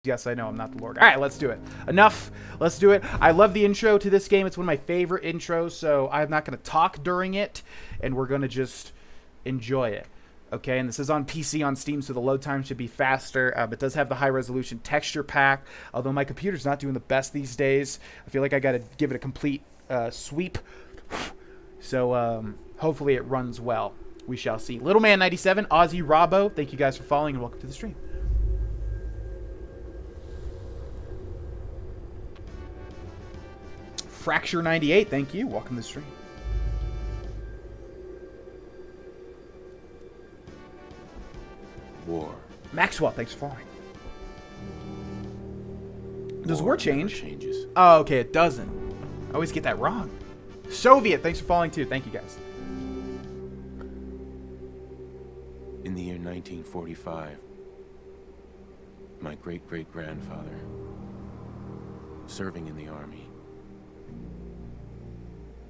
Yes, I know, I'm not the Lord. All right, let's do it. Enough. Let's do it. I love the intro to this game. It's one of my favorite intros, so I'm not going to talk during it, and we're going to just enjoy it. Okay, and this is on PC on Steam, so the load time should be faster. It does have the high-resolution texture pack, although my computer's not doing the best these days. I feel like I got to give it a complete sweep. So hopefully it runs well. We shall see. Littleman97, Ozzy Robbo, thank you guys for following, and welcome to the stream. Fracture98, thank you. Welcome to the stream. War. Maxwell, thanks for following. Does war change? Changes. Oh, okay, it doesn't. I always get that wrong. Soviet, thanks for following too. Thank you, guys. In the year 1945, my great-great-grandfather, serving in the army,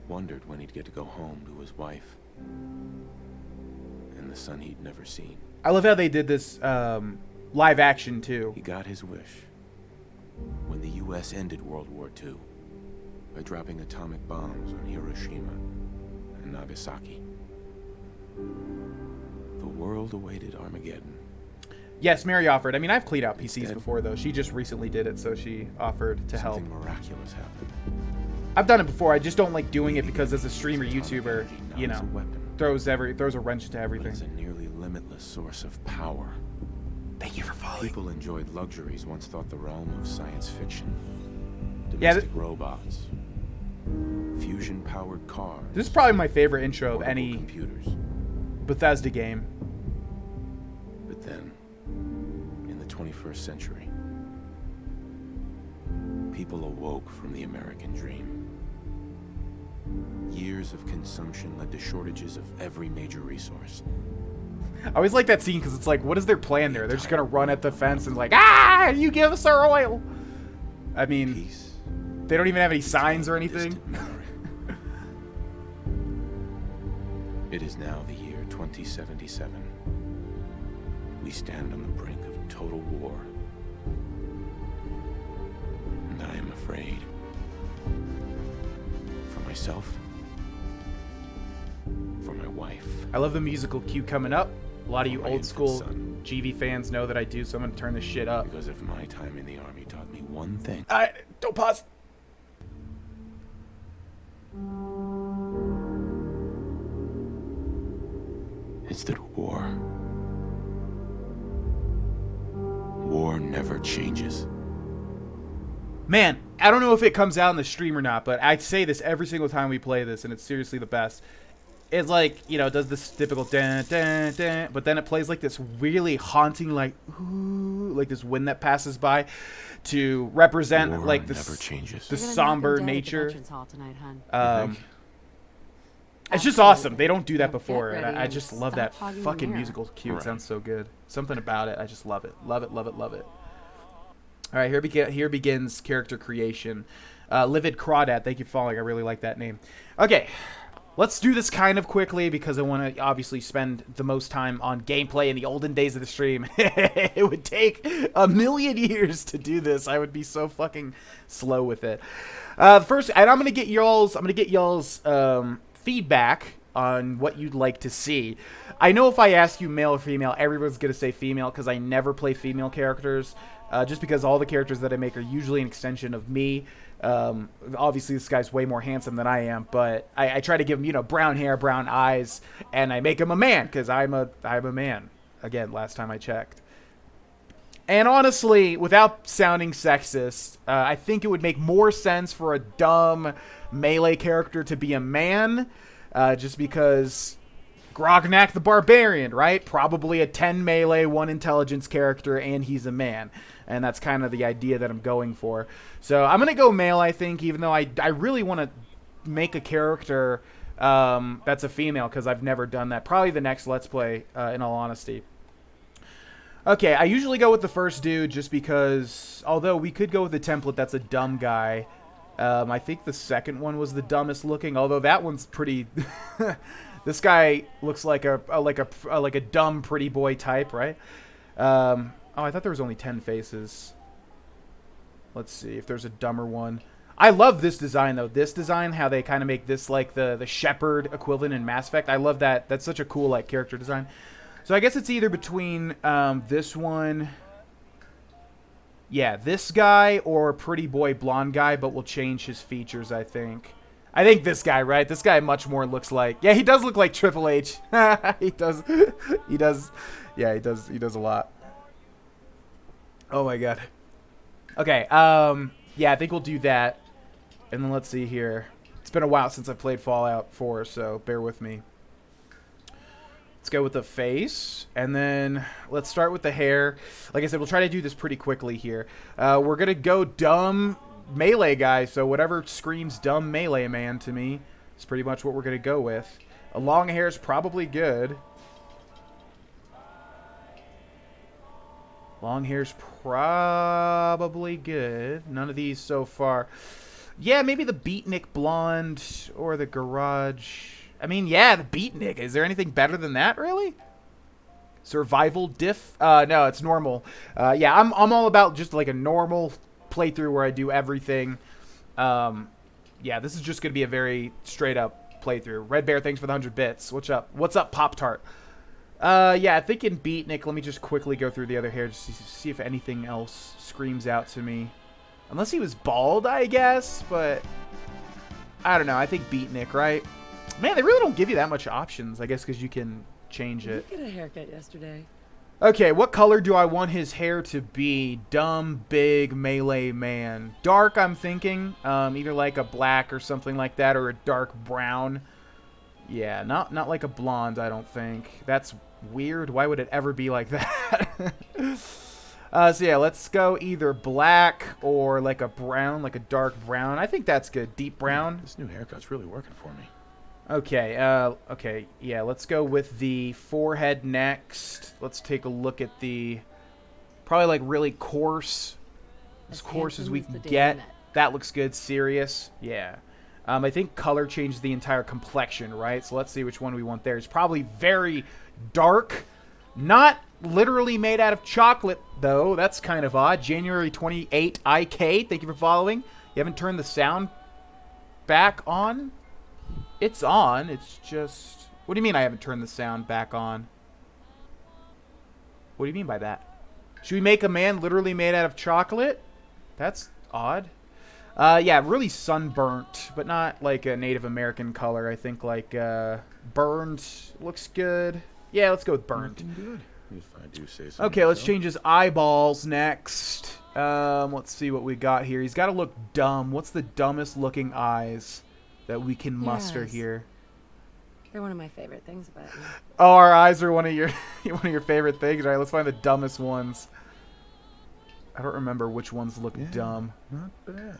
wondered when he'd get to go home to his wife and the son he'd never seen. I love how they did this live action too. He got his wish when the U.S. ended World War II by dropping atomic bombs on Hiroshima and Nagasaki. The world awaited Armageddon. Yes, Mary offered. I mean, I've cleaned out PCs before, though. She just recently did it, so she offered to help. Something miraculous happened. I've done it before. I just don't like doing it because as a streamer, YouTuber, you know, throws a wrench to everything. It's a nearly limitless source of power. Thank you for following. People enjoyed luxuries once thought the realm of science fiction. Domestic robots, fusion-powered cars. This is probably my favorite intro of any computers. Bethesda game. But then, in the 21st century, people awoke from the American dream. Years of consumption led to shortages of every major resource. I always like that scene because it's like, what is their plan there? They're just gonna run at the fence and like, ah, you give us our oil. I mean, Peace. They don't even have any signs or anything. It is now the year 2077. We stand on the brink of total war. And I am afraid. For myself. For my wife. I love the musical cue coming up. A lot of you My old school son. GV fans know that I do, so I'm gonna turn this shit up. Because if my time in the army taught me one thing. Don't pause. It's that war never changes. Man, I don't know if it comes out in the stream or not, but I say this every single time we play this, and it's seriously the best. It's like, you know, it does this typical dun, dun, dun, but then it plays like this really haunting, like, ooh, like this wind that passes by to represent War like never changes. the somber nature. Tonight, It's just awesome. They don't do that before, and I just love that fucking musical cue. It sounds so good. Something about it, I just love it. Love it, love it, love it. All right, here begins character creation. Livid Crawdad, thank you for following. I really like that name. Okay, let's do this kind of quickly because I want to obviously spend the most time on gameplay in the olden days of the stream. It would take a million years to do this. I would be so fucking slow with it. First, and I'm gonna get y'all's feedback on what you'd like to see. I know if I ask you male or female, everyone's gonna say female because I never play female characters. Just because all the characters that I make are usually an extension of me. Obviously, this guy's way more handsome than I am, but I try to give him, you know, brown hair, brown eyes, and I make him a man because I'm a man. Again, last time I checked. And honestly, without sounding sexist, I think it would make more sense for a dumb melee character to be a man, just because Grognak the Barbarian, right? Probably a 10 melee, 1 intelligence character, and he's a man. And that's kind of the idea that I'm going for. So I'm going to go male, I think, even though I really want to make a character that's a female, because I've never done that. Probably the next Let's Play, in all honesty. Okay, I usually go with the first dude just because, although we could go with the template that's a dumb guy, I think the second one was the dumbest looking, although that one's pretty... This guy looks like a dumb pretty boy type, right? Oh, I thought there was only 10 faces. Let's see if there's a dumber one. I love this design, though. This design, how they kind of make this like the shepherd equivalent in Mass Effect. I love that. That's such a cool like character design. So I guess it's either between this one, yeah, this guy, or pretty boy blonde guy, but we'll change his features, I think. I think this guy, right? This guy much more looks like... Yeah, he does look like Triple H. He does. He does. Yeah, he does. He does a lot. Oh, my God. Okay, yeah, I think we'll do that. And then let's see here. It's been a while since I played Fallout 4, so bear with me. Let's go with the face, and then let's start with the hair. Like I said, we'll try to do this pretty quickly here. We're going to go dumb melee guy, so whatever screams dumb melee man to me is pretty much what we're going to go with. A long hair is probably good. Long hair's probably good. None of these so far. Yeah, maybe the Beatnik blonde or the garage. I mean, yeah, the Beatnik. Is there anything better than that, really? Survival diff? No, it's normal. Yeah, I'm all about just like a normal playthrough where I do everything. Yeah, this is just going to be a very straight up playthrough. Red Bear, thanks for the 100 bits. What's up? What's up, Pop-Tart? Yeah, I think in Beatnik, let me just quickly go through the other hair just to see if anything else screams out to me. Unless he was bald, I guess, but I don't know. I think Beatnik, right? Man, they really don't give you that much options, I guess, because you can change it. Did you get a haircut yesterday? Okay, what color do I want his hair to be? Dumb, big, melee man. Dark, I'm thinking. Either like a black or something like that, or a dark brown. Yeah, not like a blonde, I don't think. That's weird. Why would it ever be like that? So yeah, let's go either black or like a brown, like a dark brown. I think that's good. Deep brown. This new haircut's really working for me. Okay, okay, yeah, let's go with the forehead next. Let's take a look at the, probably like really coarse, as coarse as we can get. That looks good. Serious, yeah. I think color changes the entire complexion, right? So let's see which one we want there. It's probably very dark, not literally made out of chocolate, though. That's kind of odd. January 28 IK, thank you for following. You haven't turned the sound back on? It's on. It's just... What do you mean I haven't turned the sound back on? What do you mean by that? Should we make a man literally made out of chocolate? That's odd. Yeah, really sunburnt, but not like a Native American color. I think like burned looks good. Yeah, let's go with burned. Good. If I do say so. Okay, let's change his eyeballs next. Let's see what we got here. He's got to look dumb. What's the dumbest looking eyes that we can muster here? They're one of my favorite things about you. Oh, our eyes are one of your favorite things. All right, let's find the dumbest ones. I don't remember which ones look dumb. Not bad.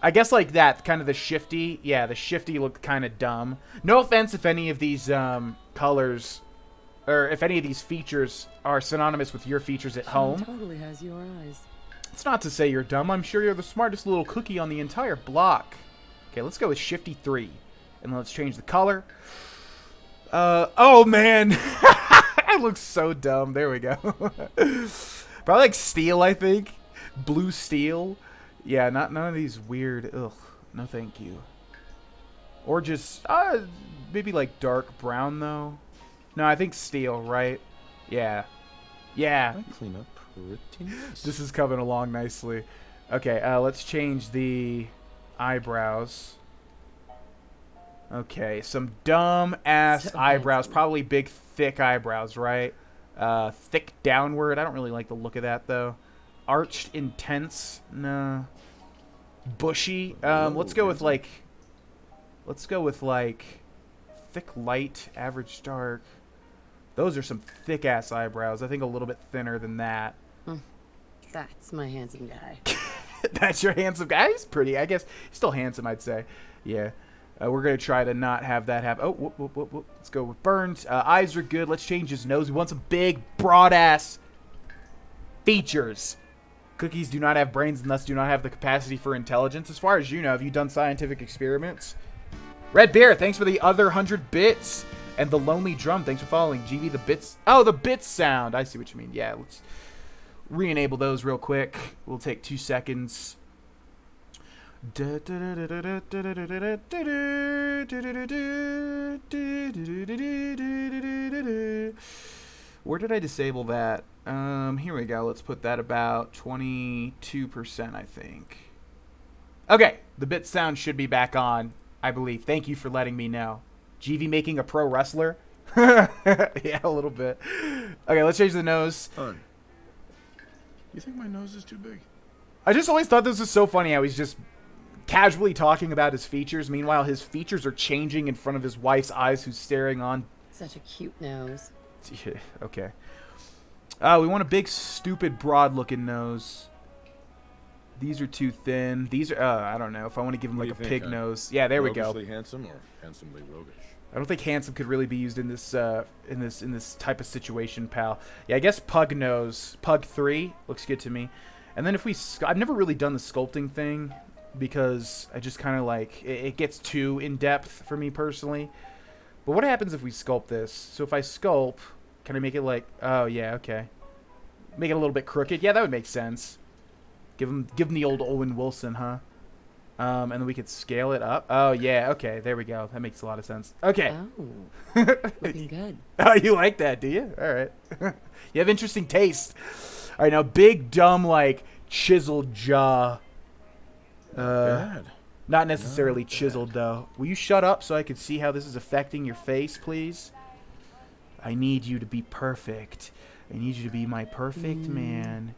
I guess like that, kind of the shifty. Yeah, the shifty looked kind of dumb. No offense if any of these colors, or if any of these features are synonymous with your features at home. Totally has your eyes. It's not to say you're dumb. I'm sure you're the smartest little cookie on the entire block. Okay, let's go with Shifty 3. And let's change the color. Oh, man. It looks so dumb. There we go. Probably like steel, I think. Blue steel. Yeah, none of these weird... Ugh, no thank you. Or just... maybe like dark brown, though. No, I think steel, right? Yeah. Yeah. I clean up pretty nice. This is coming along nicely. Okay, let's change the eyebrows. Okay, some dumb-ass eyebrows. Probably big, thick eyebrows, right? Thick downward. I don't really like the look of that, though. Arched, intense. No. Bushy. Let's go with, like... Let's go with, like... Thick, light, average, dark. Those are some thick-ass eyebrows. I think a little bit thinner than that. That's my handsome guy. That's your handsome guy? He's pretty. I guess he's still handsome, I'd say. Yeah. We're going to try to not have that happen. Oh, whoop, whoop, whoop, whoop. Let's go with Burns. Eyes are good. Let's change his nose. We want some big, broad-ass features. Cookies do not have brains and thus do not have the capacity for intelligence. As far as you know, have you done scientific experiments? Red Bear, thanks for the other 100 bits. And the Lonely Drum, thanks for following. GV, the bits. Oh, the bits sound. I see what you mean. Yeah, re-enable those real quick. We'll take 2 seconds. Where did I disable that? Here we go. Let's put that about 22%, I think. Okay, the bit sound should be back on, I believe. Thank you for letting me know. GV making a pro wrestler? Yeah, a little bit. Okay, let's change the nose. Hun, you think my nose is too big? I just always thought this was so funny how he's just casually talking about his features. Meanwhile, his features are changing in front of his wife's eyes who's staring on. Such a cute nose. Yeah, okay. We want a big, stupid, broad-looking nose. These are too thin. These are, I don't know if I want to give him like a pig nose. Yeah, there we go. Roguishly handsome or handsomely roguish? I don't think handsome could really be used in this in this type of situation, pal. Yeah, I guess pug nose, pug 3 looks good to me. And then if we, I've never really done the sculpting thing because I just kind of like it gets too in depth for me personally. But what happens if we sculpt this? So if I sculpt, can I make it like? Oh yeah, okay. Make it a little bit crooked. Yeah, that would make sense. Give him the old Owen Wilson, huh? And then we could scale it up. Oh, yeah. Okay, there we go. That makes a lot of sense. Okay. Oh, looking good. Oh, you like that, do you? All right. You have interesting taste. All right, now big, dumb, like, chiseled jaw. Bad. Not necessarily chiseled, though. Will you shut up so I can see how this is affecting your face, please? I need you to be perfect. I need you to be my perfect man.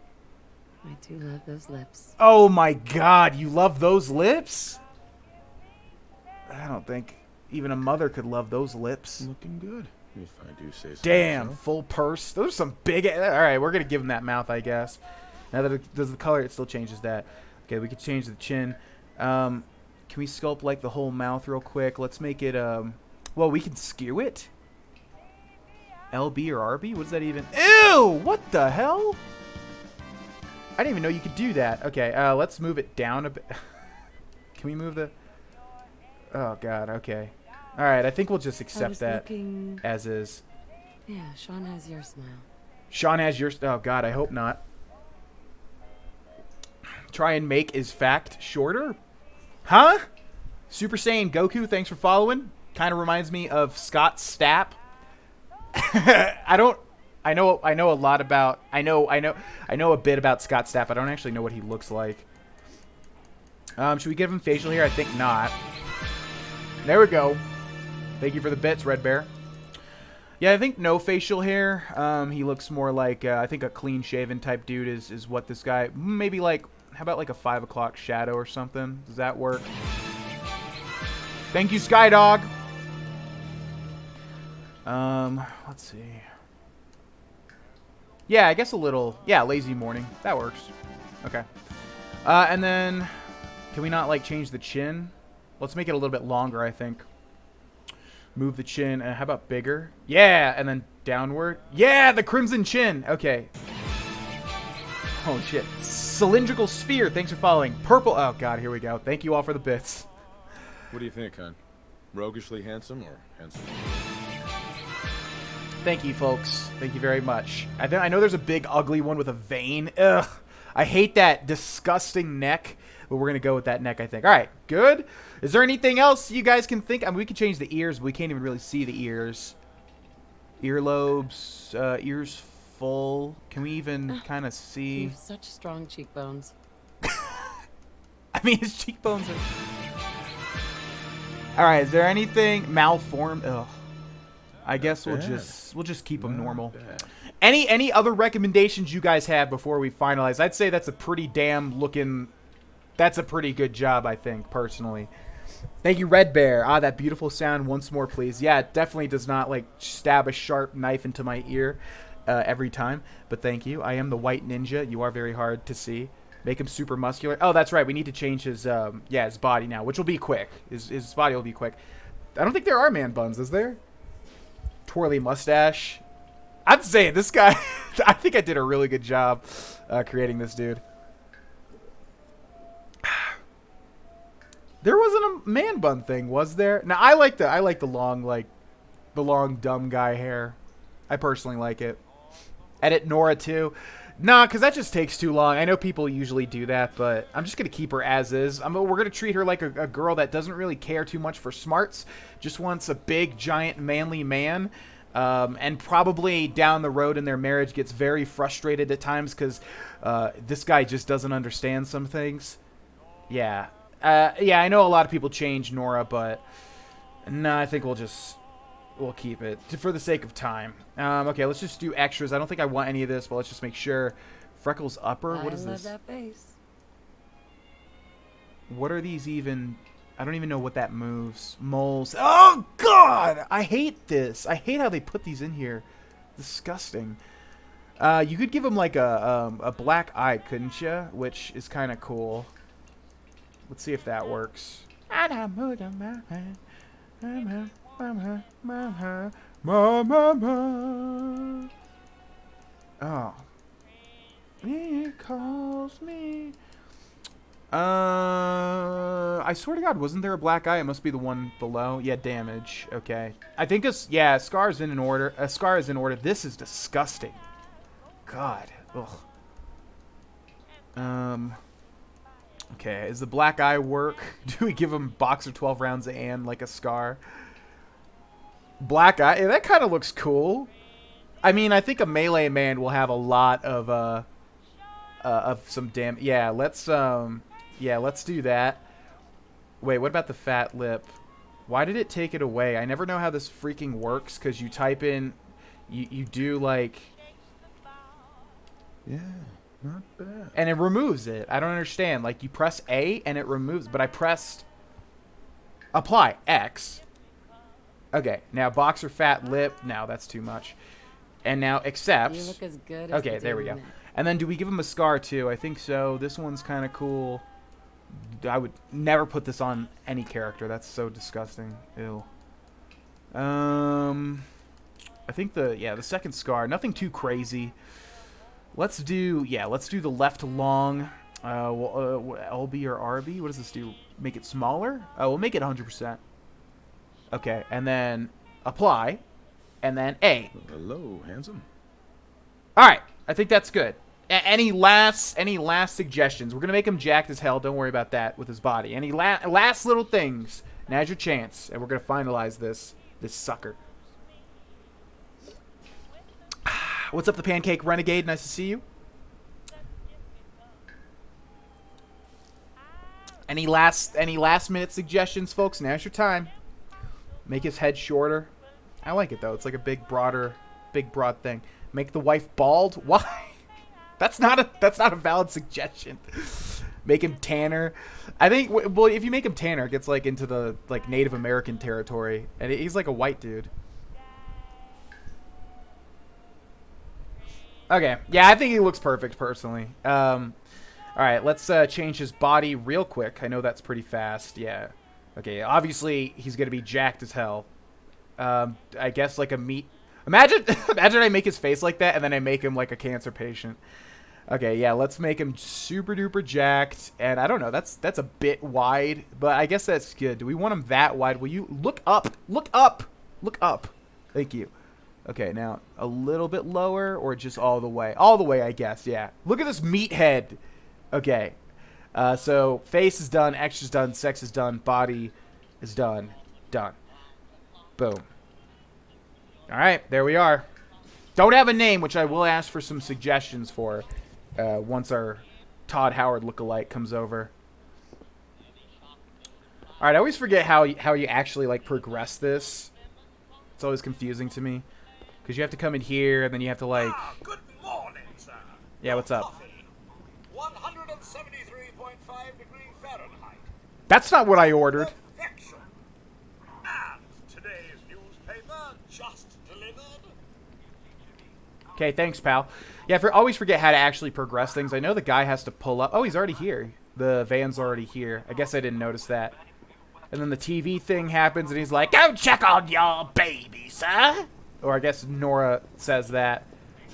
I do love those lips. Oh my god, you love those lips? I don't think even a mother could love those lips. Looking good, if I do say so. Damn, myself. full purse. Those are some big... Alright, we're going to give him that mouth, I guess. Now that it does the color, it still changes that. Okay, we could change the chin. Can we sculpt like the whole mouth real quick? Let's make it... Well, we can skew it. LB or RB? What does that even... Ew! What the hell? I didn't even know you could do that. Okay, let's move it down a bit. Can we move the... Oh, God, okay. All right, I think we'll just accept that as is. Yeah, Sean has your smile. Sean has your... Oh, God, I hope not. Try and make is fact shorter? Huh? Super Saiyan Goku, thanks for following. Kind of reminds me of Scott Stapp. I know a lot about... I know a bit about Scott Stapp. I don't actually know what he looks like. Should we give him facial hair? I think not. There we go. Thank you for the bits, Red Bear. Yeah, I think no facial hair. He looks more like, I think a clean-shaven type dude is what this guy... Maybe like... How about like a 5 o'clock shadow or something? Does that work? Thank you, Skydog. Let's see. Yeah, I guess a little... Yeah, lazy morning. That works. Okay. And then... Can we not, like, change the chin? Let's make it a little bit longer, I think. Move the chin. How about bigger? Yeah, and then downward. Yeah, the crimson chin. Okay. Oh, shit. Cylindrical sphere. Thanks for following. Purple... Oh, God, here we go. Thank you all for the bits. What do you think, hon? Roguishly handsome or handsome? Thank you, folks. Thank you very much. I know there's a big, ugly one with a vein. Ugh. I hate that disgusting neck, but we're going to go with that neck, I think. All right, good. Is there anything else you guys can think? I mean, we can change the ears, but we can't even really see the ears. Earlobes, ears full. Can we even kind of see? You have such strong cheekbones. I mean, his cheekbones are... All right, is there anything malformed? Ugh. I guess we'll just keep them normal. Any other recommendations you guys have before we finalize? I'd say that's a pretty damn looking... That's a pretty good job, I think, personally. Thank you, Red Bear. Ah, that beautiful sound once more, please. Yeah, it definitely does not, like, stab a sharp knife into my ear every time. But thank you. I am the White Ninja. You are very hard to see. Make him super muscular. Oh, that's right. We need to change his, his body now, which will be quick. His body will be quick. I don't think there are man buns, is there? Twirly mustache. I'd say this guy... I think I did a really good job creating this dude. There wasn't a man bun thing, was there? Now I like the long dumb guy hair. I personally like it. Edit Nora too. Nah, because that just takes too long. I know people usually do that, but I'm just going to keep her as is. We're going to treat her like a girl that doesn't really care too much for smarts, just wants a big, giant, manly man, and probably down the road in their marriage gets very frustrated at times because this guy just doesn't understand some things. Yeah. Yeah, I know a lot of people change Nora, but no, I think we'll keep it for the sake of time. Okay, let's just do extras. I don't think I want any of this, but let's just make sure. Freckles upper. What is this? I love that face. What are these even? I don't even know what that moves. Moles. Oh God! I hate this. I hate how they put these in here. Disgusting. You could give him like a black eye, couldn't you? Which is kind of cool. Let's see if that works. Oh. It calls me. I swear to God, wasn't there a black eye? It must be the one below. Yeah, damage. Okay. I think yeah, Scar is in order. Scar is in order. This is disgusting. God. Ugh. Okay, is the black eye work? Do we give him boxer 12 rounds and like a Scar? Black eye, yeah, that kind of looks cool. I mean, I think a melee man will have a lot of some damn. Yeah, let's do that. Wait, what about the fat lip? Why did it take it away? I never know how this freaking works because you type in, you do like. Yeah, not bad. And it removes it. I don't understand. Like you press A and it removes, but I pressed apply X. Okay, now boxer fat lip. No, that's too much. And now accepts. You look as good as okay, the there we dude go. in it. And then do we give him a Scar too? I think so. This one's kind of cool. I would never put this on any character. That's so disgusting. Ew. I think the second Scar. Nothing too crazy. Let's do the left long. LB or RB. What does this do? Make it smaller? Oh, we'll make it 100%. Okay, and then apply, and then A. Hello, handsome. All right, I think that's good. Any last suggestions? We're gonna make him jacked as hell. Don't worry about that with his body. Any last little things? Now's your chance, and we're gonna finalize this sucker. What's up, the Pancake Renegade? Nice to see you. Any last minute suggestions, folks? Now's your time. Make his head shorter. I like it though. It's like a big broad thing. Make the wife bald. Why? That's not a valid suggestion. Make him tanner. I think well, if you make him tanner, it gets like into the like Native American territory, and he's like a white dude. Okay, yeah, I think he looks perfect personally. All right, let's change his body real quick. I know that's pretty fast. Yeah. Okay, obviously he's gonna be jacked as hell. I guess like a meat. Imagine I make his face like that, and then I make him like a cancer patient. Okay, yeah, let's make him super duper jacked. And I don't know, that's a bit wide, but I guess that's good. Do we want him that wide? Will you look up? Look up! Look up! Thank you. Okay, now a little bit lower, or just all the way? All the way, I guess. Yeah. Look at this meathead. Okay. So face is done, extra's done, sex is done, body is done. Done. Boom. Alright, there we are. Don't have a name, which I will ask for some suggestions for once our Todd Howard lookalike comes over. Alright, I always forget how you actually like progress this. It's always confusing to me. Because you have to come in here, and then you have to like... Good morning, sir. Yeah, what's up? 173.5 degrees Fahrenheit. That's not what I ordered. Perfection. And today's newspaper just delivered. Okay, thanks, pal. Yeah, always forget how to actually progress things. I know the guy has to pull up. Oh, he's already here. The van's already here. I guess I didn't notice that. And then the TV thing happens, and he's like, "Go check on your baby, sir." Or I guess Nora says that.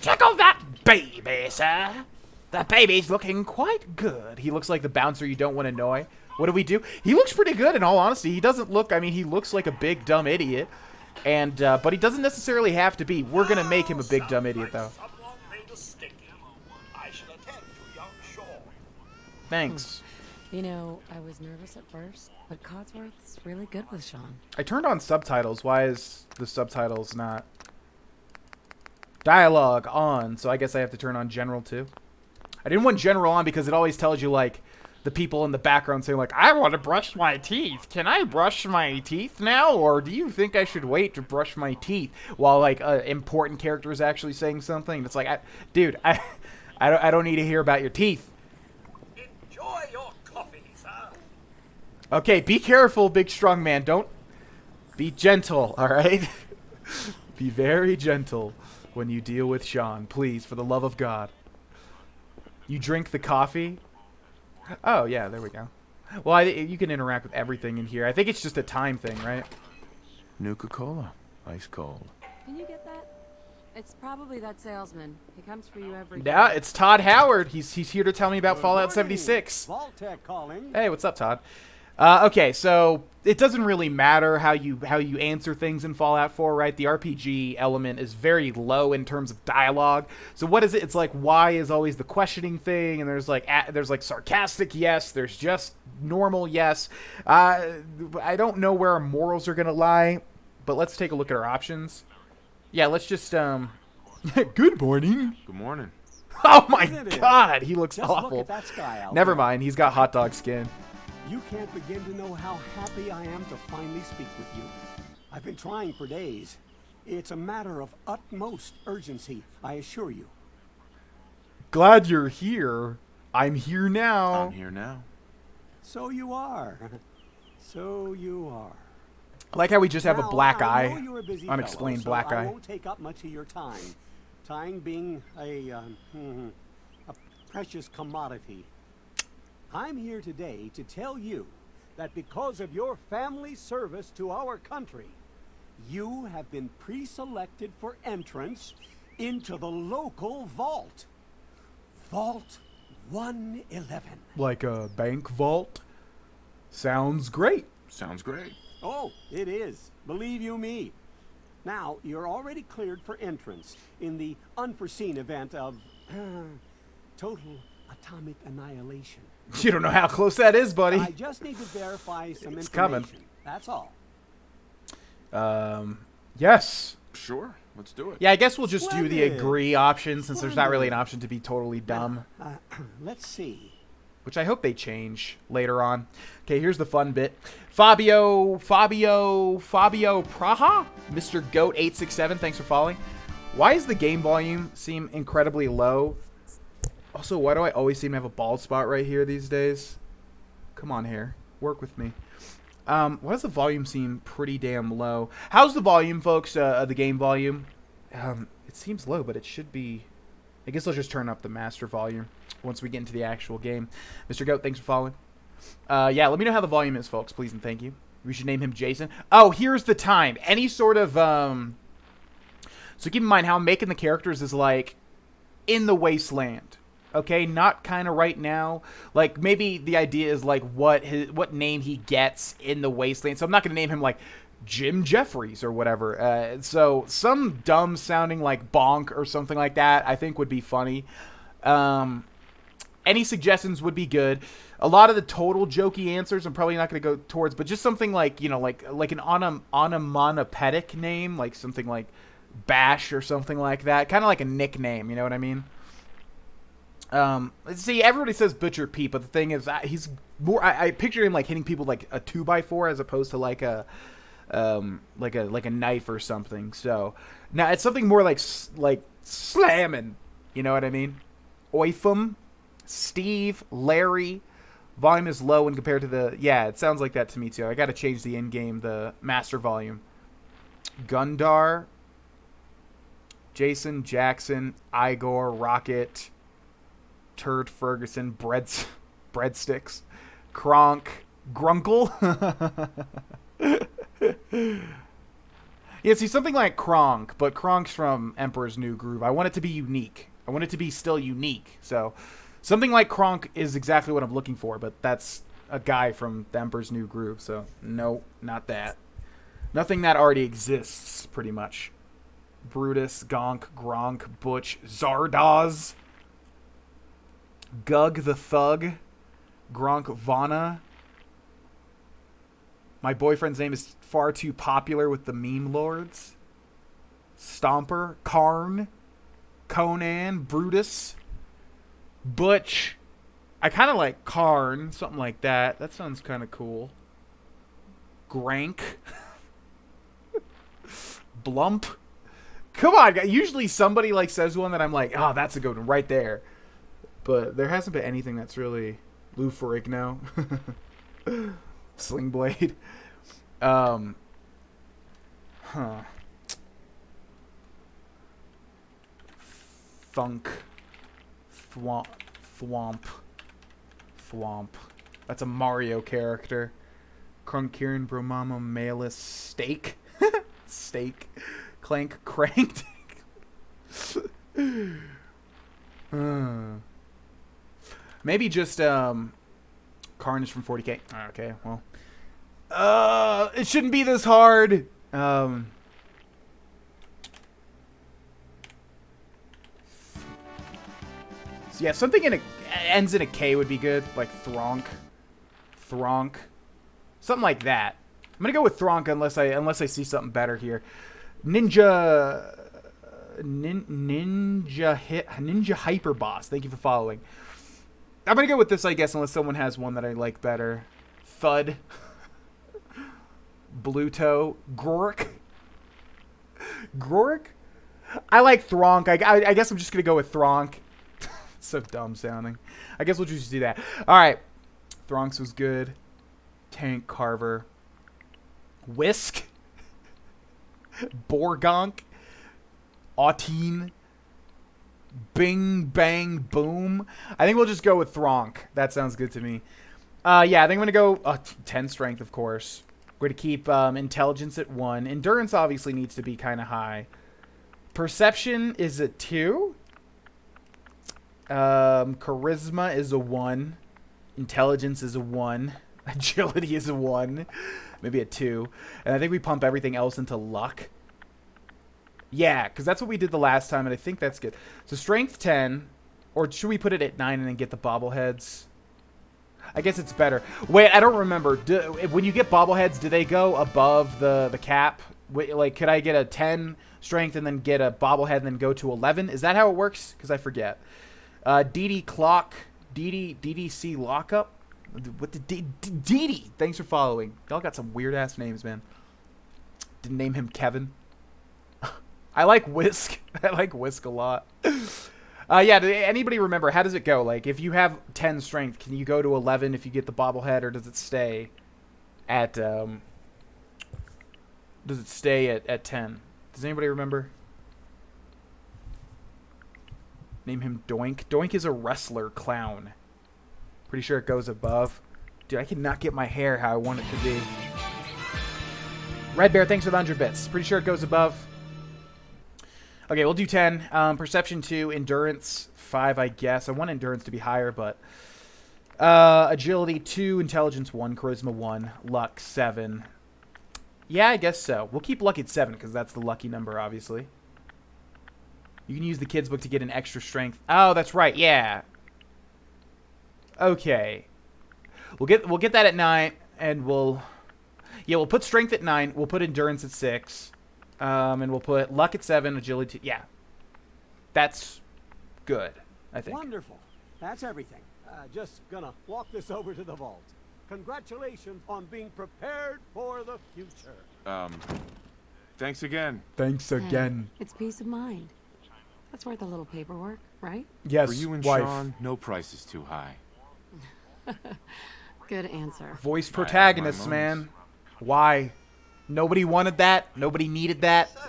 "Check on that baby, sir. The baby's looking quite good." He looks like the bouncer you don't want to annoy. What do we do? He looks pretty good, in all honesty. He doesn't look, I mean, he looks like a big, dumb idiot. And, but he doesn't necessarily have to be. We're going to make him a big, dumb idiot, though. Someone made a sticky. I attend to young Sean. Thanks. You know, I was nervous at first, but Codsworth's really good with Sean. I turned on subtitles. Why is the subtitles not... Dialogue on, so I guess I have to turn on general too. I didn't want general on because it always tells you, like, the people in the background saying, like, I want to brush my teeth. Can I brush my teeth now? Or do you think I should wait to brush my teeth? While, like, important character is actually saying something. It's like, dude, I don't need to hear about your teeth. Enjoy your coffee, sir. Okay, be careful, big strong man. Don't be gentle, all right? Be very gentle when you deal with Sean. Please, for the love of God. You drink the coffee? Oh, yeah, there we go. Well, you can interact with everything in here. I think it's just a time thing, right? Nuka-Cola. Ice cold. Can you get that? It's probably that salesman. He comes for you every day. Yeah, it's Todd Howard. He's here to tell me about Fallout 76. Vault-Tec calling. Hey, what's up, Todd? Okay, so it doesn't really matter how you answer things in Fallout 4, right? The RPG element is very low in terms of dialogue. So what is it? It's like why is always the questioning thing, and there's like sarcastic yes, there's just normal yes. I don't know where our morals are gonna lie, but let's take a look at our options. Yeah, let's just Good morning. Good morning. Oh my Isn't it? God, he looks Just awful. look at that sky out Never there. mind, he's got hot dog skin. You can't begin to know how happy I am to finally speak with you. I've been trying for days. It's a matter of utmost urgency, I assure you. Glad you're here. I'm here now. I'm here now. So you are. So you are. I like how we just have a Now, black I know eye. you're a busy Unexplained fellow, black so eye. I won't take up much of your time. Time being a precious commodity. I'm here today to tell you that because of your family service to our country, you have been pre-selected for entrance into the local vault. Vault 111. Like a bank vault. Sounds great. Sounds great. Oh, it is. Believe you me. Now, you're already cleared for entrance in the unforeseen event of total atomic annihilation. You don't know how close that is, buddy. I just need to verify some It's information. coming. That's all. Yes. Sure. Let's do it. Yeah, I guess we'll just do the Splendid. agree option since there's not really an Splendid. option to be totally dumb. Let's see. Which I hope they change later on. Okay, here's the fun bit. Fabio Praha? Mr. Goat 867, thanks for following. Why does the game volume seem incredibly low? Also, why do I always seem to have a bald spot right here these days? Come on, hair. Work with me. Why does the volume seem pretty damn low? How's the volume, folks? The game volume? It seems low, but it should be... I guess I'll just turn up the master volume once we get into the actual game. Mr. Goat, thanks for following. Yeah, let me know how the volume is, folks, please and thank you. We should name him Jason. Oh, here's the time. Any sort of... So keep in mind how I'm making the characters is like in the wasteland. Okay, not kind of right now. Like maybe the idea is like what name he gets in the wasteland. So I'm not gonna name him like Jim Jeffries or whatever. So some dumb sounding like Bonk or something like that I think would be funny. Any suggestions would be good. A lot of the total jokey answers I'm probably not gonna go towards, but just something like like an onomatopoeic name, like something like Bash or something like that. Kind of like a nickname, you know what I mean? See, everybody says Butcher Pete, but the thing is, he's more. I picture him like hitting people like a 2x4 as opposed to like a knife or something. So now it's something more like slamming. You know what I mean? Oifum, Steve, Larry. Volume is low when compared to the. Yeah, it sounds like that to me too. I got to change the in-game, the master volume. Gundar, Jason, Jackson, Igor, Rocket. Turd Ferguson, breadsticks, Thronk, Grunkle. Yeah, see, something like Thronk, but Kronk's from Emperor's New Groove. I want it to be unique. I want it to be still unique. So something like Thronk is exactly what I'm looking for, but that's a guy from the Emperor's New Groove. So no, not that. Nothing that already exists, pretty much. Brutus, Gonk, Gronk, Butch, Zardoz. Gug the Thug. Grohlvana. My boyfriend's name is far too popular with the meme lords. Stomper. Karn. Conan. Brutus. Butch. I kind of like Karn. Something like that. That sounds kind of cool. Grank. Blump. Come on. Usually somebody like says one that I'm like, oh, that's a good one right there. But there hasn't been anything that's really Lou Ferrigno. Sling Blade. Thunk. Thwomp. That's a Mario character. Crunkirin Bromama Malus Steak. Steak. Clank Cranked. Maybe just Carnage from 40K. Okay, well. It shouldn't be this hard. So yeah, something ends in a K would be good, like Thronk. Something like that. I'm gonna go with Thronk unless I see something better here. Ninja Hyper Boss. Thank you for following. I'm gonna go with this, I guess, unless someone has one that I like better. Thud. Bluto. Gork. I like Thronk. I guess I'm just gonna go with Thronk. So dumb sounding. I guess we'll just do that. All right. Thronks was good. Tank Carver. Whisk. Borgonk. Autine. Bing Bang Boom. I think we'll just go with Thronk. That sounds good to me. Yeah, I think I'm going to go 10 strength, of course. We're going to keep intelligence at 1. Endurance obviously needs to be kind of high. Perception is a 2. Charisma is a 1. Intelligence is a 1. Agility is a 1. Maybe a 2. And I think we pump everything else into luck. Yeah, because that's what we did the last time, and I think that's good. So strength 10. Or should we put it at 9 and then get the bobbleheads? I guess it's better. Wait, I don't remember. When you get bobbleheads, do they go above the cap? Wait, like, could I get a 10 strength and then get a bobblehead and then go to 11? Is that how it works? Because I forget. DD Clock. DDC Lockup. What the DD? Thanks for following. Y'all got some weird-ass names, man. Didn't name him Kevin. I like Whisk. I like Whisk a lot. Yeah, anybody remember, how does it go? Like, if you have 10 strength, can you go to 11 if you get the bobblehead, or does it stay at, 10? Does anybody remember? Name him Doink. Doink is a wrestler clown. Pretty sure it goes above. Dude, I cannot get my hair how I want it to be. Red Bear, thanks for the 100 bits. Pretty sure it goes above. Okay, we'll do 10. Perception 2, endurance 5, I guess. I want endurance to be higher, but agility 2, intelligence 1, charisma 1, luck 7. Yeah, I guess so. We'll keep luck at 7 because that's the lucky number, obviously. You can use the kids book to get an extra strength. Oh, that's right. Yeah. Okay. We'll get that at 9, and we'll put strength at 9. We'll put endurance at 6. And we'll put luck at 7, agility 2. Yeah. That's good, I think. Wonderful. That's everything. Just gonna walk this over to the vault. Congratulations on being prepared for the future. Thanks again. Thanks again. Hey, it's peace of mind. That's worth a little paperwork, right? Yes, For you and wife. Sean, no price is too high. Good answer. Voice protagonists, man. Why? Nobody wanted that. Nobody needed that. Sir,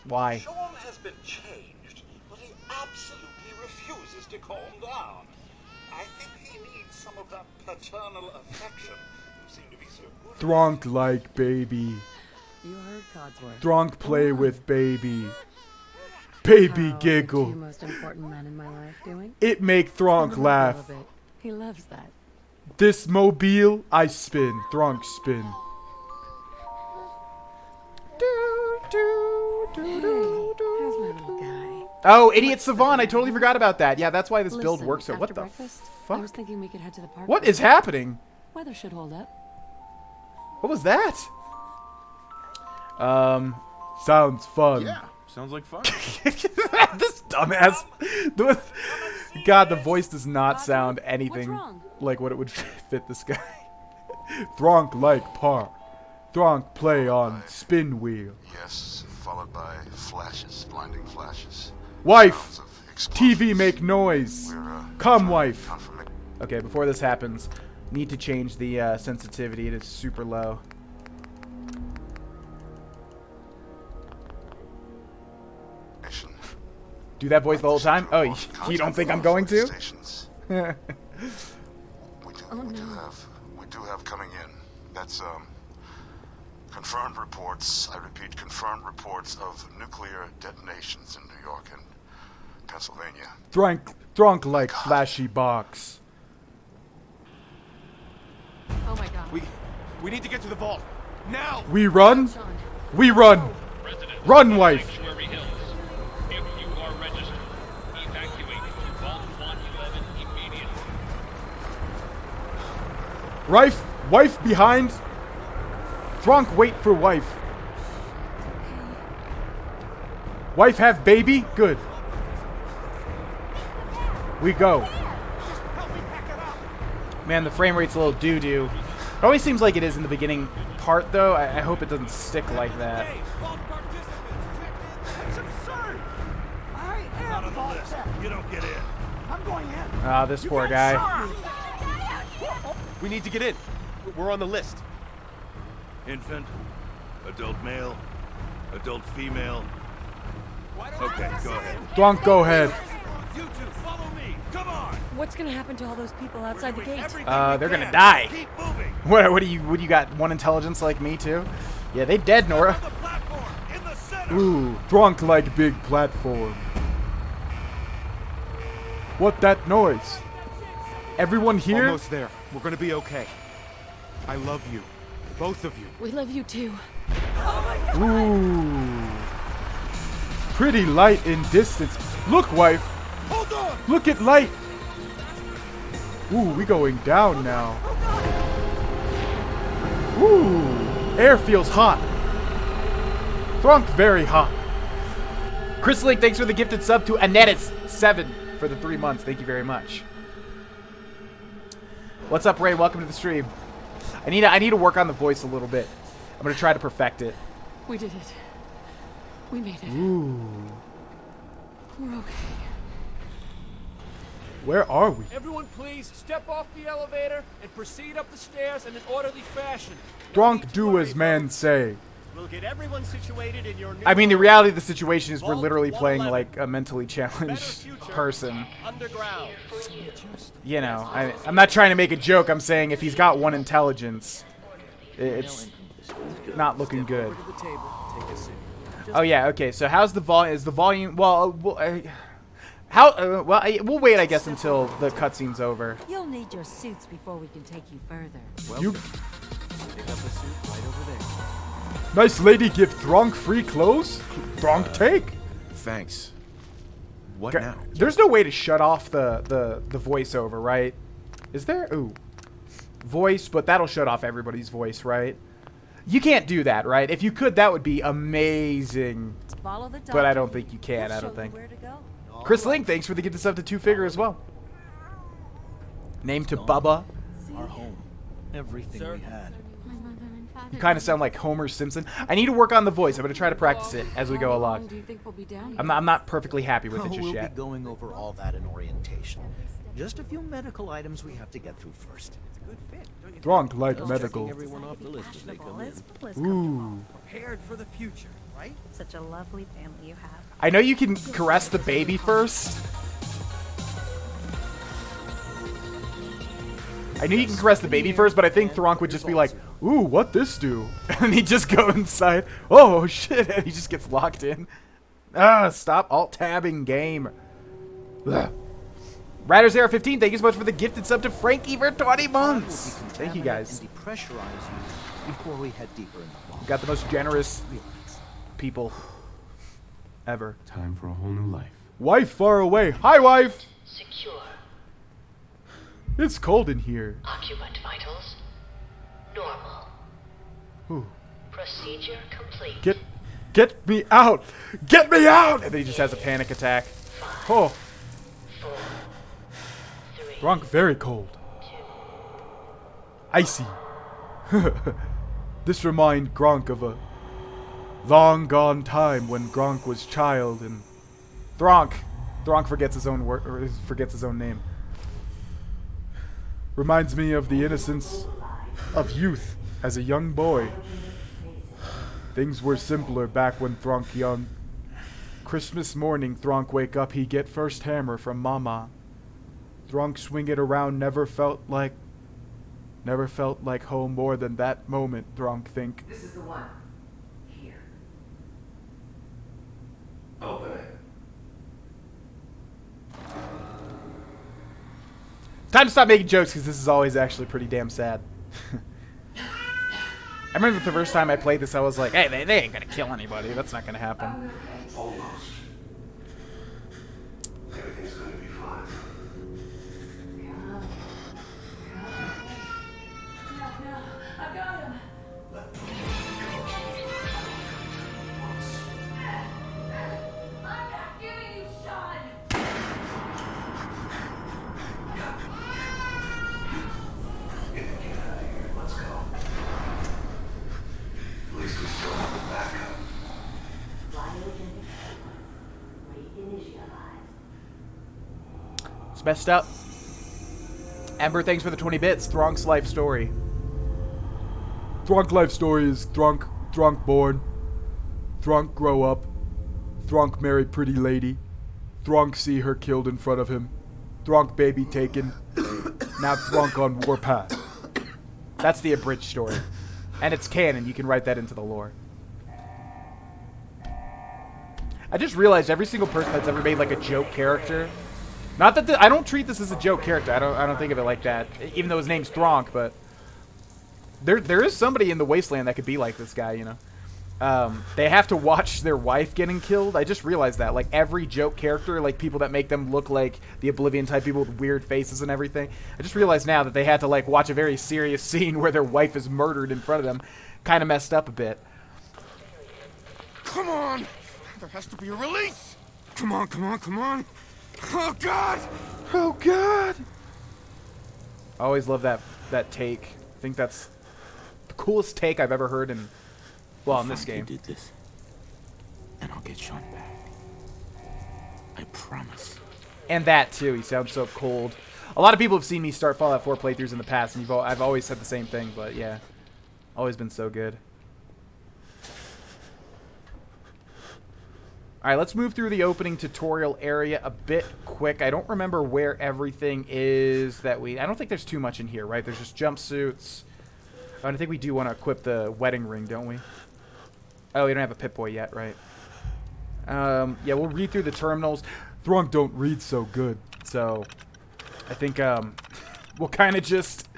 Why? Sean has been changed, but he absolutely refuses to calm down. I think he needs some of that paternal affection. You seem to be so good. Thronk like baby. You heard Codsworth. Thronk play with baby. Baby How are giggle. the two most important men in my life doing? It make Thronk Spin him up a laugh. little bit. He loves that. This mobile, I spin. Thronk spin. Hey, how's my little guy? Oh, idiot Savant! I totally forgot about that. Yeah, that's why this build Listen, works so. What after the breakfast, I fuck? was thinking we could head to the park. What is happening? Weather should hold up. What was that? Sounds fun. Yeah, sounds like fun. This dumbass. God, the voice does not sound anything wrong? like what it would fit this guy. Thronk like par. Thronk play on spin wheel. Yes, followed by flashes, blinding flashes. Wife, Sounds of explosions. TV make noise. We're, Come, trying wife. confirmation. Okay, before this happens, need to change the sensitivity to super low. Do that voice the whole time? Oh, you don't think I'm going to? Stations. Oh, We do have coming in. That's confirmed reports. I repeat, confirmed reports of nuclear detonations in New York and Pennsylvania. Thronk like flashy box. Oh my god. We need to get to the vault now. We run. Sean. We run. Residents Run, of wife. Sanctuary Hills. If you are registered, evacuate to Vault 111 immediately. Wife behind. Thronk wait for wife. Wife have baby? Good. We go. Man, the frame rate's a little doo-doo. It always seems like it is in the beginning part, though. I hope it doesn't stick like that. That's absurd! I am Vault Tech. You don't get in. I'm going in. Ah, this poor guy. We need to get in. We're on the list. Infant, adult male, adult female. Okay, go ahead. Thronk, go ahead. You two, follow me. Come on. What's gonna happen to all those people outside the gate? They're gonna die. Keep moving. What do you got? One intelligence like me too? Yeah, they dead, Nora. The platform in the center. Ooh, Thronk like big platform. What that noise? Everyone here? Almost there. We're gonna be okay. I love you, both of you. We love you too. Ooh. Pretty light in distance. Look, wife. Hold on. Look at light. Ooh, we going down now. Ooh, air feels hot. Thronk very hot. Chris Link, thanks for the gifted sub to Anetis7 for the 3 months. Thank you very much. What's up, Ray? Welcome to the stream. I need to work on the voice a little bit. I'm gonna try to perfect it. We did it. We made it. Ooh, We're okay. where are we? Everyone please step off the elevator and proceed up the stairs in an orderly fashion. Thronk do as man say. We'll get everyone situated in your new I mean, the reality of the situation is we're Vault literally playing 111. like a mentally better challenged future person. underground. You know, I'm not trying to make a joke. I'm saying if he's got one intelligence, it's not looking good. Over to the table. Take a seat. Oh yeah, okay. So how's the volume? Is the volume? Well, we'll wait, I guess, until the cutscene's over. You'll need your suits before we can take you further. You Pick up a suit right over there. nice lady give Thronk free clothes. Thronk take. Thanks. What Okay, now? there's no way to shut off the voiceover, right? Is there? Ooh, voice, but that'll shut off everybody's voice, right? You can't do that, right? If you could, that would be amazing. Follow the But I doctor. don't think you can. He'll I show don't you think. where to go. Chris Link, thanks for the gift sub to 2-figure as well. Name to Bubba. Our home. Everything we had. You kind of sound like Homer Simpson. I need to work on the voice. I'm going to try to practice it as we go How long along. do you think we'll be down here? I'm not perfectly happy with it just We'll yet. be going over all that in orientation. Just a few medical items we have to get through first. Good fit. Don't you Thronk like medical. everyone off the list as they come in. Ooh. Prepared for the future, right? Such a lovely family you have. I know you can caress the baby first. I knew you can caress the baby first, but I think Thronk would just be like, ooh, what this do? And he'd just go inside. Oh, shit. And he just gets locked in. Ah, stop alt-tabbing game. Ugh. Riders015, thank you so much for the gifted sub to Frankie for 20 months. Thank you, guys. And depressurize you before we head deeper in the vault. Got the most generous people ever. Time for a whole new life. Wife far away. Hi, wife. Secure. It's cold in here. Occupant vitals. Normal. Ooh. Procedure complete. Get me out! Get me out! And then he just has a panic attack. 5, Oh. 4, 3, Thronk very cold. 2. Icy. This remind Gronk of a long gone time when Gronk was child and Thronk forgets his own word or forgets his own name. Reminds me of the innocence of youth as a young boy. Things were simpler back when Thronk young. Christmas morning, Thronk wake up, he get first hammer from Mama. Thronk swing it around, never felt like home more than that moment, Thronk think. This is the one. Here. Open it. Time to stop making jokes because this is always actually pretty damn sad. I remember the first time I played this, I was like, hey, they ain't gonna kill anybody. That's not gonna happen. Almost. Everything's gonna be fine. No, I've got him. I'm not giving you shot. Get out of here. Let's go. At least we still have the backup. It's messed up. Ember, thanks for the 20 bits. Thronk's life story. Thronk life story is Thronk born. Thronk grow up. Thronk marry pretty lady. Thronk see her killed in front of him. Thronk baby taken. Now Thronk on warpath. That's the abridged story. And it's canon. You can write that into the lore. I just realized every single person that's ever made like a joke character. Not that I don't treat this as a joke character. I don't think of it like that. Even though his name's Thronk, but there is somebody in the wasteland that could be like this guy, you know. They have to watch their wife getting killed. I just realized that. Like every joke character, like people that make them look like the Oblivion type people with weird faces and everything. I just realized now that they had to like watch a very serious scene where their wife is murdered in front of them. Kind of messed up a bit. Come on! There has to be a release! Come on, come on, come on! Oh, God! Oh, God! I always love that take. I think that's the coolest take I've ever heard in, well, in this game. Did this, and I'll get Sean back. I promise. And that, too. He sounds so cold. A lot of people have seen me start Fallout 4 playthroughs in the past, and I've always said the same thing, but yeah. Always been so good. Alright, let's move through the opening tutorial area a bit quick. I don't remember where everything is that I don't think there's too much in here, right? There's just jumpsuits. Oh, and I think we do want to equip the wedding ring, don't we? Oh, we don't have a Pip-Boy yet, right? Yeah, we'll read through the terminals. Thronk don't read so good, so I think we'll kind of just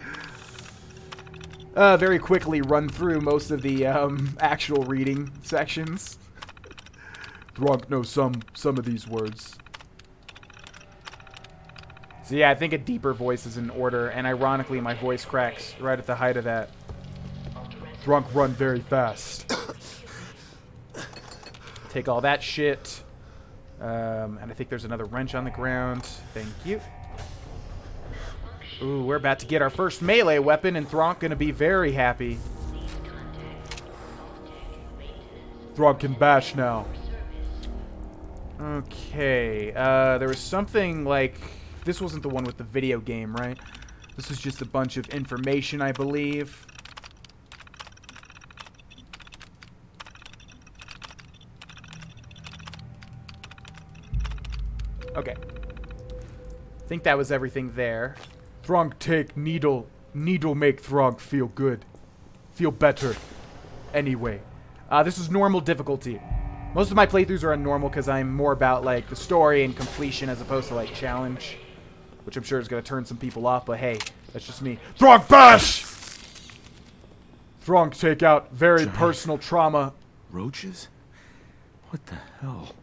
very quickly run through most of the actual reading sections. Thronk knows some of these words. So yeah, I think a deeper voice is in order, and ironically my voice cracks right at the height of that. Thronk run very fast. Take all that shit. And I think there's another wrench on the ground. Thank you. Ooh, we're about to get our first melee weapon, and Thronk gonna be very happy. Thronk can bash now. Okay, there was something like... This wasn't the one with the video game, right? This was just a bunch of information, I believe. Okay. I think that was everything there. Thronk take needle. Needle make Thronk feel good. Feel better. Anyway. This is normal difficulty. Most of my playthroughs are on normal because I'm more about, like, the story and completion as opposed to, like, challenge. Which I'm sure is going to turn some people off, but hey, that's just me. Thronk bash! Thronk take out very personal trauma. Roaches? What the hell?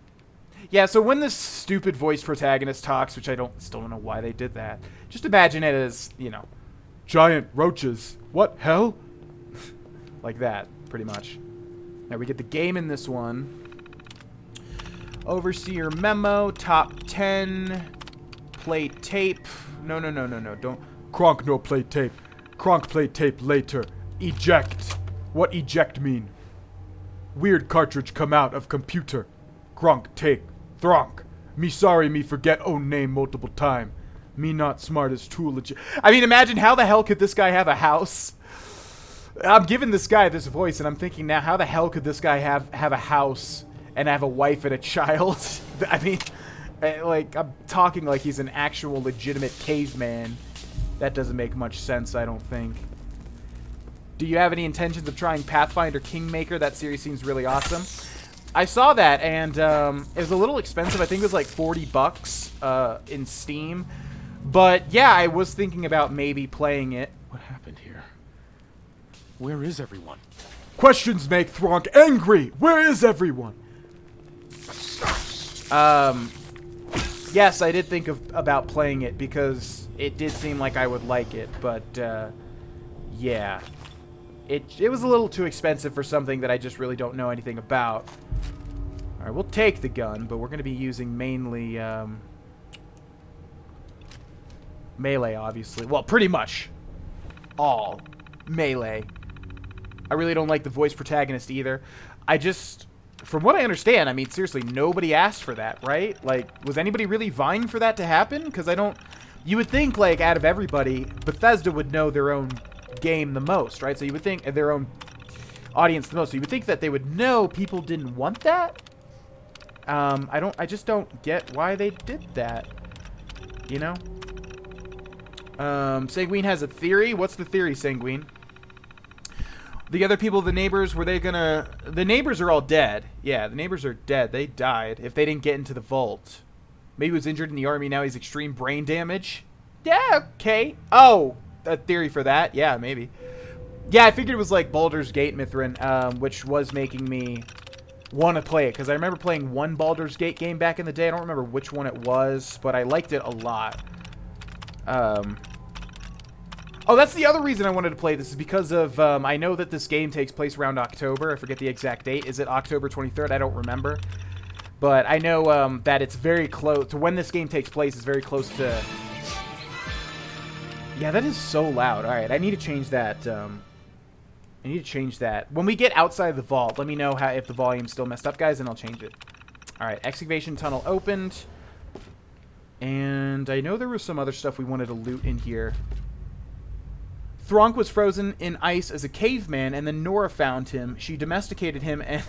Yeah, so when this stupid voice protagonist talks, which I still don't know why they did that, just imagine it as, you know, giant roaches. What, hell? Like that, pretty much. Now we get the game in this one. Overseer memo, top 10, play tape. No, don't. Thronk no play tape. Thronk play tape later. Eject. What eject mean? Weird cartridge come out of computer. Thronk take. Thronk. Me sorry me forget own name multiple time. Me not smart as tool legit. I mean, imagine how the hell could this guy have a house? I'm giving this guy this voice, and I'm thinking now, how the hell could this guy have a house and have a wife and a child? I mean, like, I'm talking like he's an actual legitimate caveman. That doesn't make much sense, I don't think. Do you have any intentions of trying Pathfinder Kingmaker? That series seems really awesome. I saw that, and it was a little expensive. I think it was like $40 in Steam. But yeah, I was thinking about maybe playing it. What happened here? Where is everyone? Questions make Thronk angry. Where is everyone? Yes, I did think about playing it because it did seem like I would like it, but yeah. It was a little too expensive for something that I just really don't know anything about. Alright, we'll take the gun, but we're going to be using mainly melee, obviously. Well, pretty much all melee. I really don't like the voice protagonist either. I just, from what I understand, I mean, seriously, nobody asked for that, right? Like, was anybody really vying for that to happen? Because I don't... You would think, like, out of everybody, Bethesda would know their own game the most, right? So you would think their own audience the most. So you would think that they would know people didn't want that. I just don't get why they did that. You know? Sanguine has a theory. What's the theory, Sanguine? The other people, the neighbors, were they gonna... The neighbors are all dead. Yeah, the neighbors are dead. They died if they didn't get into the vault. Maybe he was injured in the army, now he's extreme brain damage. Yeah, okay. Oh, a theory for that. Yeah, maybe. Yeah, I figured it was like Baldur's Gate, Mithrin, which was making me want to play it. Because I remember playing one Baldur's Gate game back in the day. I don't remember which one it was, but I liked it a lot. Oh, that's the other reason I wanted to play this, is because of, I know that this game takes place around October. I forget the exact date. Is it October 23rd? I don't remember. But I know that it's very close to when this game takes place. Is very close to... Yeah, that is so loud. All right, I need to change that. I need to change that. When we get outside the vault, let me know if the volume's still messed up, guys, and I'll change it. All right, excavation tunnel opened. And I know there was some other stuff we wanted to loot in here. Thronk was frozen in ice as a caveman, and then Nora found him. She domesticated him, and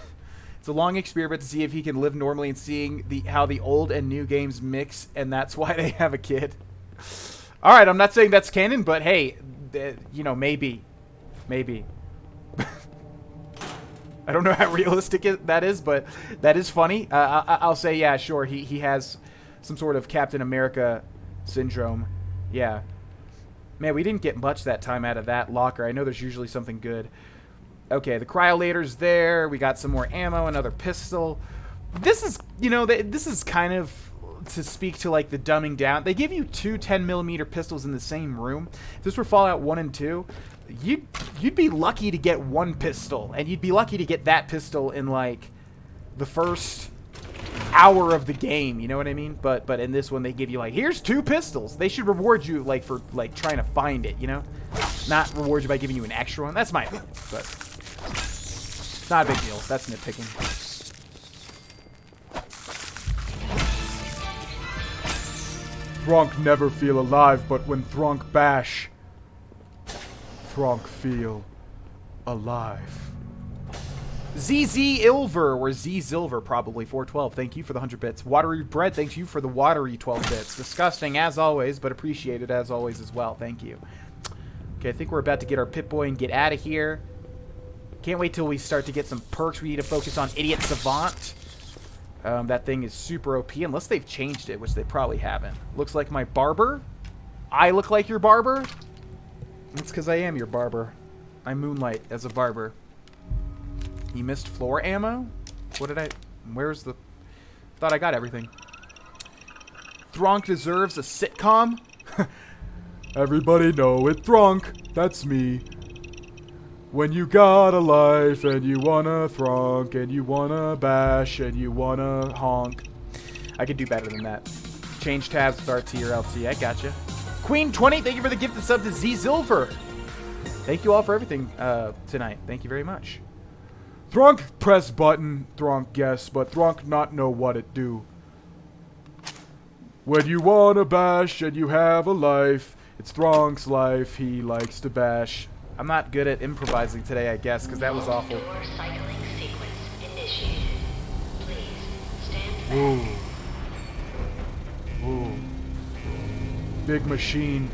it's a long experiment to see if he can live normally and seeing how the old and new games mix, and that's why they have a kid. All right, I'm not saying that's canon, but hey, you know, maybe. Maybe. I don't know how realistic that is, but that is funny. I'll say, yeah, sure, he has some sort of Captain America syndrome. Yeah. Man, we didn't get much that time out of that locker. I know there's usually something good. Okay, the cryolator's there. We got some more ammo, another pistol. This is, you know, this is kind of to speak to, like, the dumbing down. They give you two 10mm pistols in the same room. If this were Fallout 1 and 2, you'd be lucky to get one pistol. And you'd be lucky to get that pistol in, like, the first hour of the game, you know what I mean? But in this one, they give you, like, here's two pistols. They should reward you, like, for, like, trying to find it, you know? Not reward you by giving you an extra one. That's my opinion, but it's not a big deal. That's nitpicking. Thronk never feel alive, but when Thronk bash, Thronk feel alive. ZZ Ilver, or Z Silver, probably, 412. Thank you for the 100 bits. Watery Bread, thanks you for the watery 12 bits. Disgusting, as always, but appreciated as always as well. Thank you. Okay, I think we're about to get our Pip-Boy and get out of here. Can't wait till we start to get some perks. We need to focus on Idiot Savant. That thing is super OP, unless they've changed it, which they probably haven't. Looks like my barber. I look like your barber? It's because I am your barber. I moonlight as a barber. He missed floor ammo? What did I... Where's the... Thought I got everything. Thronk deserves a sitcom? Everybody know it, Thronk. That's me. When you got a life and you wanna Thronk and you wanna bash and you wanna honk. I could do better than that. Change tabs with RT or LT. I gotcha. Queen20, thank you for the gifted sub to Z Silver. Thank you all for everything tonight. Thank you very much. Thronk press button. Thronk guess, but Thronk not know what it do. When you wanna bash and you have a life, it's Thronk's life. He likes to bash. I'm not good at improvising today, I guess, because that was awful. Door cycling sequence initiated. Please stand back. Ooh. Ooh. Big machine.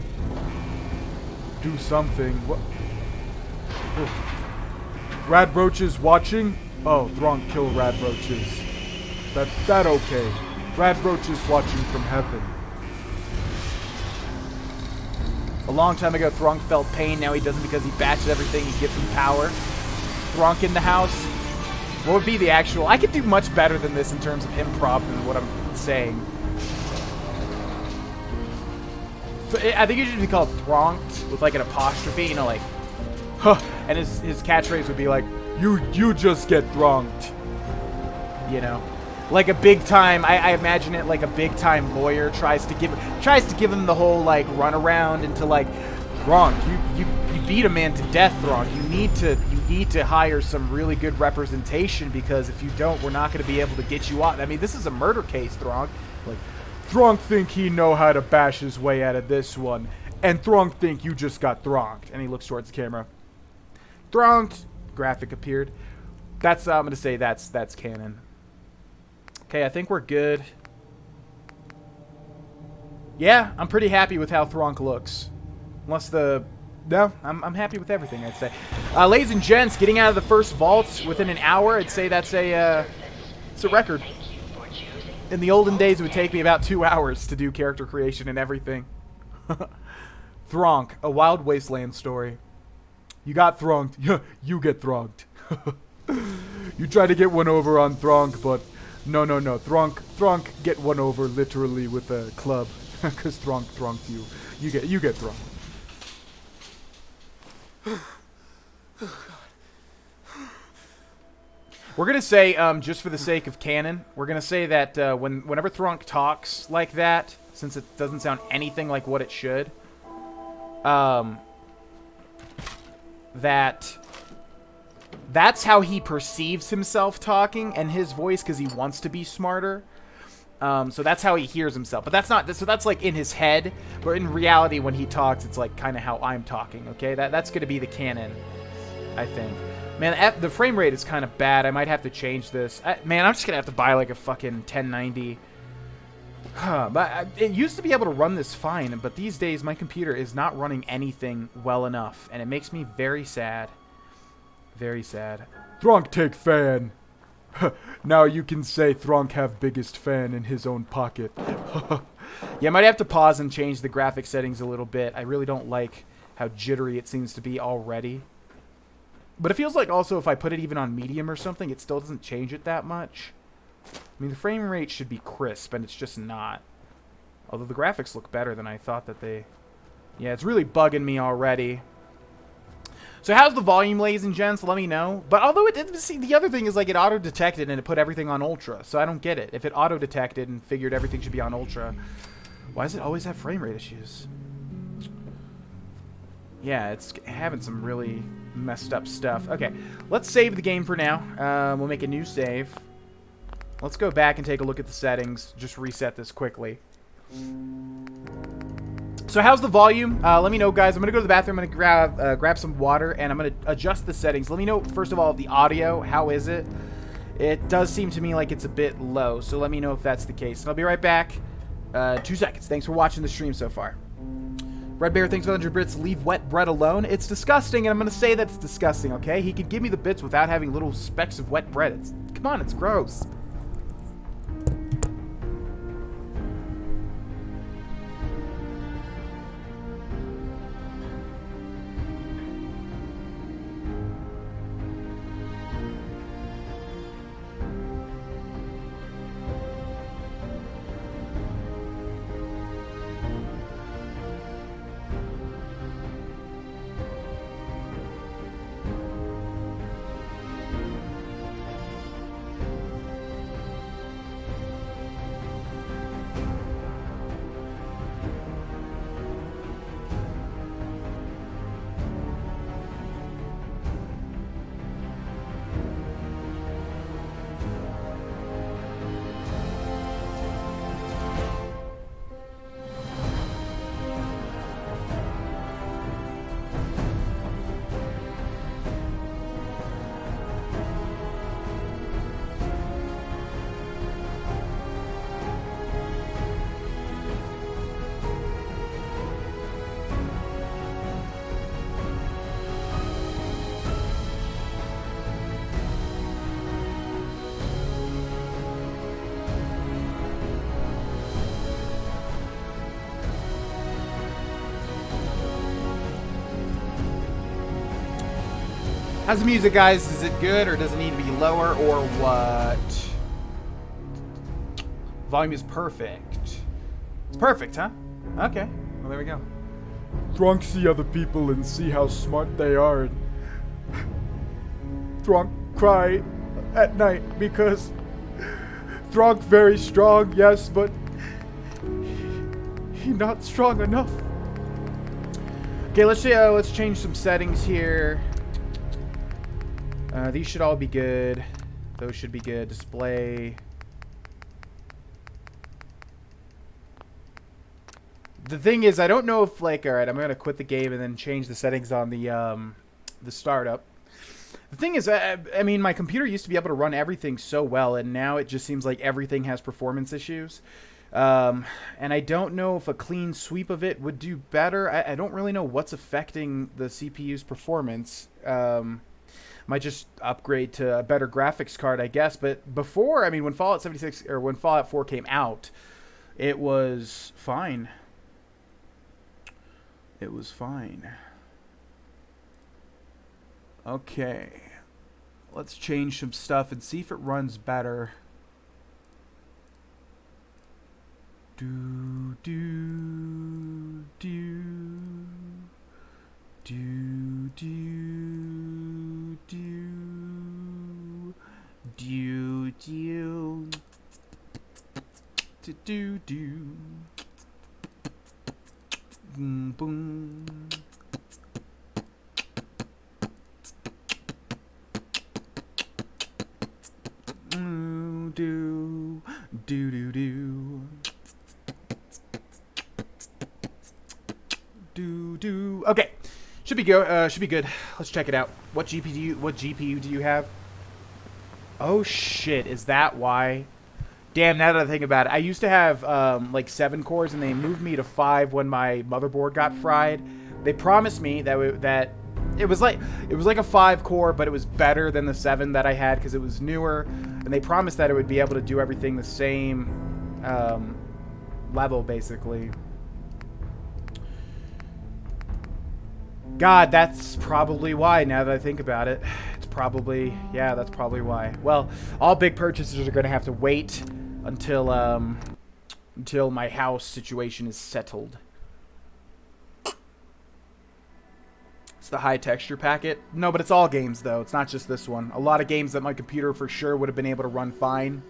Do something. What? Ooh. Rad roaches watching? Oh, Thronk kill rad roaches. That okay. Rad roaches watching from heaven. A long time ago, Thronk felt pain. Now he doesn't because he bashes everything. He gets some power. Thronk in the house. What would be the actual... I could do much better than this in terms of improv than what I'm saying. I think it should be called Thronked with like an apostrophe, you know, like, huh. And his catchphrase would be like, you just get Thronked. You know? Like a big time, I imagine it like a big time lawyer tries to give him the whole like runaround into like, Thronk, you beat a man to death, Thronk. You need to hire some really good representation because if you don't, we're not going to be able to get you out. I mean, this is a murder case, Thronk. Like, Thronk think he know how to bash his way out of this one, and Thronk think you just got Thronked. And he looks towards the camera. Thronked. Graphic appeared. That's I'm gonna say that's canon. Okay, I think we're good. Yeah, I'm pretty happy with how Thronk looks. Unless the... No, I'm happy with everything, I'd say. Ladies and gents, getting out of the first vault within an hour, I'd say that's it's a record. In the olden days, it would take me about 2 hours to do character creation and everything. Thronk, a Wild Wasteland story. You got Thronked. You get Thronked. You try to get one over on Thronk, but no. Thronk get one over literally with a club. Because Thronk Thronked you. You get Thronked. We're going to say, just for the sake of canon, we're going to say that whenever Thronk talks like that, since it doesn't sound anything like what it should, that's how he perceives himself talking and his voice because he wants to be smarter. So that's how he hears himself. But that's not... So that's like in his head. But in reality, when he talks, it's like kind of how I'm talking, okay? That's going to be the canon, I think. Man, the frame rate is kind of bad. I might have to change this. Man, I'm just going to have to buy like a fucking 1090. But it used to be able to run this fine, but these days my computer is not running anything well enough, and it makes me very sad. Very sad. Thronk take fan. Now you can say Thronk have biggest fan in his own pocket. Yeah, I might have to pause and change the graphic settings a little bit. I really don't like how jittery it seems to be already. But it feels like also if I put it even on medium or something, it still doesn't change it that much. I mean, the frame rate should be crisp, and it's just not. Although the graphics look better than I thought that they... Yeah, it's really bugging me already. So how's the volume, ladies and gents? Let me know. But although see, the other thing is like it auto-detected and it put everything on ultra. So I don't get it. If it auto-detected and figured everything should be on ultra, why does it always have frame rate issues? Yeah, it's having some really messed up stuff. Okay, let's save the game for now. We'll make a new save. Let's go back and take a look at the settings. Just reset this quickly. So how's the volume? Let me know, guys. I'm going to go to the bathroom. I'm going to grab some water, and I'm going to adjust the settings. Let me know, first of all, the audio. How is it? It does seem to me like it's a bit low, so let me know if that's the case. And I'll be right back. 2 seconds. Thanks for watching the stream so far. Red Bear, thanks for 100 bits. Leave wet bread alone. It's disgusting, and I'm going to say that it's disgusting, okay? He can give me the bits without having little specks of wet bread. Come on, it's gross. How's the music, guys? Is it good, or does it need to be lower, or what? Volume is perfect. It's perfect, huh? Okay. Well, there we go. Thronk see other people and see how smart they are. Thronk cry at night because Thronk very strong, yes, but he not strong enough. Okay, let's change some settings here. These should all be good. Those should be good. Display. The thing is, I don't know if, like, all right, I'm gonna quit the game and then change the settings on the startup. The thing is, I mean, my computer used to be able to run everything so well, and now it just seems like everything has performance issues. And I don't know if a clean sweep of it would do better. I don't really know what's affecting the CPU's performance. Might just upgrade to a better graphics card, I guess. But before, I mean, when Fallout 76 or when Fallout 4 came out, it was fine. It was fine. Okay. Let's change some stuff and see if it runs better. Do do do do do do do do do do do boom boom. Do do do do do. Okay, should be go. Should be good. Let's check it out. What GPU do you have? Oh shit! Is that why? Damn. Now that I think about it, I used to have like 7 cores, and they moved me to 5 when my motherboard got fried. They promised me that it was like a 5-core, but it was better than the 7 that I had because it was newer, and they promised that it would be able to do everything the same level, basically. God, that's probably why, now that I think about it. It's probably, yeah, that's probably why. Well, all big purchasers are going to have to wait until my house situation is settled. It's the high texture packet. No, but it's all games, though. It's not just this one. A lot of games that my computer for sure would have been able to run fine.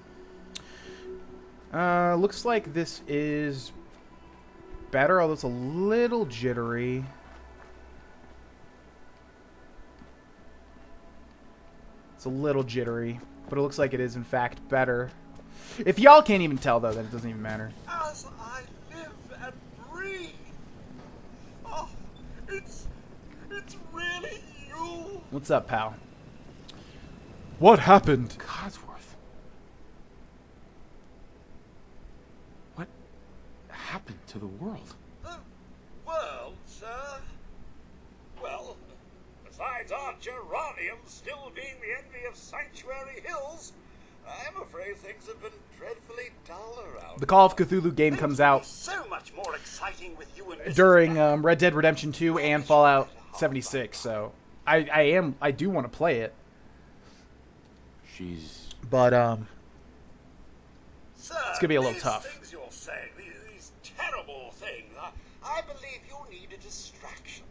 Looks like this is better, although it's a little jittery. It's a little jittery, but it looks like it is, in fact, better. If y'all can't even tell, though, then it doesn't even matter. As I live and breathe. Oh, it's really you. What's up, pal? What happened? Codsworth. What happened to the world? The world, sir? Well, besides our geranium still being the envy of Sanctuary Hills, I'm afraid things have been dreadfully dull around. The Call of Cthulhu game comes out So much more exciting with you and during Red Dead Redemption 2 and Fallout 76, so I do want to play it. But Sir, it's gonna be a little these tough. Things you're saying, these terrible things, I believe you need a distraction.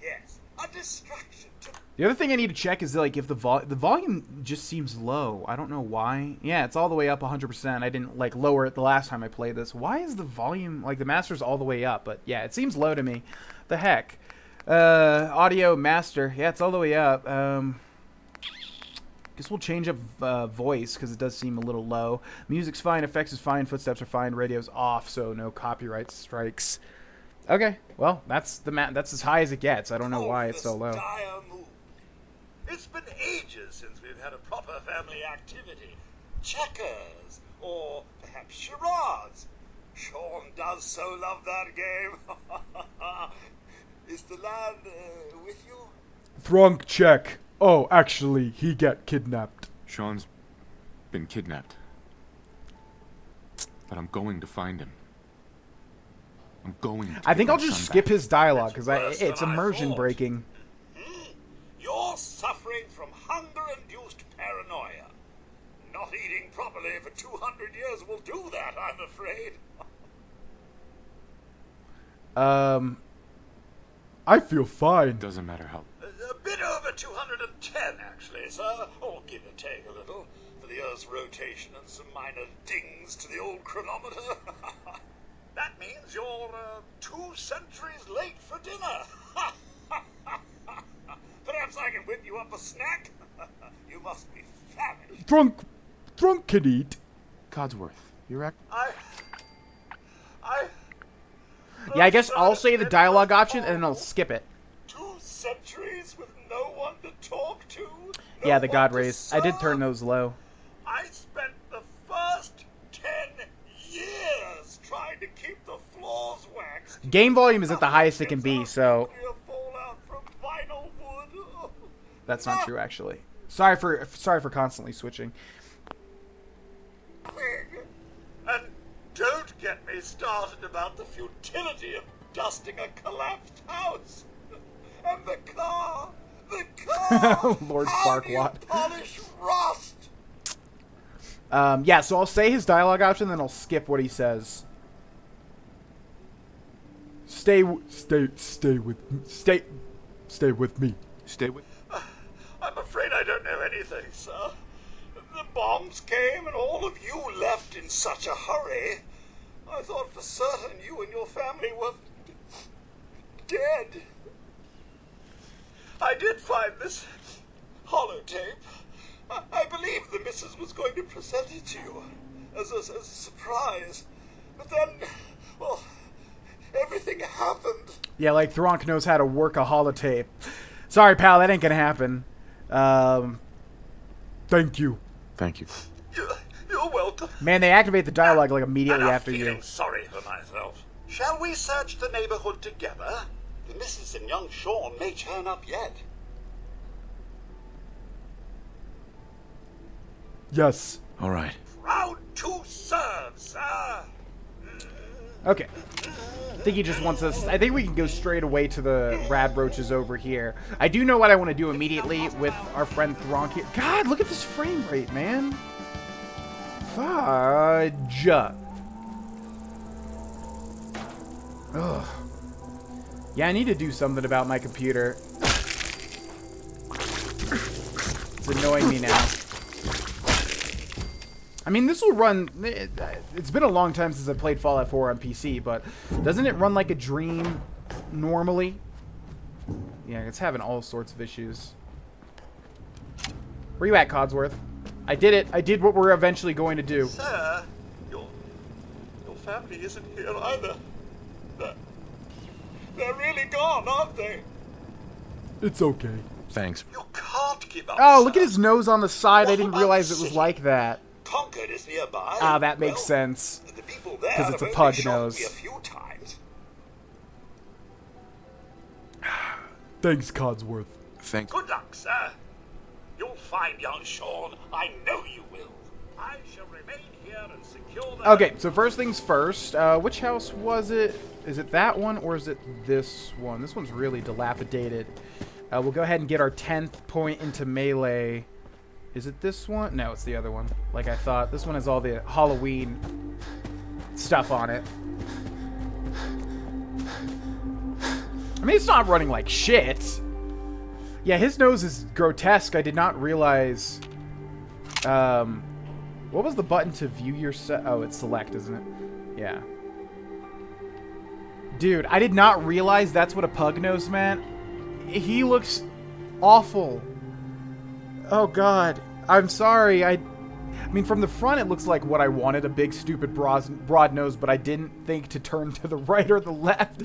Yes, a distraction. The other thing I need to check is like if the volume just seems low. I don't know why. Yeah, it's all the way up 100%. I didn't like lower it the last time I played this. Why is the volume like the master's all the way up? But yeah, it seems low to me. The heck. Audio master. Yeah, it's all the way up. Guess we'll change up voice because it does seem a little low. Music's fine, effects is fine, footsteps are fine, radio's off, so no copyright strikes. Okay, well that's that's as high as it gets. I don't know why it's so low. It's been ages since we've had a proper family activity. Checkers, or perhaps charades. Sean does so love that game. Is the lad with you? Thronk check. Oh, actually, he got kidnapped. Sean's been kidnapped. But I'm going to find him. I'm going to I think get I'll my just son skip back. his dialogue because it's immersion breaking. You're suffering from family for 200 years will do that, I'm afraid. I feel fine. Doesn't matter how. A bit over 210, actually, sir. Or give or take a little, for the Earth's rotation and some minor dings to the old chronometer. That means you're 2 centuries late for dinner. Perhaps I can whip you up a snack? You must be famished. Thronk can eat. Codsworth, you're Yeah, I guess I'll say the dialogue option and then I'll skip it. 2 centuries with no one to talk to? Yeah, the God rays. I did turn those low. I spent the first 10 years trying to keep the floors waxed. Game volume is at the highest it can be, so that's not true, actually. Sorry for constantly switching. And don't get me started about the futility of dusting a collapsed house. And the car. Lord How do you Farquaad. polish rust? Yeah, so I'll say his dialogue option, then I'll skip what he says. Stay with me. Stay with me. Stay with. I'm afraid I don't know anything, sir. The bombs came and all of you left in such a hurry. I thought for certain you and your family were dead. I did find this holotape. I believe the missus was going to present it to you as a surprise. But then, well, everything happened. Yeah, like Thronk knows how to work a holotape. Sorry, pal, that ain't gonna happen. Thank you. Thank you. You're welcome. Man, they activate the dialogue like immediately And after I'm you. feeling sorry for myself. Shall we search the neighborhood together? The missus and young Sean may turn up yet. Yes. All right. Proud to serve, sir. Okay. I think he just wants us... I think we can go straight away to the rad roaches over here. I do know what I want to do immediately with our friend Thronk here. God, look at this frame rate, man. Fudge. Ugh. Yeah, I need to do something about my computer. It's annoying me now. I mean, this will run... It's been a long time since I played Fallout 4 on PC, but doesn't it run like a dream normally? Yeah, it's having all sorts of issues. Where you at, Codsworth? I did it. I did what we're eventually going to do. Sir, your family isn't here either. They're really gone, aren't they? It's okay. Thanks. You can't give up, Oh, sir. look at his nose on the side. What I didn't about realize the it was city? like that. Concord is nearby. Ah, that makes Well, sense. The people there Because it's a have pug only shown nose. me a few times. Thanks, Codsworth. Thanks. Good luck, sir. You'll find young Sean. I know you will. I shall remain here and secure the... Okay, so first things first. Which house was it? Is it that one or is it this one? This one's really dilapidated. We'll go ahead and get our 10th point into melee. Is it this one? No, it's the other one. Like I thought. This one has all the Halloween stuff on it. I mean, it's not running like shit. Yeah, his nose is grotesque. I did not realize... what was the button to view your set? Oh, it's select, isn't it? Yeah. Dude, I did not realize that's what a pug nose meant. He looks awful. Oh, God. I'm sorry. I mean, from the front, it looks like what I wanted, a big, stupid, broad nose, but I didn't think to turn to the right or the left.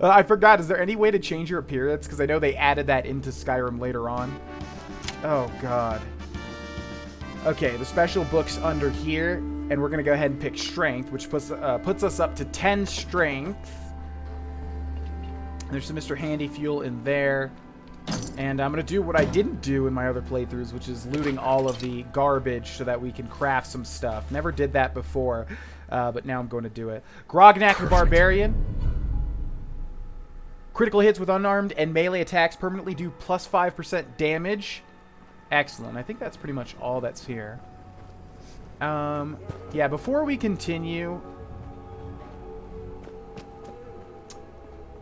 I forgot. Is there any way to change your appearance? Because I know they added that into Skyrim later on. Oh, God. Okay, the special book's under here, and we're going to go ahead and pick Strength, which puts us up to 10 Strength. There's some Mr. Handy Fuel in there. And I'm going to do what I didn't do in my other playthroughs, which is looting all of the garbage so that we can craft some stuff. Never did that before, but now I'm going to do it. Grognak the Barbarian. Critical hits with unarmed and melee attacks permanently do plus 5% damage. Excellent. I think that's pretty much all that's here. Yeah, before we continue,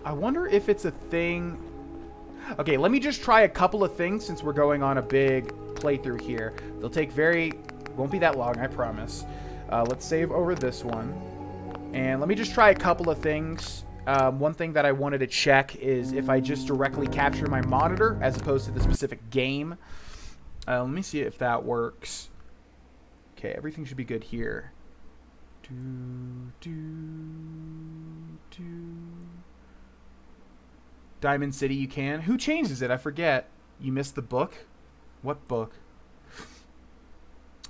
I wonder if it's a thing. Okay, let me just try a couple of things since we're going on a big playthrough here. They'll take won't be that long, I promise. Let's save over this one. And let me just try a couple of things. One thing that I wanted to check is if I just directly capture my monitor as opposed to the specific game. Let me see if that works. Okay, everything should be good here. Diamond City, you can. Who changes it? I forget. You missed the book? What book?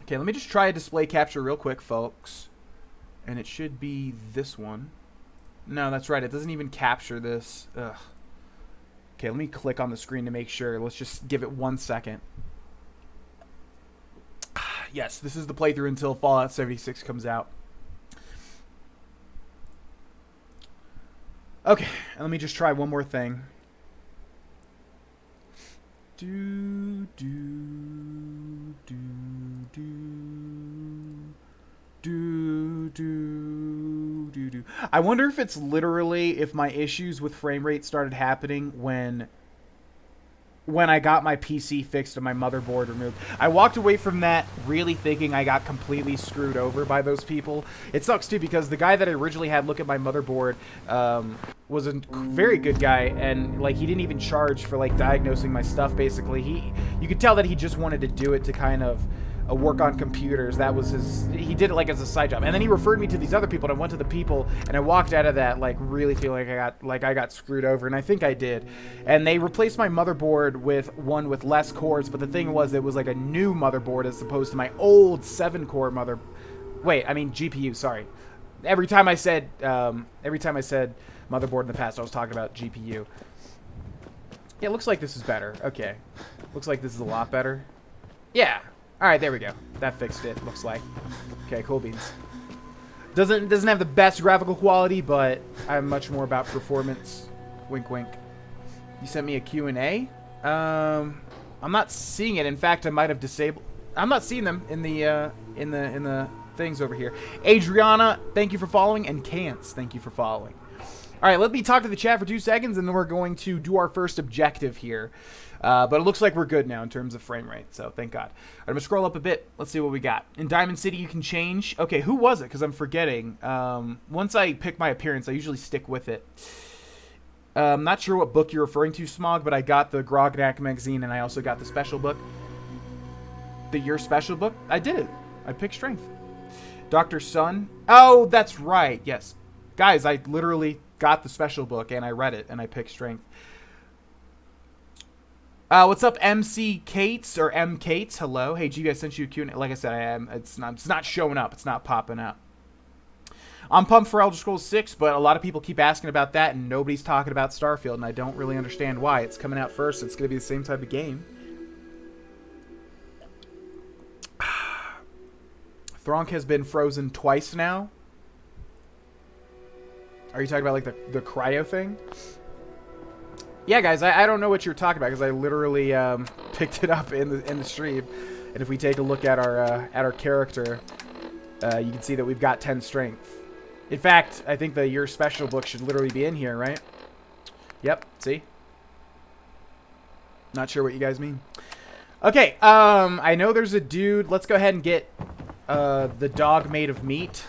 Okay, let me just try a display capture real quick, folks. And it should be this one. No, that's right. It doesn't even capture this. Ugh. Okay, let me click on the screen to make sure. Let's just give it 1 second. Yes, this is the playthrough until Fallout 76 comes out. Okay, and let me just try one more thing. I wonder if it's literally if my issues with frame rate started happening when I got my PC fixed and my motherboard removed. I walked away from that really thinking I got completely screwed over by those people. It sucks too because the guy that I originally had look at my motherboard was a very good guy, and like he didn't even charge for like diagnosing my stuff. Basically, you could tell that he just wanted to do it to kind of work on computers. That was he did it like as a side job, and then he referred me to these other people, and I went to the people, and I walked out of that like really feeling like I got screwed over, and I think I did. And they replaced my motherboard with one with less cores, but the thing was it was like a new motherboard as opposed to my old 7-core GPU. Sorry. Every time I said motherboard in the past, I was talking about GPU. Yeah, it looks like this is better. Okay, looks like this is a lot better. Yeah. All right, there we go. That fixed it, looks like. Okay, cool beans. Doesn't have the best graphical quality, but I'm much more about performance. Wink, wink. You sent me a Q&A? I'm not seeing it. In fact, I might have disabled. I'm not seeing them in the things over here. Adriana, thank you for following, and Cance, thank you for following. All right, let me talk to the chat for 2 seconds, and then we're going to do our first objective here. But it looks like we're good now in terms of frame rate, so thank God. I'm going to scroll up a bit. Let's see what we got. In Diamond City, you can change. Okay, who was it? Because I'm forgetting. Once I pick my appearance, I usually stick with it. I'm not sure what book you're referring to, Smog, but I got the Grognak magazine, and I also got the special book. Your special book? I did it. I picked Strength. Dr. Sun. Oh, that's right. Yes. Guys, I literally got the special book, and I read it, and I picked Strength. What's up, MC Cates or M Cates? Hello. Hey, G, I sent you a Q&A. Like I said, I am. It's not showing up. It's not popping up. I'm pumped for Elder Scrolls 6, but a lot of people keep asking about that, and nobody's talking about Starfield, and I don't really understand why. It's coming out first. It's going to be the same type of game. Thronk has been frozen twice now. Are you talking about like the cryo thing? Yeah, guys, I don't know what you're talking about because I literally picked it up in the stream, and if we take a look at our character, you can see that we've got 10 strength. In fact, I think your special book should literally be in here, right? Yep. See? Not sure what you guys mean. Okay. I know there's a dude. Let's go ahead and get the dog made of meat.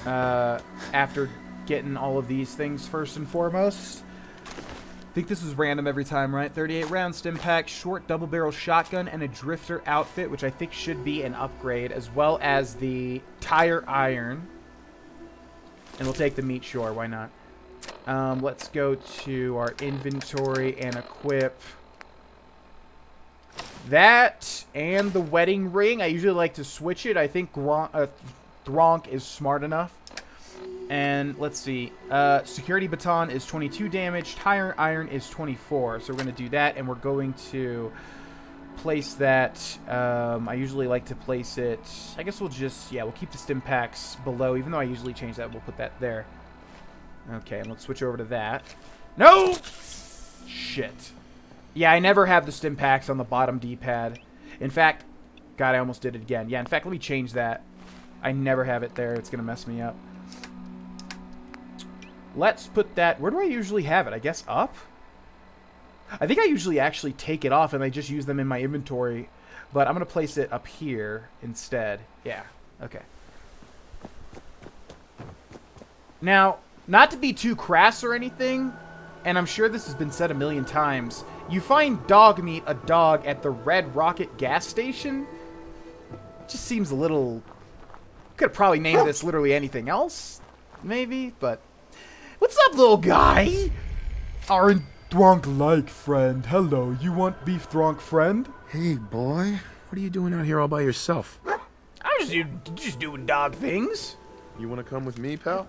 After getting all of these things first and foremost. I think this is random every time, right? 38 round stim pack, short double barrel shotgun, and a drifter outfit, which I think should be an upgrade, as well as the tire iron. And we'll take the meat, sure, why not? Let's go to our inventory and equip that and the wedding ring. I usually like to switch it. I think Thronk is smart enough. And let's see, security baton is 22 damage, tire iron is 24. So we're going to do that, and we're going to place that. I usually like to place it, I guess we'll just, we'll keep the stim packs below, even though I usually change that. We'll put that there. Okay, and let's switch over to that. No! Shit. Yeah, I never have the stim packs on the bottom D-pad. In fact, God, I almost did it again. Yeah, in fact, let me change that. I never have it there. It's going to mess me up. Let's put that... Where do I usually have it? I guess up? I think I usually actually take it off and I just use them in my inventory. But I'm going to place it up here instead. Yeah, okay. Now, not to be too crass or anything, and I'm sure this has been said a million times, you find dog meat a dog at the Red Rocket gas station? Just seems a little... Could have probably named this literally anything else, maybe, but... What's up, little guy? Aren't Thronk-like, friend. Hello, you want beef Thronk, friend? Hey, boy. What are you doing out here all by yourself? I'm just doing dog things. You want to come with me, pal?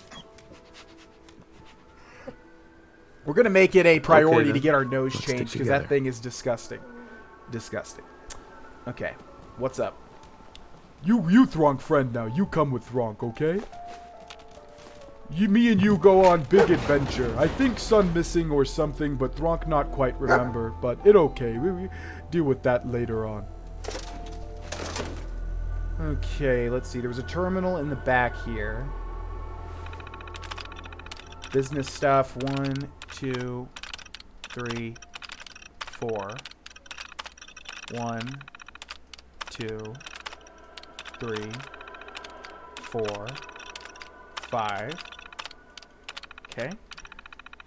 We're going to make it a priority Okay, to get our nose let's changed, stick because that together. thing is disgusting. Disgusting. Okay, what's up? You Thronk, friend now. You come with Thronk, okay? Me and you go on big adventure. I think son missing or something, but Thronk not quite remember. But it okay. We deal with that later on. Okay, let's see. There was a terminal in the back here. Business stuff. 1, 2, 3, 4. 1, 2, 3, 4, 5. Okay.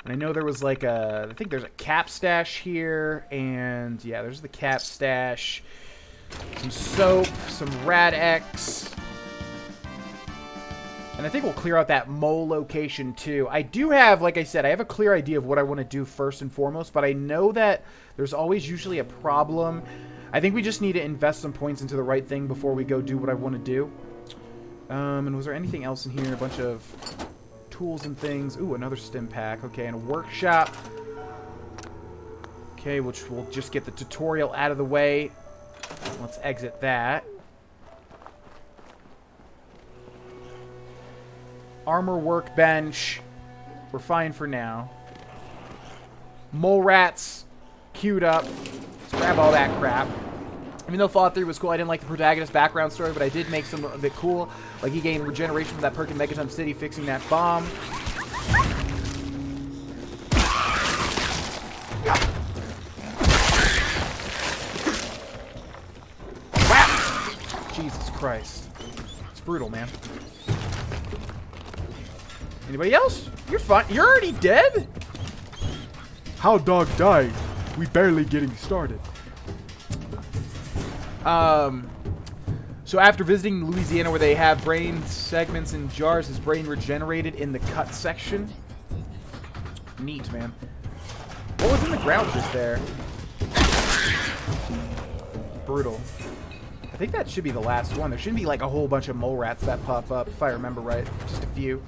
And I know there was like a... I think there's a cap stash here. And yeah, there's the cap stash. Some soap. Some Rad X. And I think we'll clear out that mole location too. I do have, like I said, I have a clear idea of what I want to do first and foremost. But I know that there's always usually a problem. I think we just need to invest some points into the right thing before we go do what I want to do. And was there anything else in here? A bunch of tools and things. Ooh, another stim pack. Okay, and a workshop. Okay, which we'll just get the tutorial out of the way. Let's exit that. Armor workbench. We're fine for now. Mole rats queued up. Let's grab all that crap. Even though Fallout 3 was cool, I didn't like the protagonist's background story, but I did make some of it cool. Like, he gained regeneration from that perk in Megaton City, fixing that bomb. Wow! Jesus Christ. It's brutal, man. Anybody else? You're fine. You're already dead? How dog died? We barely getting started. So after visiting Louisiana where they have brain segments in jars, his brain regenerated in the cut section. Neat, man. What was in the ground just there? Brutal. I think that should be the last one. There shouldn't be like a whole bunch of mole rats that pop up, if I remember right. Just a few.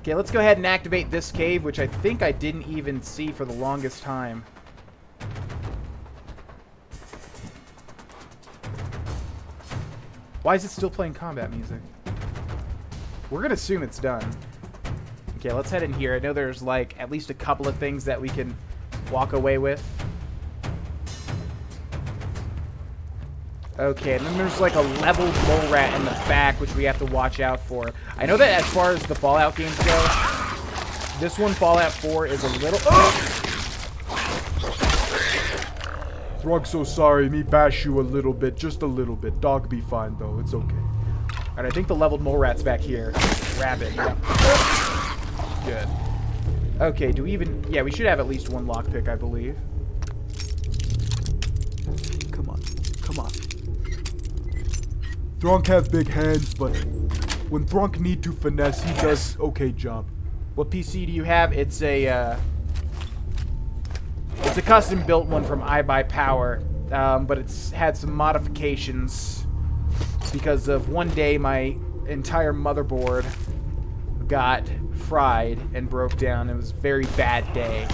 Okay, let's go ahead and activate this cave, which I think I didn't even see for the longest time. Why is it still playing combat music? We're gonna assume it's done. Okay, let's head in here. I know there's like at least a couple of things that we can walk away with. Okay, and then there's like a leveled mole rat in the back, which we have to watch out for. I know that as far as the Fallout games go, this one, Fallout 4, is a little... Thronk, so sorry. Me bash you a little bit. Just a little bit. Dog be fine, though. It's okay. Alright, I think the leveled mole rat's back here. Grab it. Yeah. Good. Okay, do we even... Yeah, we should have at least one lockpick, I believe. Come on. Come on. Thronk have big hands, but when Thronk need to finesse, he does okay job. What PC do you have? It's a custom built one from iBuyPower, but it's had some modifications because of one day my entire motherboard got fried and broke down. It was a very bad day.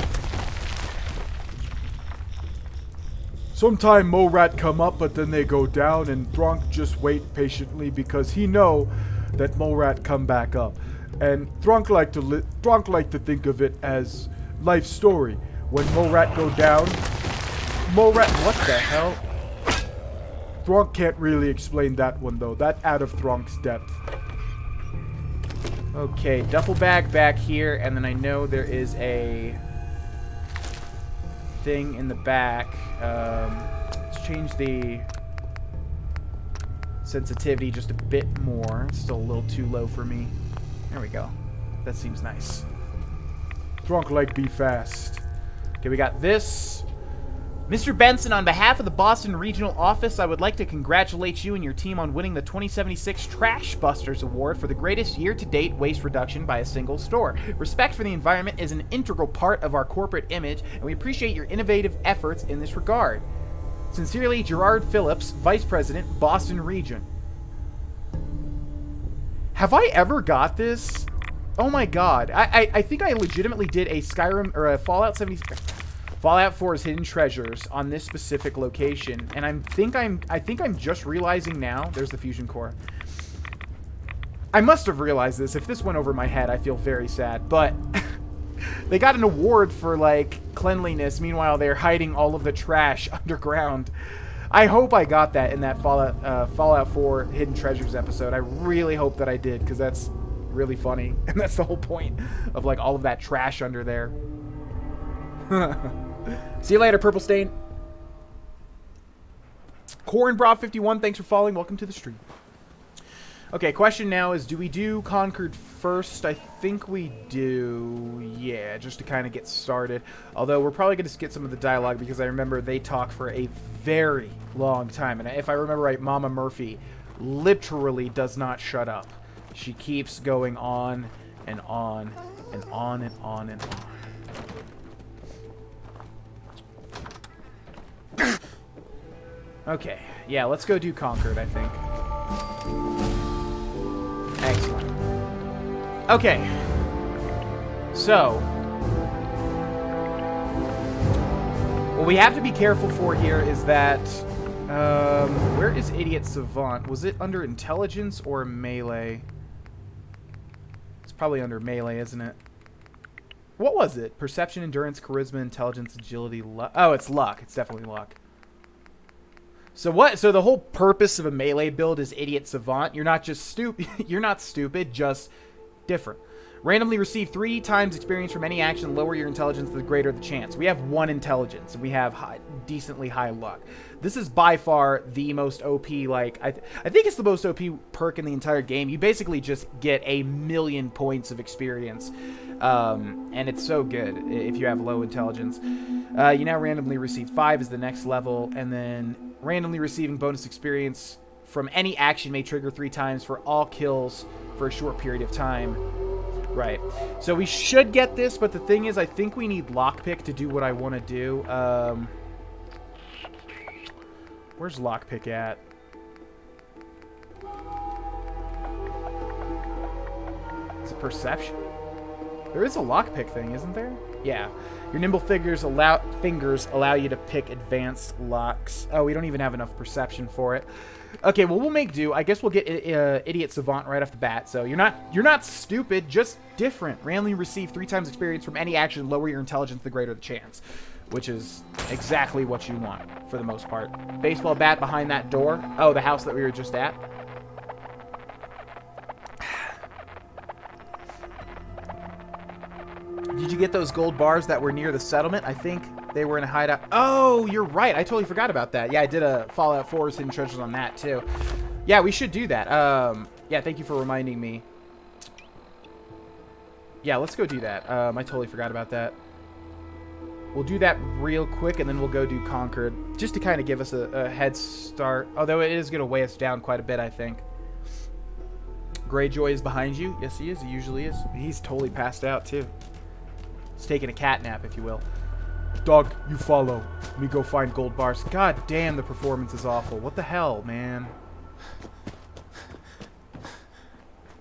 Sometime mole rat come up, but then they go down, and Thronk just wait patiently because he know that mole rat come back up. And Thronk like to think of it as life story. When mole rat go down, mole rat, what the hell? Thronk can't really explain that one, though. That out of Thronk's depth. Okay, duffel bag back here, and then I know there is a thing in the back. Let's change the sensitivity just a bit more. It's still a little too low for me. There we go. That seems nice. Thronk like be fast. Okay, we got this. Mr. Benson, on behalf of the Boston Regional Office, I would like to congratulate you and your team on winning the 2076 Trash Busters Award for the greatest year-to-date waste reduction by a single store. Respect for the environment is an integral part of our corporate image, and we appreciate your innovative efforts in this regard. Sincerely, Gerard Phillips, Vice President, Boston Region. Have I ever got this? Oh my god. I think I legitimately did a Skyrim, or a Fallout 4's Hidden Treasures on this specific location, and I think I'm just realizing now. There's the fusion core. I must have realized this. If this went over my head, I feel very sad. But they got an award for like cleanliness. Meanwhile, they're hiding all of the trash underground. I hope I got that in that Fallout 4 Hidden Treasures episode. I really hope that I did, because that's really funny, and that's the whole point of like all of that trash under there. See you later, Purple Stain. Corn Bra 51, thanks for following. Welcome to the stream. Okay, question now is, do we do Concord first? I think we do. Yeah, just to kind of get started. Although we're probably going to skip some of the dialogue, because I remember they talk for a very long time. And if I remember right, Mama Murphy literally does not shut up. She keeps going on and on and on and on and on. Okay, yeah, let's go do Concord, I think. Excellent. Okay. So, what we have to be careful for here is that, where is Idiot Savant? Was it under Intelligence or Melee? It's probably under Melee, isn't it? What was it? Perception, Endurance, Charisma, Intelligence, Agility, Luck. Oh, it's Luck. It's definitely Luck. So what? So the whole purpose of a melee build is Idiot Savant. You're not just stupid. You're not stupid, just different. Randomly receive 3 times experience from any action. Lower your intelligence, the greater the chance. We have 1 intelligence, and we have decently high luck. This is by far the most OP. Like I think it's the most OP perk in the entire game. You basically just get 1,000,000 points of experience, and it's so good if you have low intelligence. You now randomly receive 5 as the next level, and then randomly receiving bonus experience from any action may trigger 3 times for all kills for a short period of time. Right. So we should get this, but the thing is, I think we need Lockpick to do what I want to do. Where's Lockpick at? Is it Perception? There is a Lockpick thing, isn't there? Yeah. Your nimble fingers allow you to pick advanced locks. Oh, we don't even have enough perception for it. Okay, well, we'll make do. I guess we'll get Idiot Savant right off the bat. So you're not stupid, just different. Randomly receive 3 times experience from any action. Lower your intelligence, the greater the chance. Which is exactly what you want, for the most part. Baseball bat behind that door. Oh, the house that we were just at. Did you get those gold bars that were near the settlement? I think they were in a hideout. Oh, you're right. I totally forgot about that. Yeah, I did a Fallout 4's Hidden Treasures on that, too. Yeah, we should do that. Yeah, thank you for reminding me. Yeah, let's go do that. I totally forgot about that. We'll do that real quick, and then we'll go do Concord, just to kind of give us a head start. Although it is going to weigh us down quite a bit, I think. Greyjoy is behind you. Yes, he is. He usually is. He's totally passed out, too. He's taking a cat nap, if you will. Dog, you follow. Let me go find gold bars. God damn, the performance is awful. What the hell, man?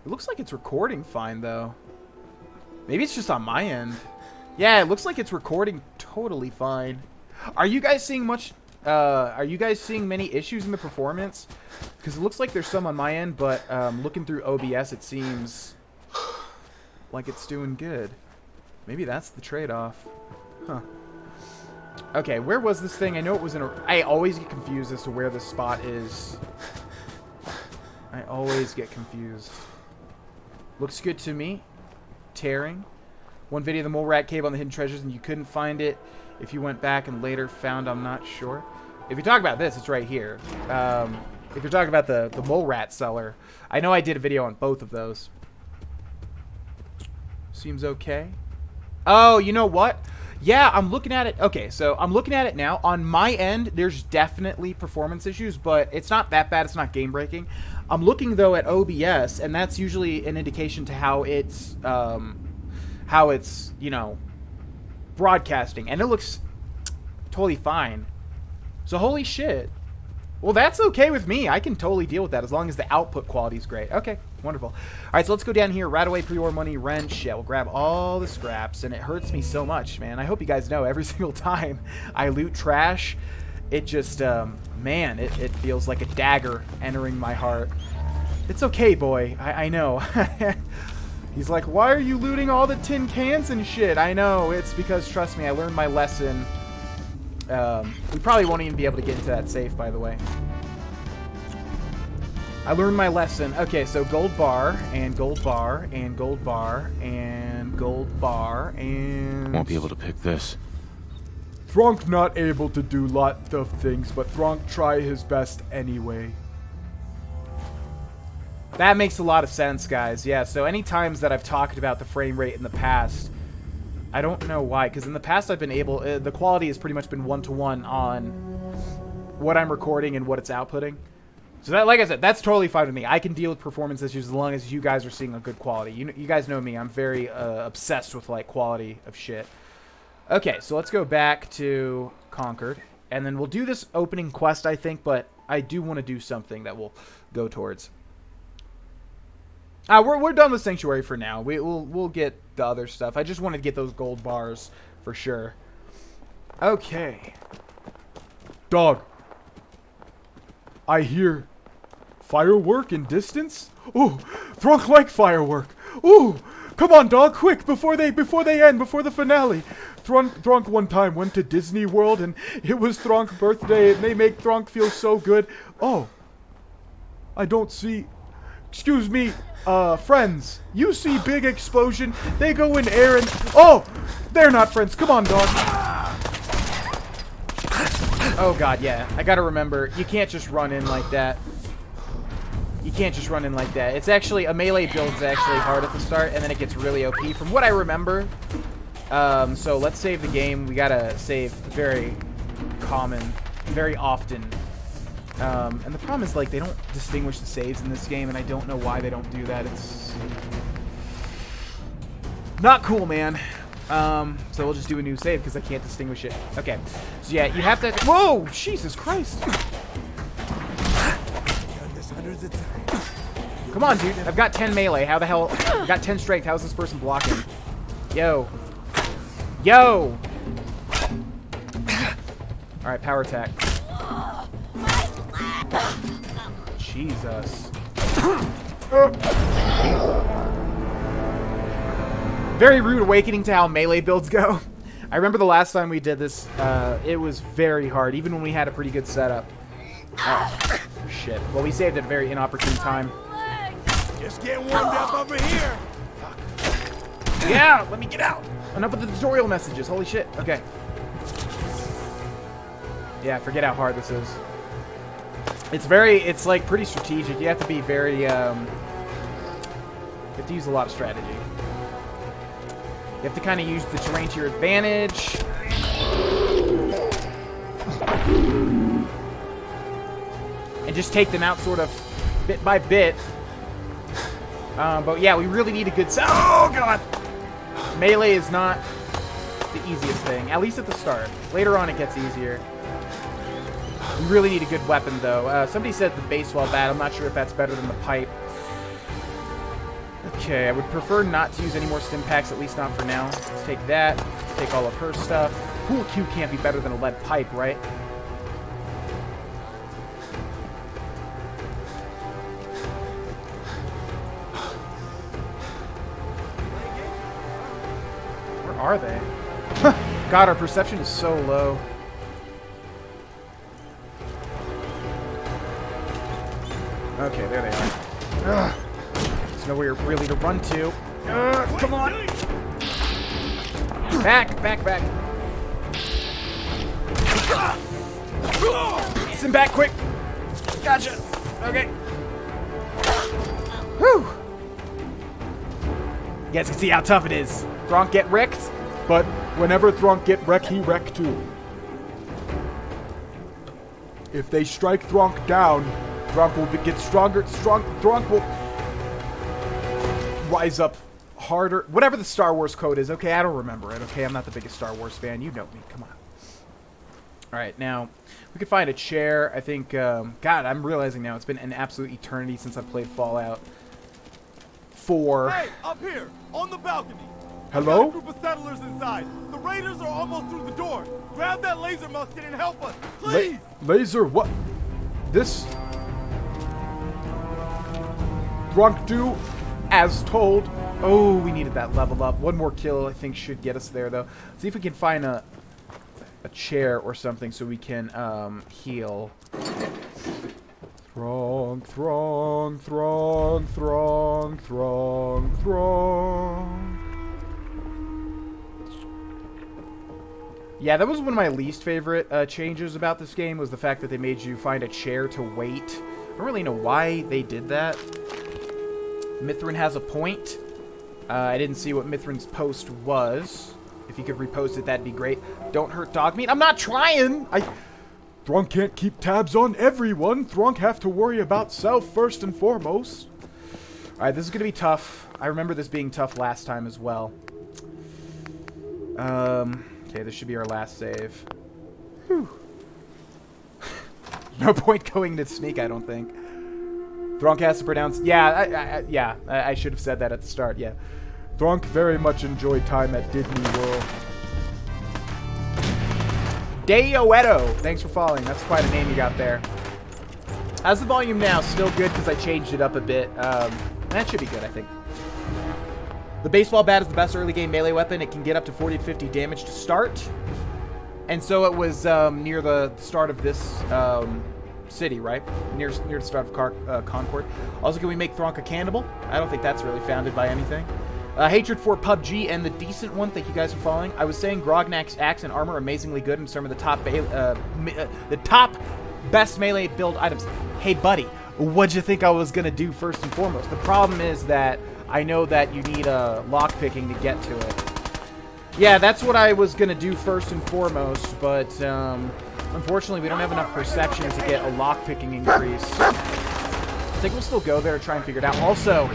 It looks like it's recording fine, though. Maybe it's just on my end. Yeah, it looks like it's recording totally fine. Are you guys seeing much... are you guys seeing many issues in the performance? Because it looks like there's some on my end, but looking through OBS, it seems like it's doing good. Maybe that's the trade-off. Huh. Okay, where was this thing? I know it was in a... I always get confused as to where this spot is. I always get confused. Looks good to me. Tearing. One video of the mole rat cave on the hidden treasures and you couldn't find it. If you went back and later found, I'm not sure. If you talk about this, it's right here. If you're talking about the mole rat cellar, I know I did a video on both of those. Seems okay. Oh, you know what? Yeah, I'm looking at it. Okay, so I'm looking at it now. On my end, there's definitely performance issues, but it's not that bad. It's not game breaking. I'm looking though at OBS, and that's usually an indication to how it's you know, broadcasting, and it looks totally fine. So holy shit. Well, that's okay with me. I can totally deal with that as long as the output quality is great. Okay, wonderful. All right, so let's go down here. Right away, pre-order money, wrench. Yeah, we'll grab all the scraps, and it hurts me so much, man. I hope you guys know every single time I loot trash, it just, man, it feels like a dagger entering my heart. It's okay, boy. I know. He's like, why are you looting all the tin cans and shit? I know. It's because, trust me, I learned my lesson. We probably won't even be able to get into that safe, by the way. I learned my lesson. Okay, so gold bar, and gold bar, and gold bar, and gold bar, and... Won't be able to pick this. Thronk not able to do lot of things, but Thronk try his best anyway. That makes a lot of sense, guys. Yeah, so any times that I've talked about the frame rate in the past, I don't know why, because in the past I've been able... the quality has pretty much been one-to-one on what I'm recording and what it's outputting. So that, like I said, that's totally fine with me. I can deal with performance issues as long as you guys are seeing a good quality. You guys know me. I'm very obsessed with, like, quality of shit. Okay, so let's go back to Concord. And then we'll do this opening quest, I think, but I do want to do something that we'll go towards. We're done with Sanctuary for now. We'll get the other stuff. I just wanted to get those gold bars for sure. Okay. Dog. I hear firework in distance. Ooh, Thronk like firework. Ooh, come on, dog, quick before they end, before the finale. Thronk one time went to Disney World and it was Thronk's birthday and they make Thronk feel so good. Oh, I don't see. Excuse me, friends. You see big explosion. They go in air and... Oh! They're not friends. Come on, dog. Oh, God, yeah. I gotta remember, you can't just run in like that. You can't just run in like that. It's actually... A melee build's actually hard at the start, and then it gets really OP. From what I remember... so let's save the game. We gotta save very often. And the problem is, like, they don't distinguish the saves in this game, and I don't know why they don't do that. It's not cool, man. So we'll just do a new save because I can't distinguish it. Okay. So, yeah, you have to... Whoa! Jesus Christ! Come on, dude. I've got 10 melee. How the hell... I've got 10 strength. How's this person blocking? Yo. Yo! Alright, power attack. Jesus. Very rude awakening to how melee builds go. I remember the last time we did this, it was very hard, even when we had a pretty good setup. Oh, shit. Well, we saved at a very inopportune time. Just get warmed up over here. Fuck. Yeah, let me get out. Enough with the tutorial messages. Holy shit. Okay. Yeah, forget how hard this is. It's like pretty strategic. You have to be very, you have to use a lot of strategy. You have to kind of use the terrain to your advantage. And just take them out sort of bit by bit. But yeah, we really need a good sound. Oh, God! Melee is not the easiest thing, at least at the start. Later on, it gets easier. We really need a good weapon, though. Somebody said the baseball bat. I'm not sure if that's better than the pipe. Okay, I would prefer not to use any more stim packs, at least not for now. Let's take that. Let's take all of her stuff. Pool cue can't be better than a lead pipe, right? Where are they? God, our perception is so low. Okay, there they are. Ugh. There's nowhere really to run to. Come on. Back, back, back. Send back quick. Gotcha. Okay. Whew. You guys can see how tough it is. Thronk get wrecked, but whenever Thronk get wrecked, he wreck too. If they strike Thronk down, Thronk will get stronger. Thronk will rise up harder. Whatever the Star Wars code is. Okay, I don't remember it. Okay, I'm not the biggest Star Wars fan. You know me. Come on. All right, now we could find a chair. I think. God, I'm realizing now it's been an absolute eternity since I played Fallout 4. Hey, up here on the balcony. Hello? I've got a group of settlers inside. The raiders are almost through the door. Grab that laser musket and help us, please. Laser what? This Thronk do as told. Oh, we needed that level up. One more kill, I think, should get us there, though. See if we can find a chair or something so we can heal. Thronk, Thronk, Thronk, Thronk, Thronk, Thronk. Yeah, that was one of my least favorite changes about this game, was the fact that they made you find a chair to wait. I don't really know why they did that. Mithrin has a point. I didn't see what Mithrin's post was. If you could repost it, that'd be great. Don't hurt dog meat. I'm not trying! Thronk can't keep tabs on everyone. Thronk have to worry about self first and foremost. Alright, this is going to be tough. I remember this being tough last time as well. Okay, this should be our last save. Whew. No point going to sneak, I don't think. Thronk has to pronounce... Yeah, I should have said that at the start, yeah. Thronk very much enjoyed time at Disney World. Dayoedo, thanks for following. That's quite a name you got there. How's the volume now? Still good because I changed it up a bit. That should be good, I think. The baseball bat is the best early game melee weapon. It can get up to 40 to 50 damage to start. And so it was near the start of this city, right? Near the start of Concord. Also, can we make Thronk a cannibal? I don't think that's really founded by anything. Hatred for PUBG and the decent one. Thank you guys for following. I was saying Grognak's axe and armor are amazingly good and some of the top best melee build items. Hey, buddy, what'd you think I was gonna do first and foremost? The problem is that I know that you need lockpicking to get to it. Yeah, that's what I was gonna do first and foremost, but unfortunately we don't have enough perception to get a lockpicking increase. I think we'll still go there and try and figure it out. Also,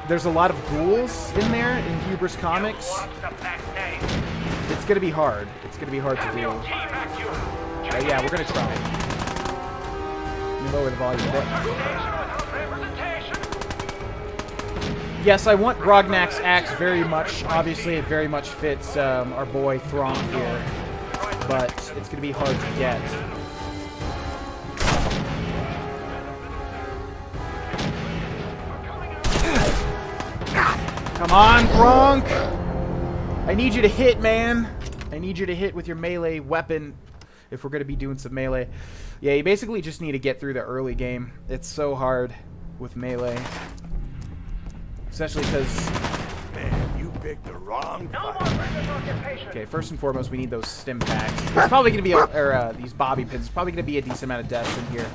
there's a lot of ghouls in there in Hubris Comics. It's gonna be hard. It's gonna be hard to do. Yeah, we're gonna try. Let me lower the volume a bit. Yes, I want Grognak's axe very much. Obviously, it very much fits our boy Thronk here. But it's going to be hard to get. Come on, Thronk! I need you to hit, man. I need you to hit with your melee weapon if we're going to be doing some melee. Yeah, you basically just need to get through the early game. It's so hard with melee. Especially because... Man, you picked the wrong fight. Okay, first and foremost, we need those stim packs. There's probably going to be, these bobby pins. There's probably going to be a decent amount of deaths in here.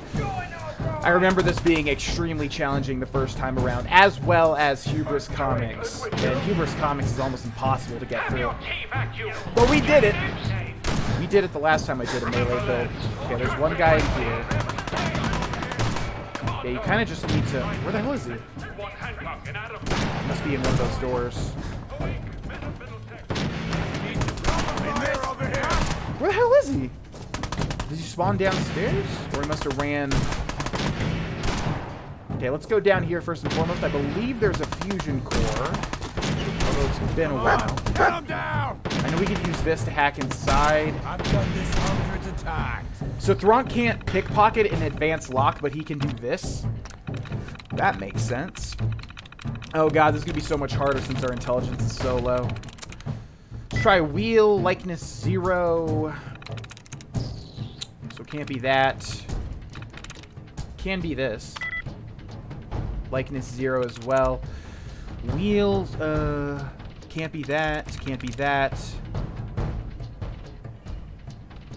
I remember this being extremely challenging the first time around, as well as Hubris Comics. And Hubris Comics is almost impossible to get through. But we did it! We did it the last time I did a melee build. Okay, there's one guy in here. Yeah, you kind of just need to... Where the hell is he? Must be in one of those doors. Where the hell is he? Did he spawn downstairs? Or he must have ran... Okay, let's go down here first and foremost. I believe there's a fusion core. Although it's been a while. Cut him down! I know we could use this to hack inside. I've done this hundreds of times. So Thronk can't pickpocket an advanced lock, but he can do this. That makes sense. Oh god, this is going to be so much harder since our intelligence is so low. Let's try wheel, likeness 0. So it can't be that. Can be this. Likeness 0 as well. Wheels, can't be that. Can't be that.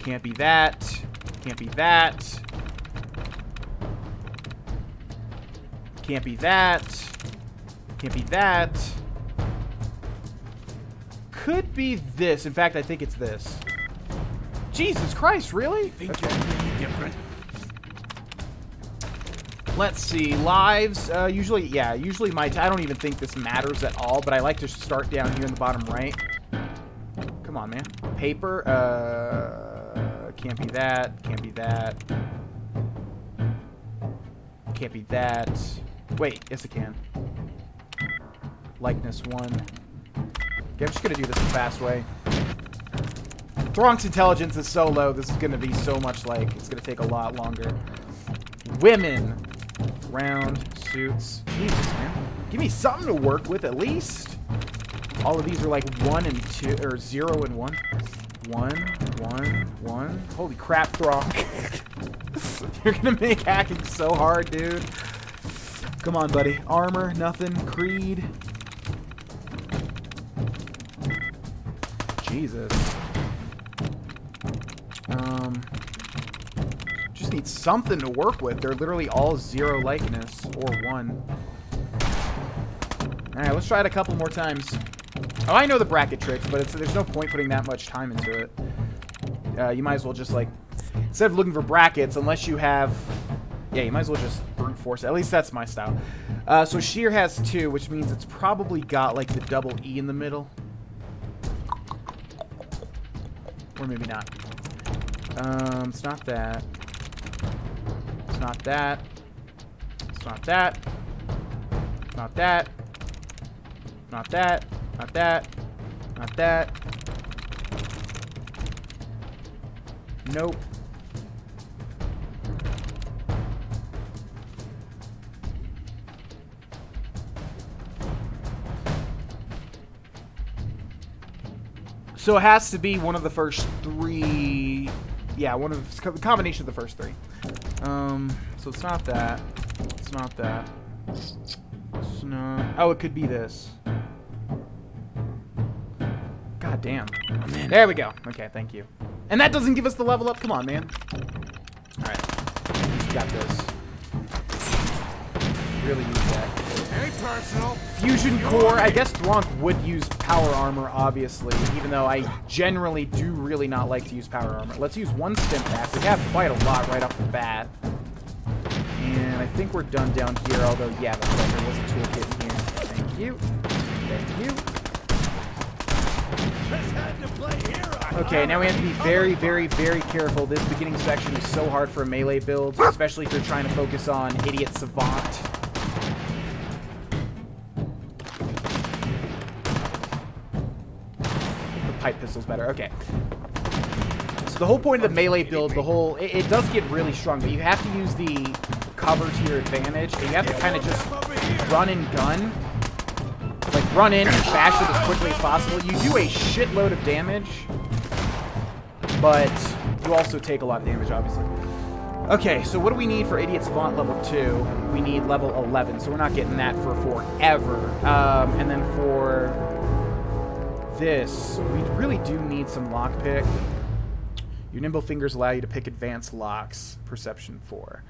Can't be that. Can't be that. Can't be that. Can't be that. Could be this. In fact, I think it's this. Jesus Christ, really? Okay. Let's see. Lives. Usually my... I don't even think this matters at all, but I like to start down here in the bottom right. Come on, man. Paper. Can't be that. Can't be that. Can't be that. Wait, yes it can. Likeness 1. Okay, I'm just gonna do this the fast way. Thronk's intelligence is so low, this is gonna be so much like... It's gonna take a lot longer. Women. Round. Suits. Jesus, man. Give me something to work with at least. All of these are like 1 and 2, or 0 and 1. 1, 1, 1. Holy crap, Thronk. You're gonna make hacking so hard, dude. Come on, buddy. Armor, nothing. Creed. Jesus. Just need something to work with. They're literally all 0 likeness, or 1. Alright, let's try it a couple more times. Oh, I know the bracket tricks, but there's no point putting that much time into it. You might as well just, like... Instead of looking for brackets, unless you have... Yeah, you might as well just brute force it. At least that's my style. So sheer has 2, which means it's probably got, like, the double E in the middle. Or maybe not. It's not that. It's not that. It's not that. Not that. Not that. Not that. Not that. Nope. So it has to be one of the first 3. Yeah, one of the combination of the first 3. So it's not that. It's not that. It's not. Oh, it could be this. God damn. There we go. Okay, thank you. And that doesn't give us the level up. Come on, man. All right, got this. Really use that. Hey, personal. Fusion core. I guess Thronk would use power armor, obviously, even though I generally do really not like to use power armor. Let's use 1 stim pack. We have quite a lot right off the bat. And I think we're done down here, although, yeah, that's right. There was a toolkit in here. Thank you. Thank you. Okay, now we have to be very, very, very careful. This beginning section is so hard for a melee build, especially if you're trying to focus on Idiot Savant. Pipe pistol's better. Okay. So the whole point of the melee build, it does get really strong, but you have to use the cover to your advantage, and you have to kind of just run and gun. Like, run in and bash it as quickly as possible. You do a shitload of damage, but you also take a lot of damage, obviously. Okay, so what do we need for Idiot Savant level 2? We need level 11, so we're not getting that for forever. And then for... this, we really do need some lockpick. Your nimble fingers allow you to pick advanced locks. Perception 4.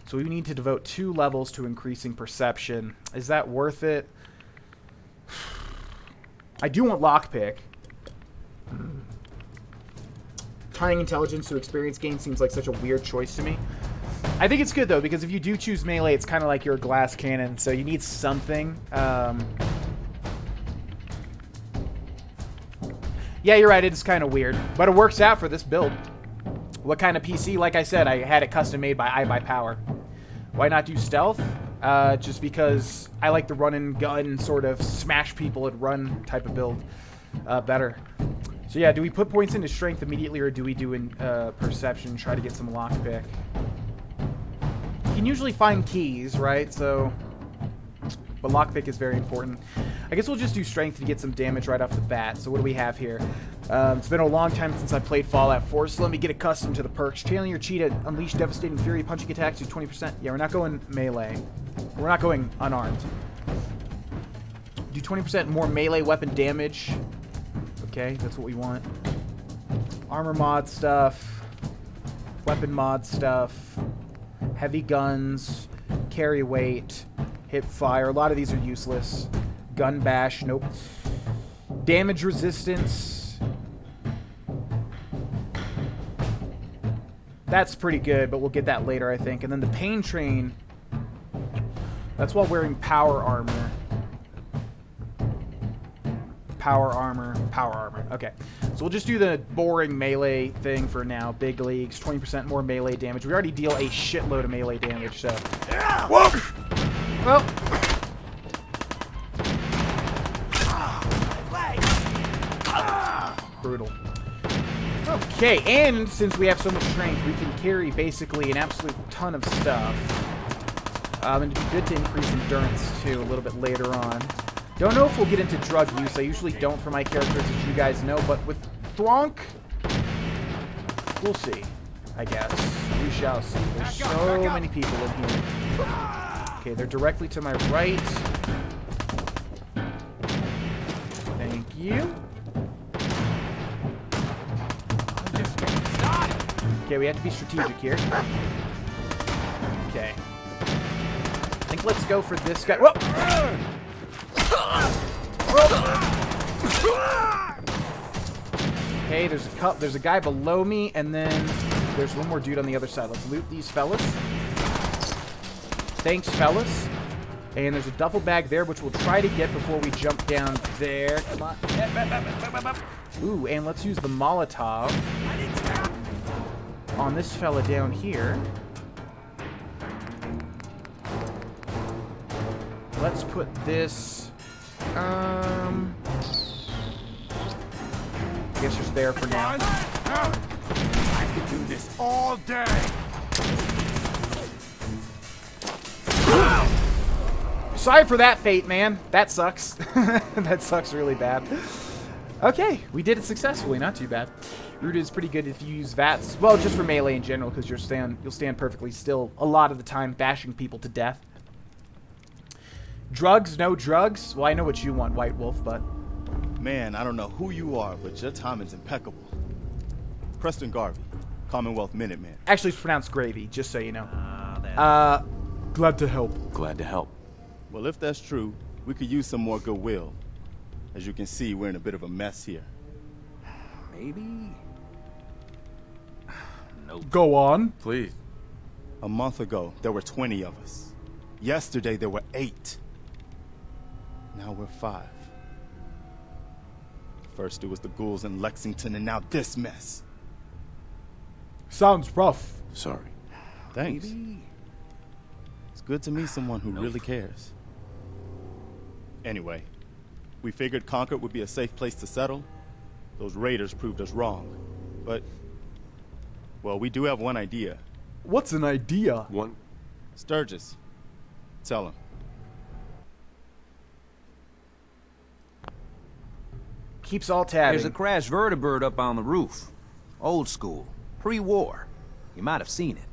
So we need to devote 2 levels to increasing perception. Is that worth it? I do want lockpick. Tying intelligence to experience gain seems like such a weird choice to me. I think it's good though, because if you do choose melee, it's kind of like your glass cannon, so you need something. Yeah, you're right, it is kind of weird, but it works out for this build. What kind of PC? Like I said, I had it custom made by iBuyPower. Why not do stealth? Just because I like the run and gun, sort of smash people and run type of build better. So yeah, do we put points into strength immediately, or do we do in perception, try to get some lockpick? You can usually find keys, right? So, but lockpick is very important. I guess we'll just do strength to get some damage right off the bat. So what do we have here? It's been a long time since I played Fallout 4, so let me get accustomed to the perks. Channeling your chi to unleash devastating fury, punching attacks to 20%. Yeah, we're not going melee. We're not going unarmed. Do 20% more melee weapon damage. Okay, that's what we want. Armor mod stuff. Weapon mod stuff. Heavy guns. Carry weight. Hip fire. A lot of these are useless. Gun bash. Nope. Damage resistance. That's pretty good, but we'll get that later, I think. And then the pain train. That's while wearing power armor. Power armor. Power armor. Okay. So we'll just do the boring melee thing for now. Big leagues. 20% more melee damage. We already deal a shitload of melee damage, so. Whoa! Well. Brutal. Okay, and since we have so much strength, we can carry basically an absolute ton of stuff. And it'd be good to increase endurance, too, a little bit later on. Don't know if we'll get into drug use. I usually don't for my characters, as you guys know, but with Thronk, we'll see, I guess. We shall see. There's so many people in here. Okay, they're directly to my right. Thank you. Okay, we have to be strategic here. Okay. I think let's go for this guy. Whoa! Okay, there's a guy below me, and then there's one more dude on the other side. Let's loot these fellas. Thanks, fellas. And there's a duffel bag there, which we'll try to get before we jump down there. Come on. Ooh, and let's use the Molotov on this fella down here. Let's put this, I guess just there for now. I could do this all day. Sorry for that fate, man. That sucks. That sucks really bad. Okay, we did it successfully. Not too bad. Root is pretty good if you use VATS. Well, just for melee in general, because you'll stand perfectly still a lot of the time, bashing people to death. Drugs? No drugs? Well, I know what you want, White Wolf, but... Man, I don't know who you are, but your timing's impeccable. Preston Garvey, Commonwealth Minuteman. Actually, it's pronounced Gravy, just so you know. Glad to help. Glad to help. Well, if that's true, we could use some more goodwill. As you can see, we're in a bit of a mess here. Maybe? Nope. Go on. Please. A month ago, there were 20 of us. Yesterday, there were 8. Now we're 5. First, it was the ghouls in Lexington, and now this mess. Sounds rough. Sorry. Thanks. Maybe? It's good to meet someone who really cares. Anyway, we figured Concord would be a safe place to settle. Those raiders proved us wrong. But, well, we do have one idea. What's an idea? One? Sturgis. Tell him. Keeps all tabbing. There's a crashed vertibird up on the roof. Old school. Pre-war. You might have seen it.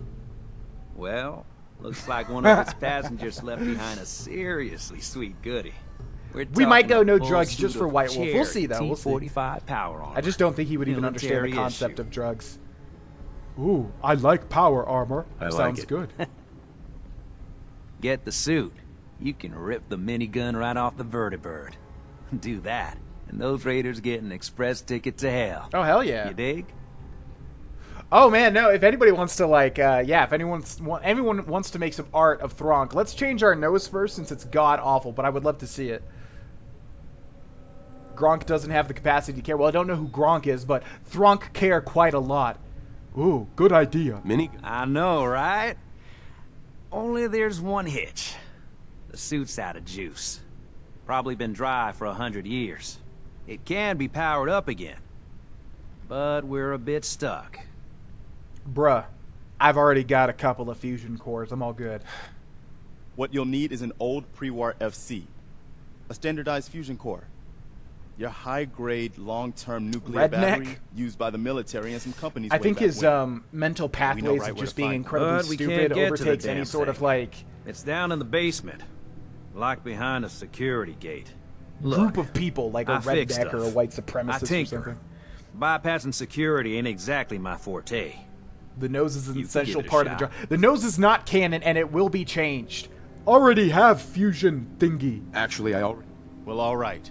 Well, looks like one of its passengers left behind a seriously sweet goodie. We might go no drugs just for White Wolf. We'll see, though. We'll see. T-45 power armor. I just don't think he would even understand the concept of drugs. Ooh, I like power armor. Sounds good. Get the suit. You can rip the minigun right off the vertibird. Do that, and those raiders get an express ticket to hell. Oh, hell yeah. You dig? Oh man, no, if anybody wants to if everyone wants to make some art of Thronk, let's change our nose first since it's god-awful, but I would love to see it. Gronk doesn't have the capacity to care. Well, I don't know who Gronk is, but Thronk care quite a lot. Ooh, good idea. I know, right? Only there's one hitch. The suit's out of juice. Probably been dry for 100 years. It can be powered up again. But we're a bit stuck. Bruh, I've already got a couple of fusion cores. I'm all good. What you'll need is an old pre-war FC. A standardized fusion core. Your high-grade, long-term nuclear Redneck? battery used by the military and some companies. I way think back his when. mental We know pathways right of where just to being find it. incredibly But we can't stupid get to the overtakes any damn sort of thing. like It's down in the basement, locked behind a security gate. group of people, like a I fix redneck or a stuff. white I supremacist or tinker. something. Bypassing security ain't exactly my forte. The nose is an You can essential give it a part of the shot. job. The nose is not canon, and it will be changed. Already have fusion thingy. Actually, I already... Well, all right.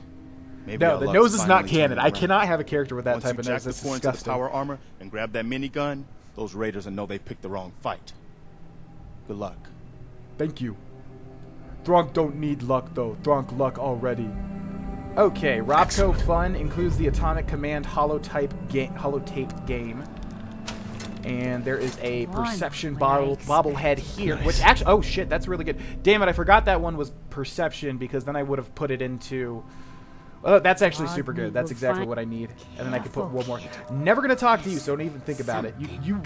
Maybe No, our the luck's nose is not finally canon. turning I around. cannot have a character with that Once type you of jack nose. the That's point into the disgusting. power armor and grab that minigun, those raiders will know they picked the wrong fight. Good luck. Thank you. Thronk don't need luck though. Thronk luck already. Okay, Robco Fun includes the Atomic Command holotape game. And there is a perception bobblehead here, which actually, oh shit, that's really good. Damn it, I forgot that one was perception because then I would have put it into. Oh, that's actually super good. That's exactly what I need. And then I could put one more. Never gonna talk to you, so don't even think about it. You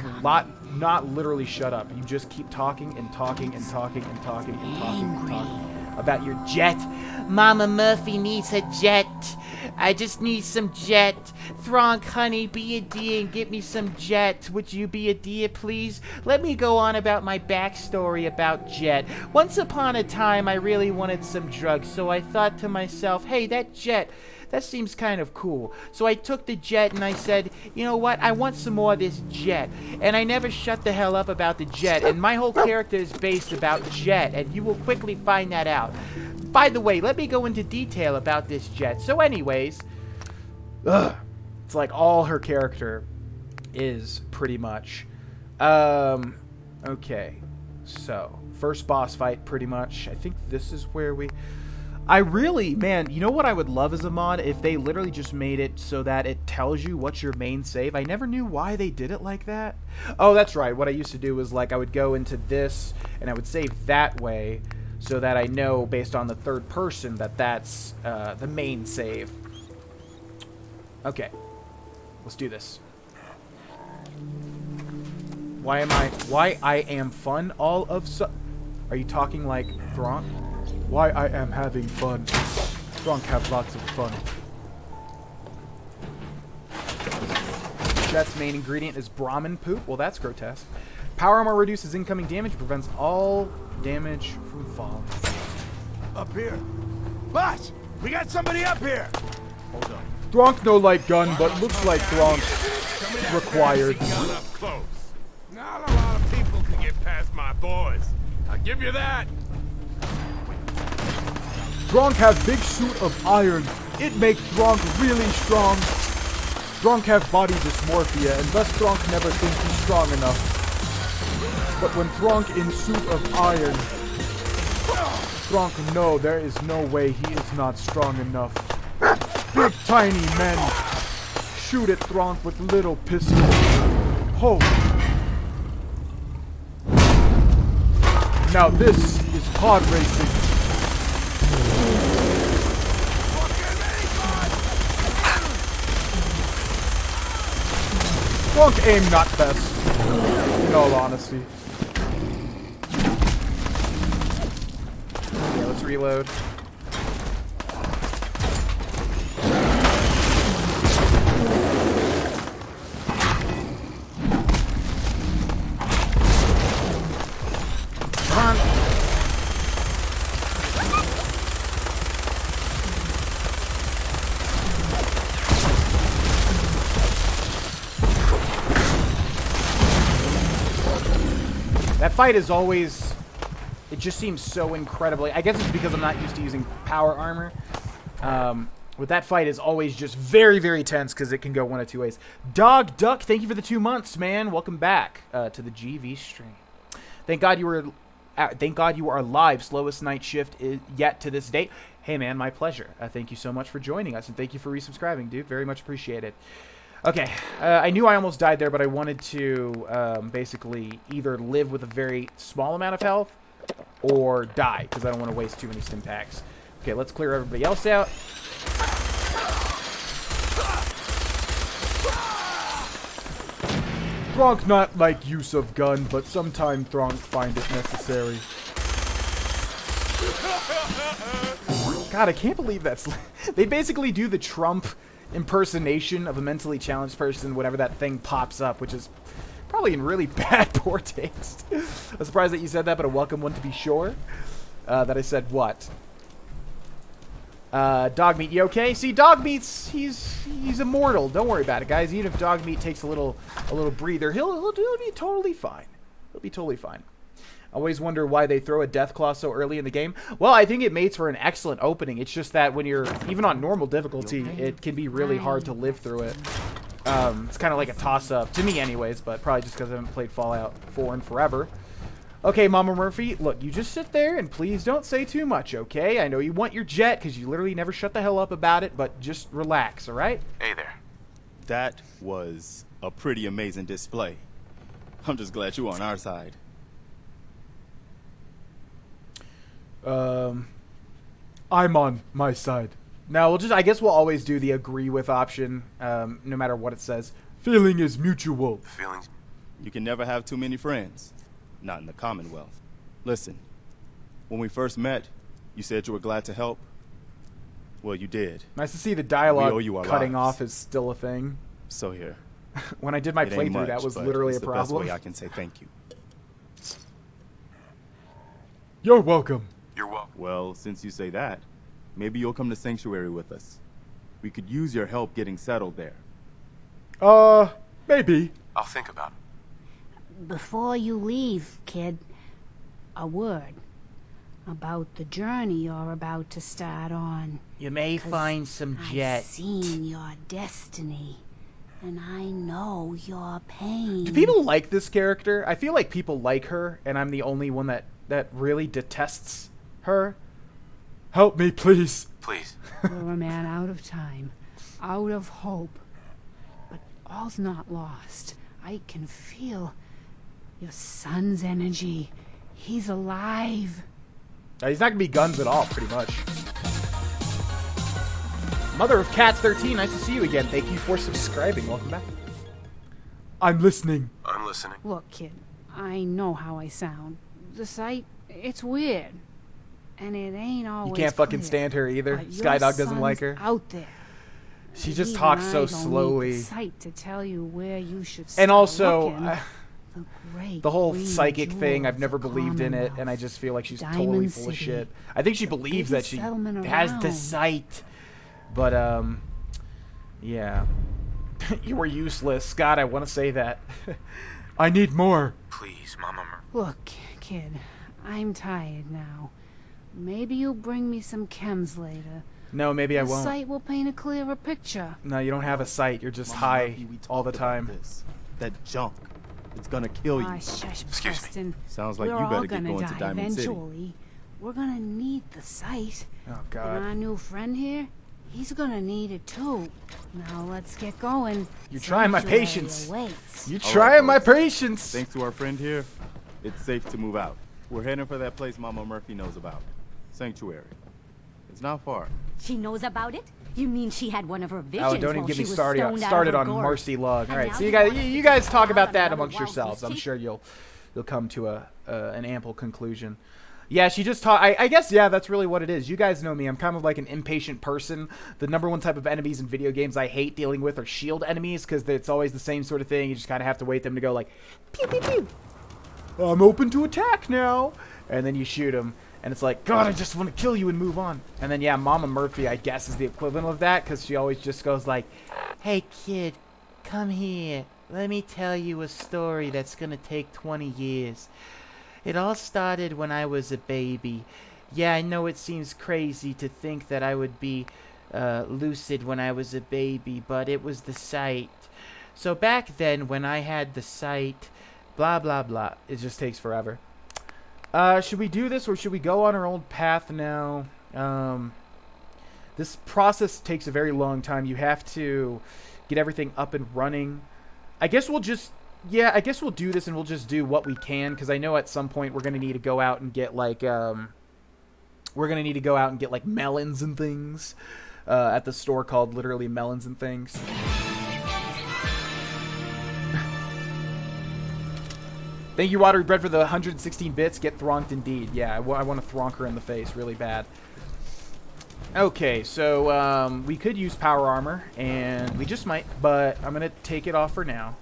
not literally shut up. You just keep talking and talking and talking and talking and talking and talking about your jet. Mama Murphy needs a jet. I just need some jet. Thronk, honey, be a dear and get me some jet. Would you be a dear, please? Let me go on about my backstory about jet. Once upon a time, I really wanted some drugs, so I thought to myself, hey, that jet, that seems kind of cool. So I took the jet and I said, you know what, I want some more of this jet. And I never shut the hell up about the jet. And my whole character is based about jet, and you will quickly find that out. By the way, let me go into detail about this jet. So anyways, it's like all her character is pretty much. Okay, so first boss fight pretty much. I think this is where we... I really, man, you know what I would love as a mod? If they literally just made it so that it tells you what's your main save. I never knew why they did it like that. Oh, that's right. What I used to do was like I would go into this and I would save that way so that I know based on the third person that that's the main save. Okay, let's do this. Why I am fun all of Are you talking like Thronk? Why I am having fun. Thronk have lots of fun. Jet's main ingredient is Brahmin poop. Well, that's grotesque. Power armor reduces incoming damage, prevents all damage from falling. Up here. Boss, we got somebody up here. Hold on. Thronk no light gun, but looks like Thronk required. Gun up close. Not a lot of people can get past my boys. I'll give you that. Thronk have big suit of iron. It make Thronk really strong. Thronk have body dysmorphia, and thus Thronk never think he's strong enough. But when Thronk in suit of iron, Thronk know there is no way he is not strong enough. Big tiny men shoot at Thronk with little pistols. Ho! Now this is pod racing. Thronk aim not best, in all honesty. Yeah, let's reload. Come on. That fight is always... It just seems so incredibly... I guess it's because I'm not used to using power armor. With that fight is always just very, very tense because it can go one of two ways. Dog Duck, thank you for the 2 months, man. Welcome back to the GV stream. Thank God you were alive. Slowest night shift yet to this date. Hey, man, my pleasure. Thank you so much for joining us, and thank you for resubscribing, dude. Very much appreciated. Okay, I knew I almost died there, but I wanted to basically either live with a very small amount of health or die, because I don't want to waste too many stim packs. Okay, let's clear everybody else out. Thronk not like use of gun, but sometime Thronk find it necessary. God, I can't believe that's... They basically do the Trump impersonation of a mentally challenged person whenever that thing pops up, which is probably in really bad poor taste. I'm surprised that you said that, but a welcome one to be sure. That I said what? Dog meat, you okay? See, dog meat's he's immortal. Don't worry about it, guys. Even if dog meat takes a little breather, he'll be totally fine. He'll be totally fine. I always wonder why they throw a death claw so early in the game. Well, I think it makes for an excellent opening. It's just that when you're even on normal difficulty, it can be really hard to live through it. It's kind of like a toss-up to me, anyways. But probably just because I haven't played Fallout 4 in forever. Okay, Mama Murphy, look, you just sit there and please don't say too much, okay? I know you want your jet because you literally never shut the hell up about it, but just relax, all right? Hey there. That was a pretty amazing display. I'm just glad you're on our side. I'm on my side. No, I guess we'll always do the agree with option, no matter what it says. Feeling is mutual. Feelings. You can never have too many friends. Not in the Commonwealth. Listen, when we first met, you said you were glad to help. Well, you did. Nice to see the We owe dialogue you our cutting lives. off is still a thing. So here. When I did my It ain't playthrough, much, that was but literally a it's the best problem. way I can say thank you. You're welcome. You're welcome. Well, since you say that, maybe you'll come to Sanctuary with us. We could use your help getting settled there. Maybe. I'll think about it. Before you leave, kid, a word about the journey you're about to start on. You may 'Cause find some jet. I've seen your destiny, and I know your pain. Do people like this character? I feel like people like her, and I'm the only one that really detests her. Help me, please. Please. You're a man out of time, out of hope. But all's not lost. I can feel your son's energy. He's alive. He's not gonna be guns at all, pretty much. Mother of Cats 13, nice to see you again. Thank you for subscribing. Welcome back. I'm listening. I'm listening. Look, kid, I know how I sound. The sight, it's weird. And it ain't always You can't fucking clear, stand her either. but your Skydog doesn't like son's her. out there. She just Even talks I so don't need slowly. the sight to tell you where you should And start also, looking. The great the whole green psychic thing, I've jewels never of believed in it, Commonwealth. and I just feel like she's Diamond totally full of City, shit. I think she the believes that biggest she settlement has the around. sight. But, yeah. You were useless. God, I want to say that. I need more. Please, Mama Look, kid, I'm tired now. Maybe you'll bring me some chems later. No, maybe I The won't. sight will paint a clearer picture. No, you don't have a sight. You're just high all the time. That junk. It's gonna kill you. Ah, shush, Excuse me. Preston. Sounds like We're you all better get gonna going to die Diamond City. eventually. We're gonna need the sight. Oh, And God. our new friend here, he's gonna need it too. Now let's get going. You're trying my Sanctuary patience. awaits. You're All right, trying my folks. patience. Thanks to our friend here, it's safe to move out. We're heading for that place Mama Murphy knows about. Sanctuary. It's not far. She knows about it? You mean she had one of her visions Oh, don't even while get she me was started stoned out of started her on gourd? Marcy Lug. All And right, now so you you guys want us you to guys get talk out about on that another amongst wild yourselves. goose I'm chase? sure you'll come to an ample conclusion. Yeah, she just taught. I guess yeah, that's really what it is. You guys know me. I'm kind of like an impatient person. The number one type of enemies in video games I hate dealing with are shield enemies because it's always the same sort of thing. You just kind of have to wait them to go like, pew pew pew. I'm open to attack now, and then you shoot them. And it's like, God, I just want to kill you and move on. And then, yeah, Mama Murphy, I guess, is the equivalent of that. Because she always just goes like, hey, kid, come here. Let me tell you a story that's going to take 20 years. It all started when I was a baby. Yeah, I know it seems crazy to think that I would be lucid when I was a baby. But it was the sight. So back then, when I had the sight, blah, blah, blah. It just takes forever. Should we do this or should we go on our old path now? This process takes a very long time. You have to get everything up and running. I guess we'll just, yeah, I guess we'll do this and we'll just do what we can because I know at some point we're going to need to go out and get like, melons and things at the store called literally Melons and Things. Thank you, Watery Bread, for the 116 bits. Get thronked indeed. Yeah, I want to thronk her in the face really bad. Okay, so we could use power armor, and we just might, but I'm going to take it off for now.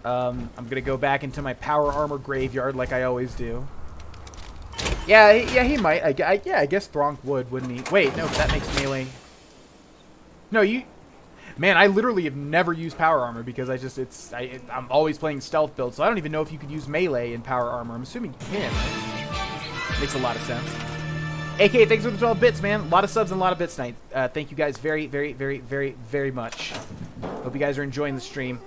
I'm going to go back into my power armor graveyard like I always do. Yeah, he might. I guess Thronk would, wouldn't he? Wait, no, that makes melee. No, you... Man, I literally have never used power armor because I'm always playing stealth build, so I don't even know if you could use melee in power armor. I'm assuming you can, right? Makes a lot of sense. AK, thanks for the 12 bits, man. A lot of subs and a lot of bits tonight. Thank you guys very, very, very, very, very much. Hope you guys are enjoying the stream.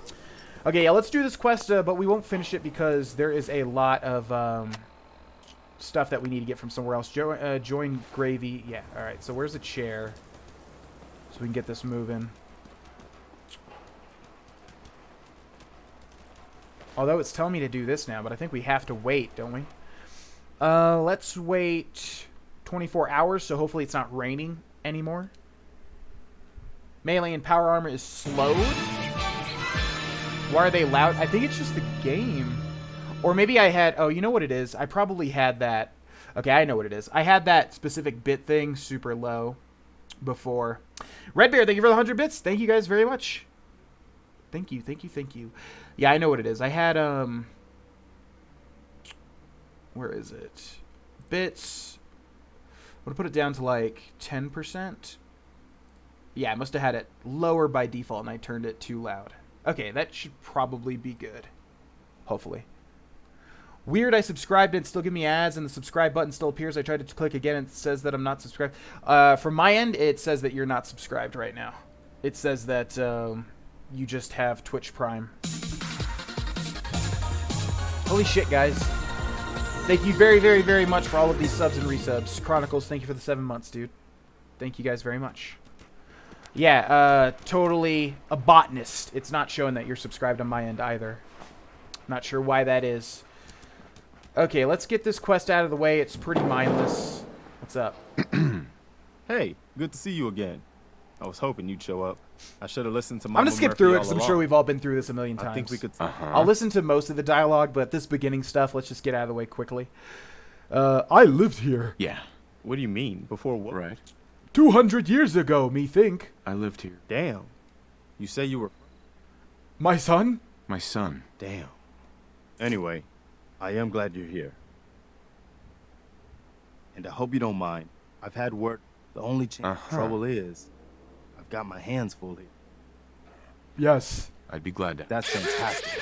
Okay, yeah, let's do this quest, but we won't finish it because there is a lot of stuff that we need to get from somewhere else. Join Gravy. Yeah, all right. So where's the chair? So we can get this moving. Although it's telling me to do this now, but I think we have to wait, don't we? Let's wait 24 hours, so hopefully it's not raining anymore. Melee and power armor is slowed. Why are they loud? I think it's just the game. Or maybe I had... Oh, you know what it is? I probably had that... Okay, I know what it is. I had that specific bit thing super low before. Red Bear, thank you for the 100 bits. Thank you guys very much. Thank you, thank you, thank you. Yeah, I know what it is. I had, where is it? Bits. I'm going to put it down to, like, 10%. Yeah, I must have had it lower by default, and I turned it too loud. Okay, that should probably be good. Hopefully. Weird, I subscribed and it still give me ads, and the subscribe button still appears. I tried to click again, and it says that I'm not subscribed. From my end, it says that you're not subscribed right now. It says that, you just have Twitch Prime. Holy shit, guys. Thank you very, very, very much for all of these subs and resubs. Chronicles, thank you for the 7 months, dude. Thank you guys very much. Yeah, totally a botanist. It's not showing that you're subscribed on my end either. Not sure why that is. Okay, let's get this quest out of the way. It's pretty mindless. What's up? Hey, good to see you again. I was hoping you'd show up. I should have listened to my... I'm going to skip through it because I'm sure we've all been through this a million times. I think we could... I'll listen to most of the dialogue, but this beginning stuff, let's just get out of the way quickly. I lived here. Yeah. What do you mean? Before what? Right. 200 years ago, me think. I lived here. Damn. You say you were... My son? My son. Damn. Anyway, I am glad you're here. And I hope you don't mind. I've had word. The only trouble is, I've got my hands full here. Yes. I'd be glad to. That's fantastic.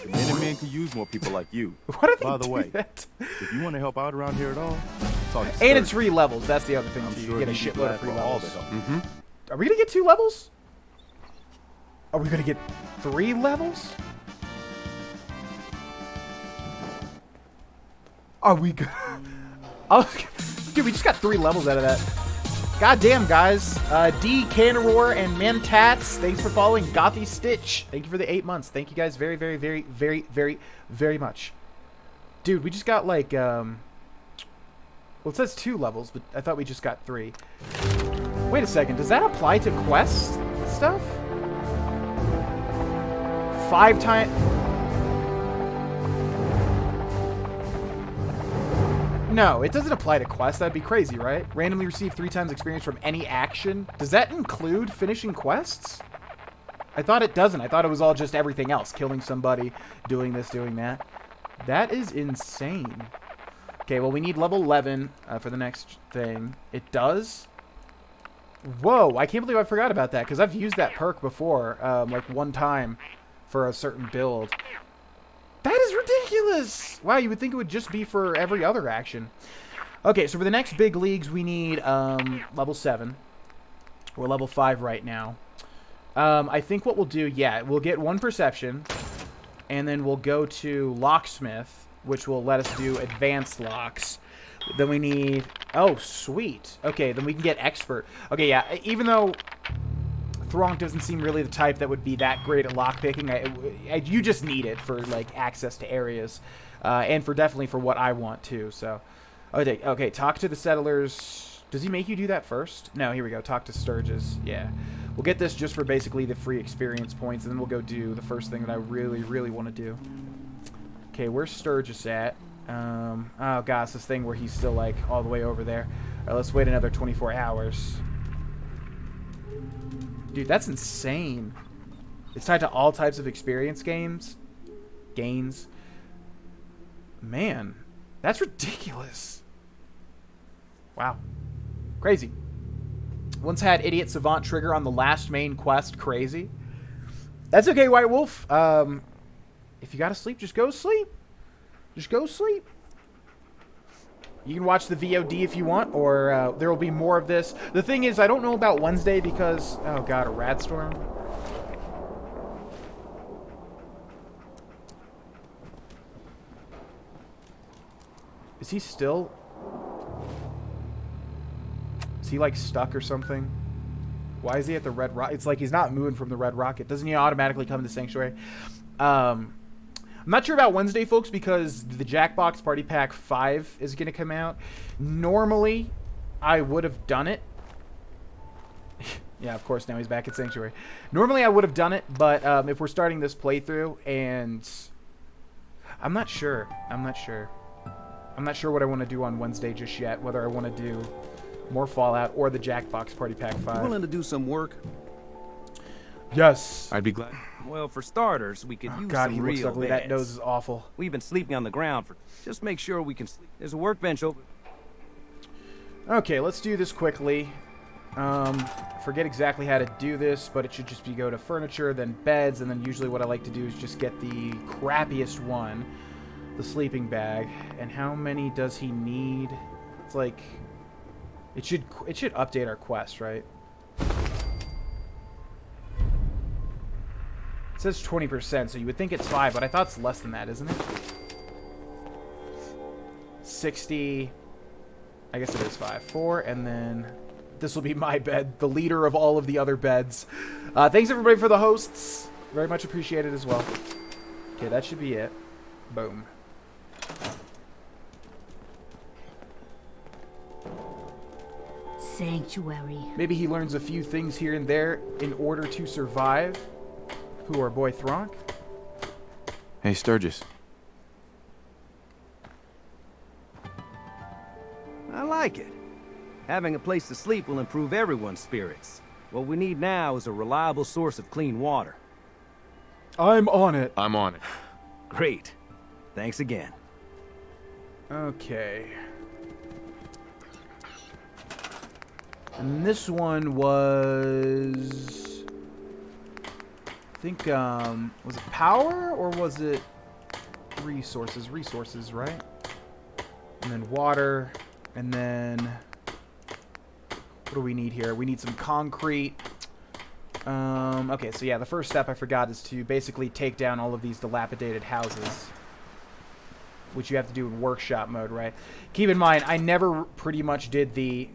The Minutemen could use more people like you. What are they By the way, that? if you want to help out around here at all, talk to And Sturge. it's free levels. That's the other thing. I'm Too. sure You get a he'd be shitload glad of free for all levels. the help. Mm-hmm. Are we going to get 2 levels? Are we going to get 3 levels? Are we good? Oh, dude, we just got 3 levels out of that. Goddamn, guys. D, Canaror, and Mentats, thanks for following. Gothy Stitch, thank you for the 8 months. Thank you guys very, very, very, very, very, very much. Dude, we just got like, well, it says 2 levels, but I thought we just got 3. Wait a second, does that apply to quest stuff? 5 times... No, it doesn't apply to quests. That'd be crazy, right? Randomly receive 3 times experience from any action. Does that include finishing quests? I thought it doesn't. I thought it was all just everything else. Killing somebody, doing this, doing that. That is insane. Okay, well, we need level 11 for the next thing. It does? Whoa, I can't believe I forgot about that, because I've used that perk before, like 1 time for a certain build. That is ridiculous! Wow, you would think it would just be for every other action. Okay, so for the next big leagues, we need level 7. We're level 5 right now. I think what we'll do, yeah, we'll get 1 perception, and then we'll go to locksmith, which will let us do advanced locks. Then we need... Oh, sweet. Okay, then we can get expert. Okay, yeah, even though... Thronk doesn't seem really the type that would be that great at lockpicking. You just need it for like access to areas, and for definitely for what I want too. So, okay, talk to the settlers. Does he make you do that first? No, here we go. Talk to Sturges. Yeah, we'll get this just for basically the free experience points, and then we'll go do the first thing that I really, really want to do. Okay, where's Sturges at? Oh gosh, this thing where he's still like all the way over there. All right, let's wait another 24 hours. Dude, that's insane. It's tied to all types of experience gains. Man, that's ridiculous. Wow. Crazy. Once had Idiot Savant trigger on the last main quest. Crazy. That's okay, White Wolf. If you gotta sleep, just go sleep. Just go sleep. You can watch the VOD if you want, or there will be more of this. The thing is, I don't know about Wednesday because... Oh, God, a Radstorm. Is he still... Is he, like, stuck or something? Why is he at the red rocket? It's like he's not moving from the red rocket. Doesn't he automatically come to Sanctuary? I'm not sure about Wednesday, folks, because the Jackbox Party Pack 5 is going to come out. Normally, I would have done it. Yeah, of course, now he's back at Sanctuary. Normally, I would have done it, but if we're starting this playthrough, and... I'm not sure. I'm not sure what I want to do on Wednesday just yet, whether I want to do more Fallout or the Jackbox Party Pack 5. You willing to do some work? Yes. I'd be glad. Well, for starters, we could use God, some he real looks ugly. beds. That nose is awful. We've been sleeping on the ground for... Just make sure we can sleep. There's a workbench over... Okay, let's do this quickly. Forget exactly how to do this, but it should just be go to furniture, then beds, and then usually what I like to do is just get the crappiest one, the sleeping bag. And how many does he need? It's like... It should update our quest, right? It says 20%, so you would think it's 5, but I thought it's less than that, isn't it? 60. I guess it is 5. 4, and then this will be my bed, the leader of all of the other beds. Thanks, everybody, for the hosts. Very much appreciated as well. Okay, that should be it. Boom. Sanctuary. Maybe he learns a few things here and there in order to survive. Who, our boy Thronk? Hey, Sturgis. I like it. Having a place to sleep will improve everyone's spirits. What we need now is a reliable source of clean water. I'm on it. I'm on it. Great. Thanks again. Okay. And this one was... I think, was it power or was it resources? Resources, right? And then water. And then... What do we need here? We need some concrete. Okay, so yeah, the first step I forgot is to basically take down all of these dilapidated houses. Which you have to do in workshop mode, right? Keep in mind, I never pretty much did the...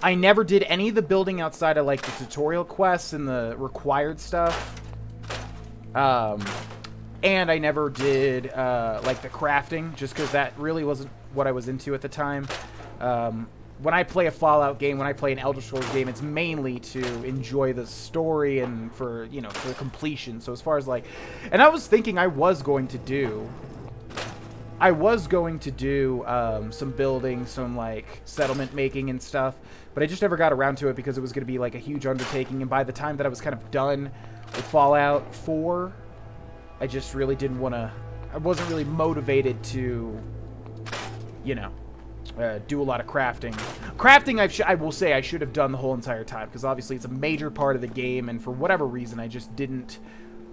I never did any of the building outside of, like, the tutorial quests and the required stuff. And I never did, like, the crafting, just because that really wasn't what I was into at the time. When I play a Fallout game, when I play an Elder Scrolls game, it's mainly to enjoy the story and for, you know, for completion. So as far as, like... And I was thinking I was going to do some building, some, like, settlement making and stuff. But I just never got around to it because it was going to be, like, a huge undertaking. And by the time that I was kind of done with Fallout 4, I just really didn't want to... I wasn't really motivated to, you know, do a lot of crafting. Crafting, I will say I should have done the whole entire time. Because obviously it's a major part of the game. And for whatever reason, I just didn't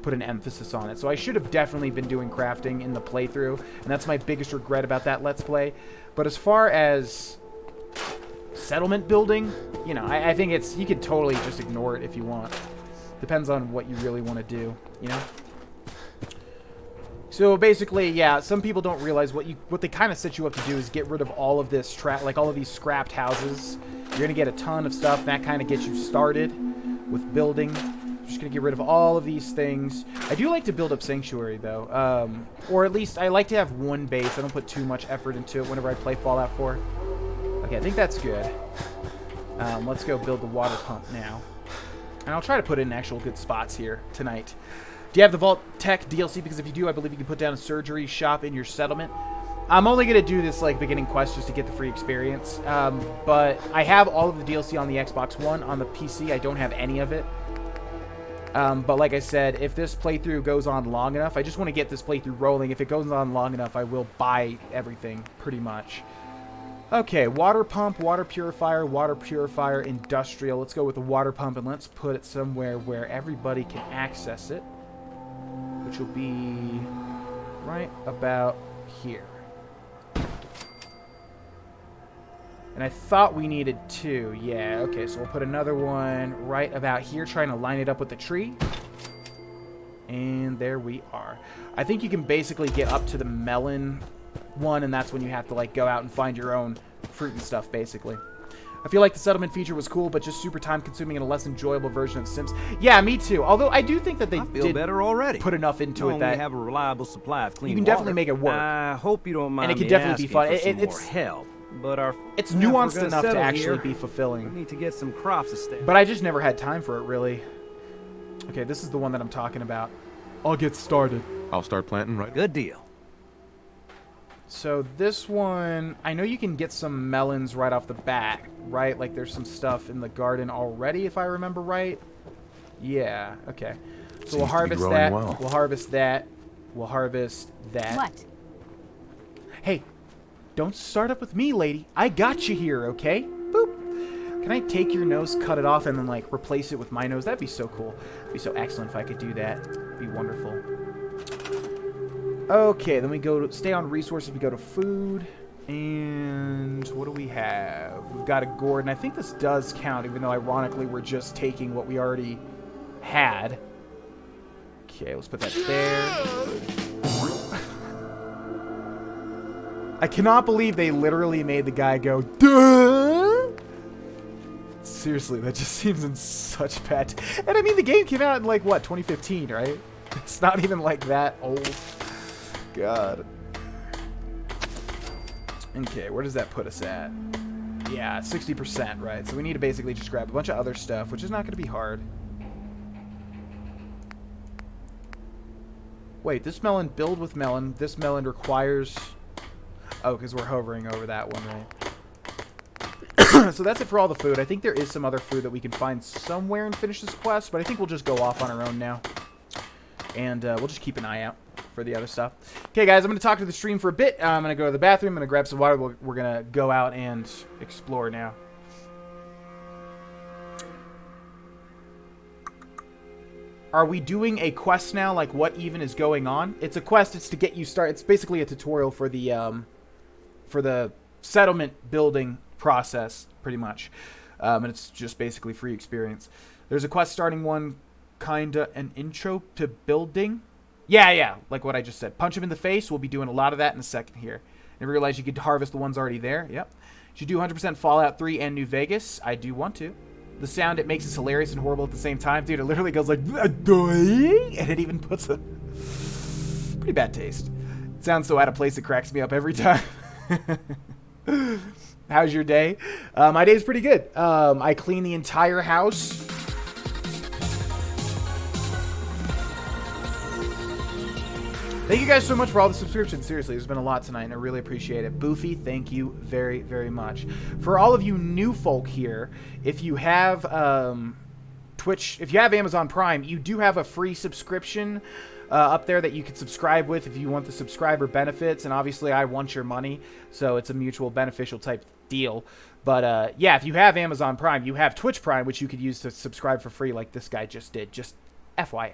put an emphasis on it. So I should have definitely been doing crafting in the playthrough. And that's my biggest regret about that Let's Play. But as far as... settlement building, you know, I think it's, you could totally just ignore it if you want. Depends on what you really want to do, you know? So basically, yeah, some people don't realize what they kind of set you up to do is get rid of all of this like all of these scrapped houses. You're going to get a ton of stuff, and that kind of gets you started with building. Just going to get rid of all of these things. I do like to build up Sanctuary, though. Or at least I like to have one base. I don't put too much effort into it whenever I play Fallout 4. Okay, I think that's good. Let's go build the water pump now. And I'll try to put it in actual good spots here tonight. Do you have the Vault Tech DLC? Because if you do, I believe you can put down a surgery shop in your settlement. I'm only going to do this, like, beginning quest just to get the free experience. But I have all of the DLC on the Xbox One. On the PC, I don't have any of it. But like I said, if this playthrough goes on long enough, I just want to get this playthrough rolling. If it goes on long enough, I will buy everything, pretty much. Okay, water pump, water purifier, industrial. Let's go with the water pump, and let's put it somewhere where everybody can access it, which will be right about here. And I thought we needed 2. Yeah, okay, so we'll put another one right about here, trying to line it up with the tree. And there we are. I think you can basically get up to the melon one, and that's when you have to, like, go out and find your own fruit and stuff, basically. I feel like the settlement feature was cool, but just super time-consuming and a less enjoyable version of Sims. Yeah, me too. Although I do think that they did better already. Put enough into it that we have a reliable supply of clean you can water. definitely make it work. I hope you don't mind. And it can definitely be fun. It's more help. But it's nuanced enough to actually be fulfilling. We need to get some crops established. But I just never had time for it, really. Okay, this is the one that I'm talking about. I'll get started. I'll start planting right. Good deal. So this one, I know you can get some melons right off the bat, right? Like there's some stuff in the garden already, if I remember right. Yeah, okay. So we'll harvest that. Well. We'll harvest that. We'll harvest that. What? Hey, don't start up with me, lady. I got you here, okay? Boop. Can I take your nose, cut it off, and then, like, replace it with my nose? That'd be so cool. It'd be so excellent if I could do that. It'd be wonderful. Okay, then we go to stay on resources. We go to food. And what do we have? We've got a gourd, and I think this does count, even though, ironically, we're just taking what we already had. Okay, let's put that there. I cannot believe they literally made the guy go, duh! Seriously, that just seems in such bad... And I mean, the game came out in, like, what, 2015, right? It's not even, like, that old. God. Okay, where does that put us at? Yeah, 60%, right? So we need to basically just grab a bunch of other stuff, which is not going to be hard. Wait, this melon, build with melon. This melon requires... Oh, because we're hovering over that one, right? So that's it for all the food. I think there is some other food that we can find somewhere and finish this quest, but I think we'll just go off on our own now. And we'll just keep an eye out for the other stuff. Okay, guys, I'm going to talk to the stream for a bit. I'm going to go to the bathroom. I'm going to grab some water. We're going to go out and explore now. Are we doing a quest now? Like, what even is going on? It's a quest. It's to get you started. It's basically a tutorial for the settlement building process, pretty much. And it's just basically free experience. There's a quest starting one, kinda an intro to building. Yeah, like what I just said. Punch him in the face. We'll be doing a lot of that in a second here. Never realized you could harvest the ones already there. Yep. Should do 100% Fallout 3 and New Vegas. I do want to. The sound, it makes it hilarious and horrible at the same time. Dude, it literally goes like, and it even puts a pretty bad taste. It sounds so out of place, it cracks me up every time. How's your day? My day's pretty good. I cleaned the entire house. Thank you guys so much for all the subscriptions. Seriously, there's been a lot tonight, and I really appreciate it. Boofy, thank you very, very much. For all of you new folk here, if you have Twitch, if you have Amazon Prime, you do have a free subscription up there that you can subscribe with if you want the subscriber benefits. And obviously, I want your money, so it's a mutual beneficial type deal. But yeah, if you have Amazon Prime, you have Twitch Prime, which you could use to subscribe for free like this guy just did. Just FYI.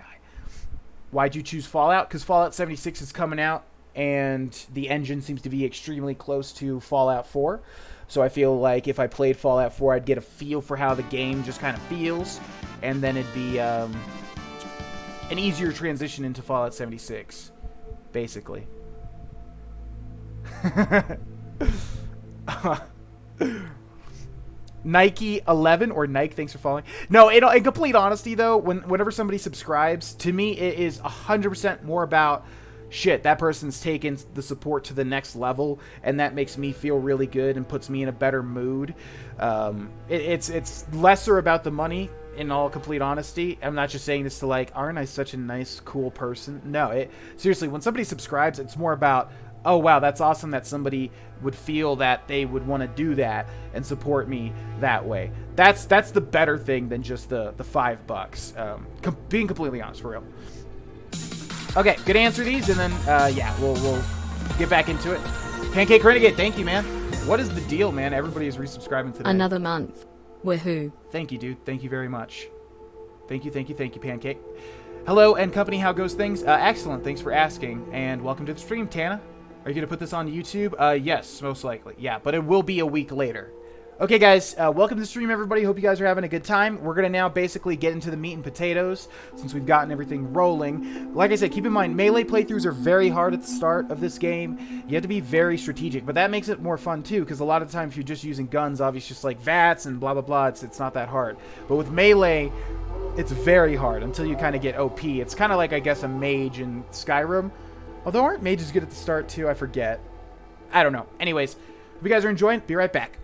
Why'd you choose Fallout? Because Fallout 76 is coming out, and the engine seems to be extremely close to Fallout 4. So I feel like if I played Fallout 4, I'd get a feel for how the game just kind of feels, and then it'd be an easier transition into Fallout 76, basically. Nike 11 or Nike, thanks for following. No, in complete honesty though, whenever somebody subscribes, to me it is 100% more about shit, that person's taken the support to the next level, and that makes me feel really good and puts me in a better mood. It's lesser about the money in all complete honesty. I'm not just saying this to like, aren't I such a nice, cool person? No, seriously, when somebody subscribes, it's more about, oh wow, that's awesome that somebody would feel that they would want to do that and support me that way. That's the better thing than just the $5. Being completely honest, for real. Okay, good answer these, and then yeah, we'll get back into it. Pancake Renegade, thank you, man. What is the deal, man? Everybody is resubscribing today. Another month. Woohoo. Thank you, dude. Thank you very much. Thank you, Pancake. Hello, and company, how goes things? Excellent, thanks for asking, and welcome to the stream, Tana. Are you going to put this on YouTube? Yes, most likely. Yeah, but it will be a week later. Okay, guys, welcome to the stream, everybody. Hope you guys are having a good time. We're going to now basically get into the meat and potatoes since we've gotten everything rolling. Like I said, keep in mind, melee playthroughs are very hard at the start of this game. You have to be very strategic, but that makes it more fun, too, because a lot of the time, if you're just using guns, obviously just like VATS and blah, blah, blah, it's not that hard. But with melee, it's very hard until you kind of get OP. It's kind of like, I guess, a mage in Skyrim. Although, aren't mages good at the start, too? I forget. I don't know. Anyways, if you guys are enjoying, be right back.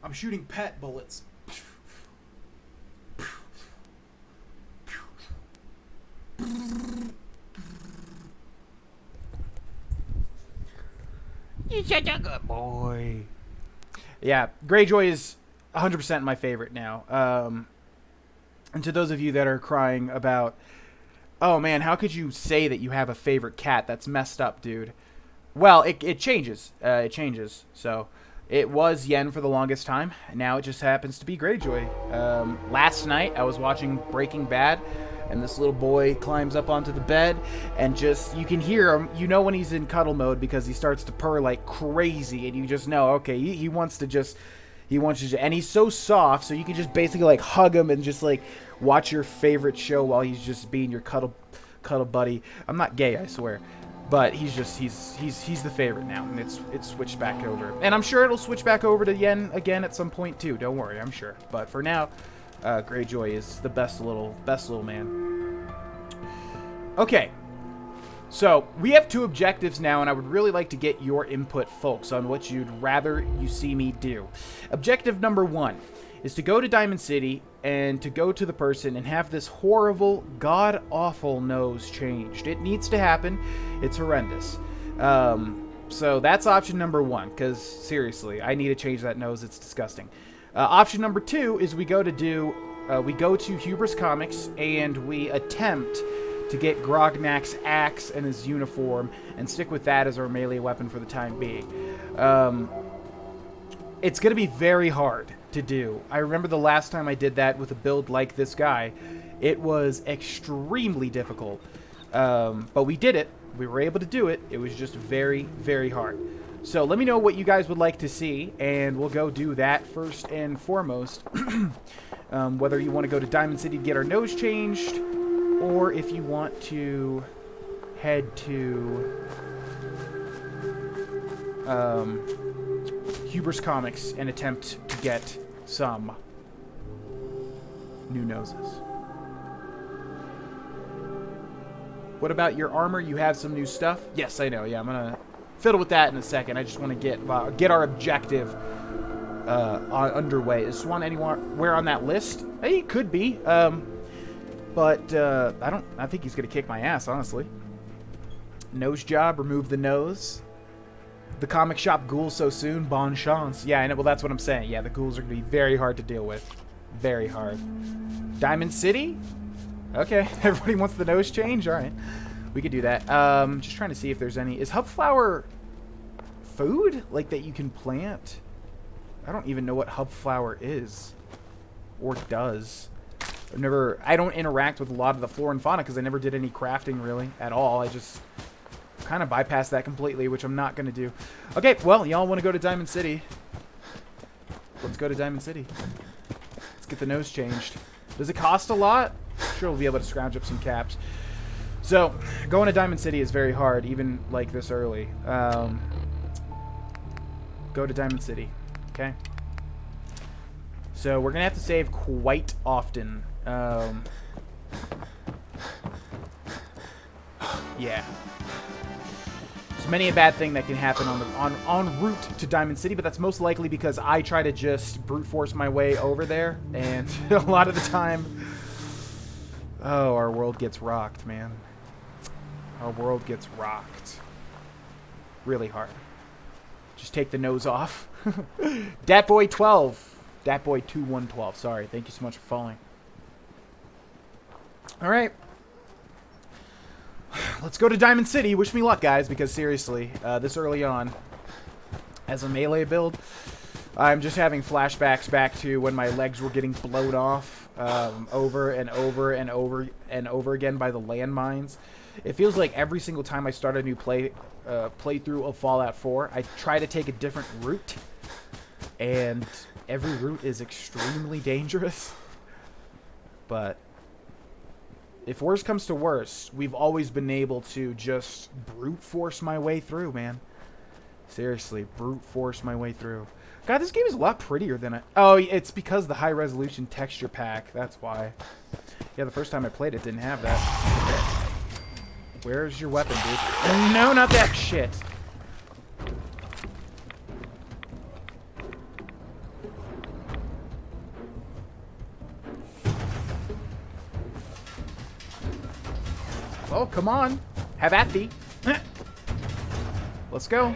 I'm shooting pet bullets. You're such a good boy. Yeah, Greyjoy is 100% my favorite now. And to those of you that are crying about, oh man, how could you say that you have a favorite cat? That's messed up, dude. Well, it changes. It changes. So it was Yen for the longest time. Now it just happens to be Greyjoy. Last night I was watching Breaking Bad, and this little boy climbs up onto the bed, and just, you can hear him. You know when he's in cuddle mode because he starts to purr like crazy, and you just know, okay, he wants to just, and he's so soft, so you can just basically like hug him and just like watch your favorite show while he's just being your cuddle buddy. I'm not gay, I swear. But he's the favorite now, and it's switched back over. And I'm sure it'll switch back over to Yen again at some point too. Don't worry, I'm sure. But for now, Greyjoy is the best little man. Okay, so we have 2 objectives now, and I would really like to get your input, folks, on what you'd rather you see me do. Objective number 1 is to go to Diamond City and to go to the person and have this horrible, god-awful nose changed. It needs to happen. It's horrendous. So that's option number 1, because seriously, I need to change that nose. It's disgusting. Option number 2 is we go to Hubris Comics and we attempt to get Grognak's axe and his uniform and stick with that as our melee weapon for the time being. It's going to be very hard to do. I remember the last time I did that with a build like this guy. It was extremely difficult. But we did it. We were able to do it. It was just very, very hard. So let me know what you guys would like to see, and we'll go do that first and foremost. Whether you want to go to Diamond City to get our nose changed, or if you want to head to Huber's Comics and attempt to get some new noses. What about your armor? You have some new stuff? Yes, I know. Yeah, I'm gonna fiddle with that in a second. I just want to get our objective underway. Is Swan anywhere on that list? Hey, he could be. But I think he's gonna kick my ass, honestly. Nose job. Remove the nose. The comic shop ghouls so soon. Bon chance. Yeah, I know. Well, that's what I'm saying. Yeah, the ghouls are gonna be very hard to deal with. Very hard. Diamond City? Okay. Everybody wants the nose change? Alright. We could do that. Just trying to see if there's any... Is hub flower food? Like, that you can plant? I don't even know what hub flower is. Or does. I don't interact with a lot of the flora and fauna because I never did any crafting, really, at all. I just kind of bypassed that completely, which I'm not going to do. Okay, well, y'all want to go to Diamond City. Let's go to Diamond City. Let's get the nose changed. Does it cost a lot? Sure, we'll be able to scrounge up some caps. So, going to Diamond City is very hard, even like this early. Go to Diamond City, okay? So, we're going to have to save quite often. Yeah. There's many a bad thing that can happen on route to Diamond City, but that's most likely because I try to just brute force my way over there, and a lot of the time, oh, our world gets rocked, man. Our world gets rocked. Really hard. Just take the nose off. Datboy12. Datboy2112. Sorry. Thank you so much for following. Alright. Let's go to Diamond City. Wish me luck, guys, because seriously, this early on, as a melee build, I'm just having flashbacks back to when my legs were getting blown off over and over and over and over again by the landmines. It feels like every single time I start a new playthrough of Fallout 4, I try to take a different route, and every route is extremely dangerous. But if worse comes to worse, we've always been able to just brute force my way through, man. Seriously, brute force my way through. God, this game is a lot prettier than I... Oh, it's because the high-resolution texture pack. That's why. Yeah, the first time I played it didn't have that. Where's your weapon, dude? No, not that shit. Well, come on. Have at thee. Let's go.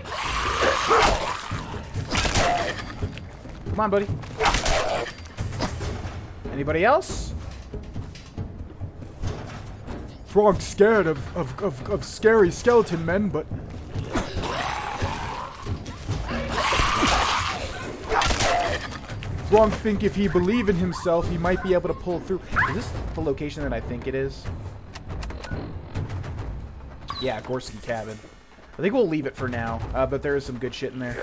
Come on, buddy. Anybody else? Thronk's scared of scary skeleton men, but... Thronk think if he believe in himself, he might be able to pull through. Is this the location that I think it is? Yeah, Gorski Cabin. I think we'll leave it for now, but there is some good shit in there.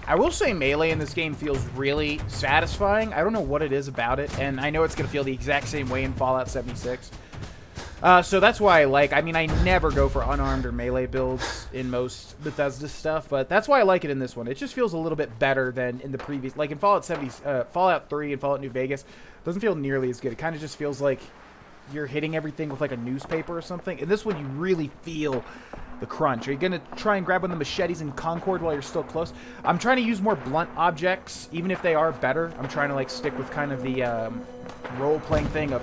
I will say melee in this game feels really satisfying. I don't know what it is about it, and I know it's going to feel the exact same way in Fallout 76. So that's why I like... I mean, I never go for unarmed or melee builds in most Bethesda stuff, but that's why I like it in this one. It just feels a little bit better than in the previous... Like in Fallout 3 and Fallout New Vegas, it doesn't feel nearly as good. It kind of just feels like you're hitting everything with like a newspaper or something. In this one, you really feel the crunch. Are you going to try and grab one of the machetes in Concord while you're still close? I'm trying to use more blunt objects, even if they are better. I'm trying to like stick with kind of the role-playing thing of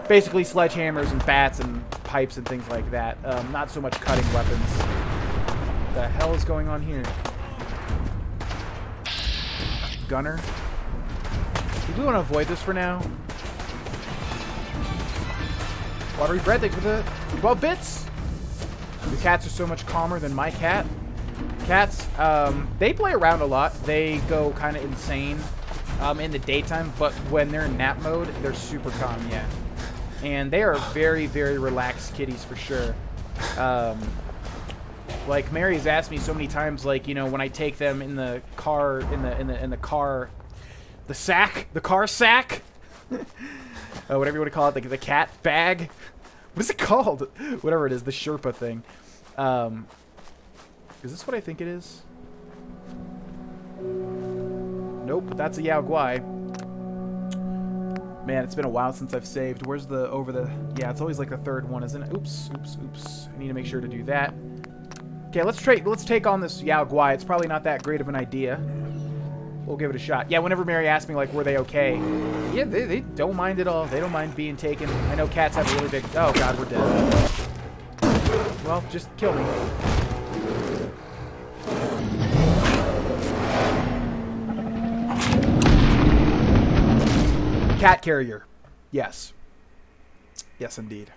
basically sledgehammers and bats and pipes and things like that. Not so much cutting weapons. What the hell is going on here? Gunner? Do we want to avoid this for now? Watery bread, thanks for the 12 bits! Your cats are so much calmer than my cat. Cats, they play around a lot. They go kind of insane in the daytime, but when they're in nap mode, they're super calm, yeah. And they are very, very relaxed kitties for sure. Like Mary's asked me so many times, like, you know, when I take them in the car, the car sack, Whatever you want to call it, the cat bag. What is it called? Whatever it is, the Sherpa thing. Is this what I think it is? Nope, that's a Yao Guai. Man, it's been a while since I've saved. Where's the yeah, it's always like the third one, isn't it? Oops. I need to make sure to do that. Okay, let's take on this Yao Guai. It's probably not that great of an idea. We'll give it a shot. Yeah, whenever Mary asks me, like, were they okay? Yeah, they don't mind at all. They don't mind being taken. I know cats have a really big... Oh, God, we're dead. Well, just kill me. Cat carrier. Yes. Yes, indeed.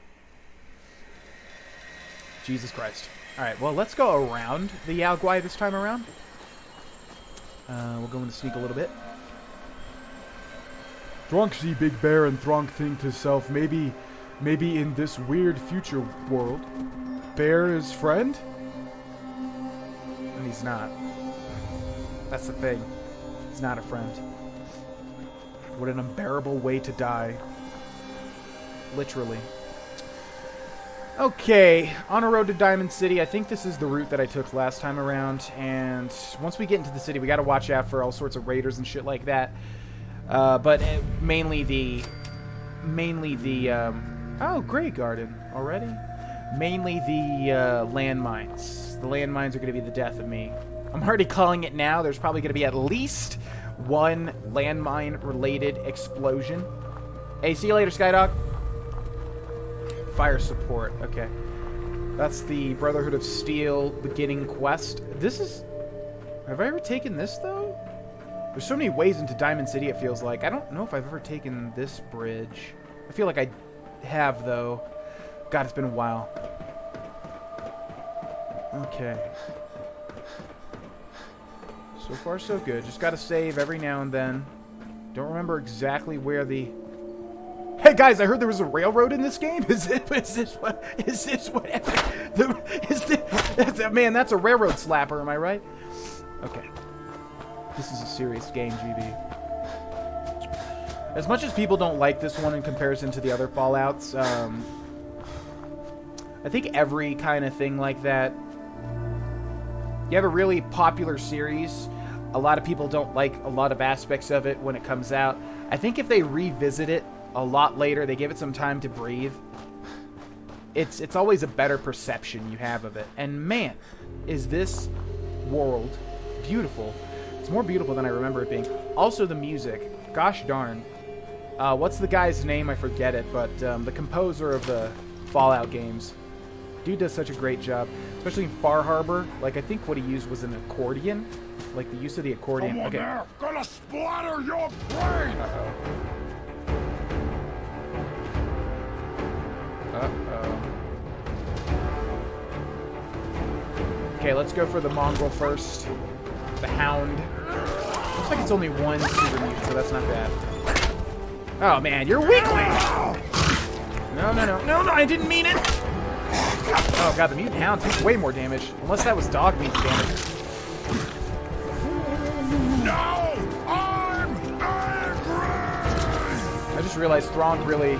Jesus Christ. Alright, well, let's go around the Yao Guai this time around. We'll go into sneak a little bit. Thronk see Big Bear and Thronk think to himself, maybe in this weird future world, Bear is friend? And he's not. That's the thing. He's not a friend. What an unbearable way to die. Literally. Okay, on a road to Diamond City. I think this is the route that I took last time around. And once we get into the city, we got to watch out for all sorts of raiders and shit like that. But mainly the oh, Grey Garden already. Mainly the landmines. The landmines are going to be the death of me. I'm already calling it now. There's probably going to be at least one landmine-related explosion. Hey, see you later, Skydog. Fire support. Okay. That's the Brotherhood of Steel beginning quest. This is... Have I ever taken this, though? There's so many ways into Diamond City, it feels like. I don't know if I've ever taken this bridge. I feel like I have, though. God, it's been a while. Okay. So far, so good. Just gotta save every now and then. Don't remember exactly where the... Hey guys, I heard there was a railroad in this game. Is this what? Man, that's a railroad slapper. Am I right? Okay. This is a serious game, GB. As much as people don't like this one in comparison to the other Fallouts, I think every kind of thing like that. You have a really popular series. A lot of people don't like a lot of aspects of it when it comes out. I think if they revisit it a lot later, they give it some time to breathe, it's always a better perception you have of it. And man, is this world beautiful. It's more beautiful than I remember it being. Also the music, gosh darn. What's the guy's name? I forget it, but the composer of the Fallout games. Dude does such a great job, especially in Far Harbor. Like, I think what he used was an accordion, like the use of the accordion. Come on, okay. there. Gonna splatter your brain. Okay, let's go for the mongrel first. The hound. Looks like it's only one super mutant, so that's not bad. Oh man, you're weakling! No, I didn't mean it! Oh god, the mutant hound takes way more damage. Unless that was dog meat damage. No! I'm angry! I just realized Thronk really...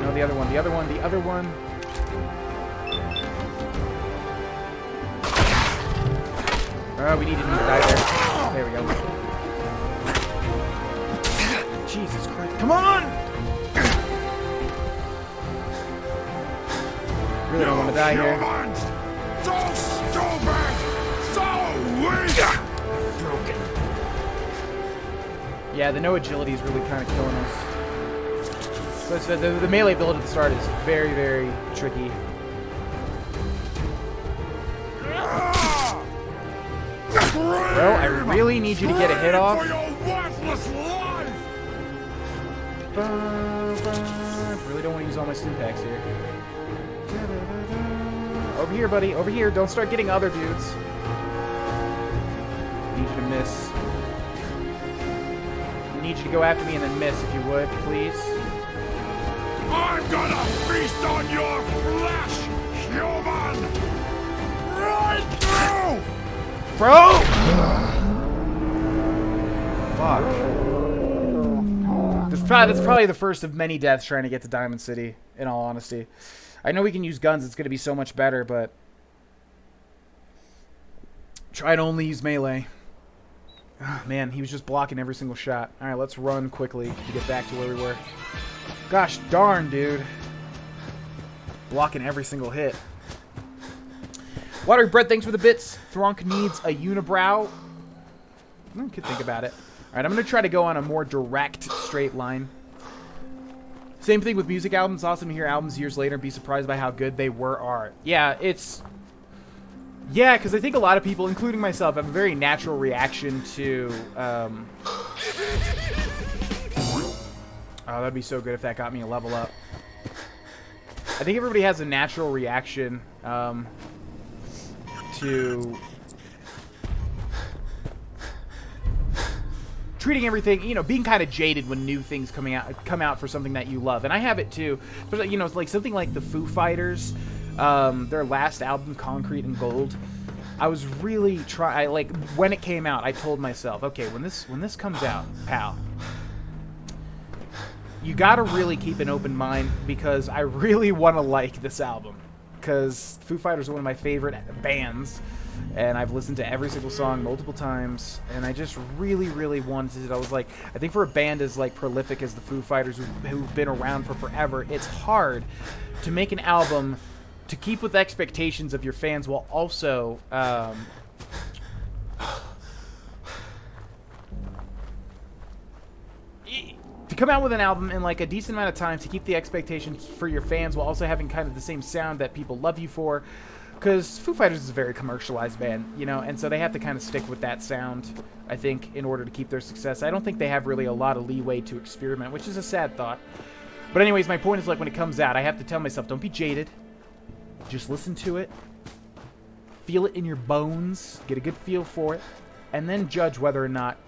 No, the other one. Oh, we needed him to die there. There we go. Jesus Christ. Come on! Really don't want to die here. So stupid! So weak! Broken. Yeah, the no agility is really kind of killing us. So the melee build at the start is very, very tricky. Well, I really need you to get a hit off. Really don't want to use all my stimpaks here. Over here, buddy. Over here. Don't start getting other dudes. Need you to miss. Need you to go after me and then miss if you would, please. I'm gonna feast on your flesh, human! Right through! Bro! Fuck. That's probably the first of many deaths trying to get to Diamond City, in all honesty. I know we can use guns. It's going to be so much better, but... try to only use melee. Oh, man, he was just blocking every single shot. Alright, let's run quickly to get back to where we were. Gosh darn, dude. Blocking every single hit. Watery Bread, thanks for the bits. Thronk needs a unibrow. I could think about it. Alright, I'm going to try to go on a more direct, straight line. Same thing with music albums. Awesome to hear albums years later and be surprised by how good they were are. Yeah, it's... yeah, because I think a lot of people, including myself, have a very natural reaction to... oh, that'd be so good if that got me a level up. I think everybody has a natural reaction to... treating everything, you know, being kind of jaded when new things come out for something that you love. And I have it too. But, you know, it's like something like the Foo Fighters, their last album, Concrete and Gold. I was really like when it came out, I told myself, okay, when this comes out, pal, you gotta really keep an open mind because I really want to like this album. Because Foo Fighters are one of my favorite bands, and I've listened to every single song multiple times, and I just really, really wanted it. I was like, I think for a band as like prolific as the Foo Fighters, who've been around for forever, it's hard to make an album to keep with expectations of your fans while also to come out with an album in like a decent amount of time to keep the expectations for your fans while also having kind of the same sound that people love you for. Because Foo Fighters is a very commercialized band, you know, and so they have to kind of stick with that sound, I think, in order to keep their success. I don't think they have really a lot of leeway to experiment, which is a sad thought. But anyways, my point is, like, when it comes out, I have to tell myself, don't be jaded. Just listen to it. Feel it in your bones. Get a good feel for it. And then judge whether or not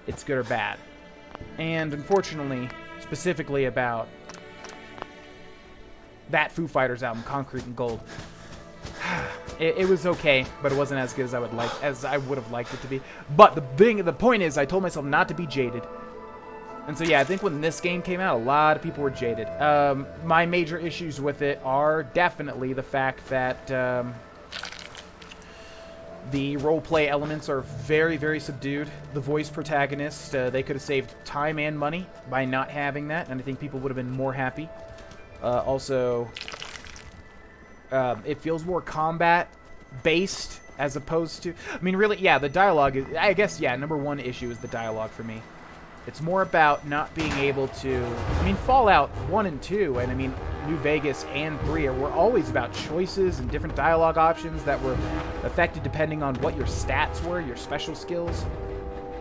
it's good or bad. And unfortunately, specifically about that Foo Fighters album, Concrete and Gold, it was okay, but it wasn't as good as I would have liked it to be. But the point is, I told myself not to be jaded. And so yeah, I think when this game came out, a lot of people were jaded. My major issues with it are definitely the fact that the roleplay elements are very, very subdued. The voice protagonist, they could have saved time and money by not having that, and I think people would have been more happy. Also, it feels more combat-based as opposed to... I mean, really, yeah, the dialogue is... I guess, yeah, number one issue is the dialogue for me. It's more about not being able to... I mean, Fallout 1 and 2, and I mean, New Vegas and 3 were always about choices and different dialogue options that were affected depending on what your stats were, your special skills.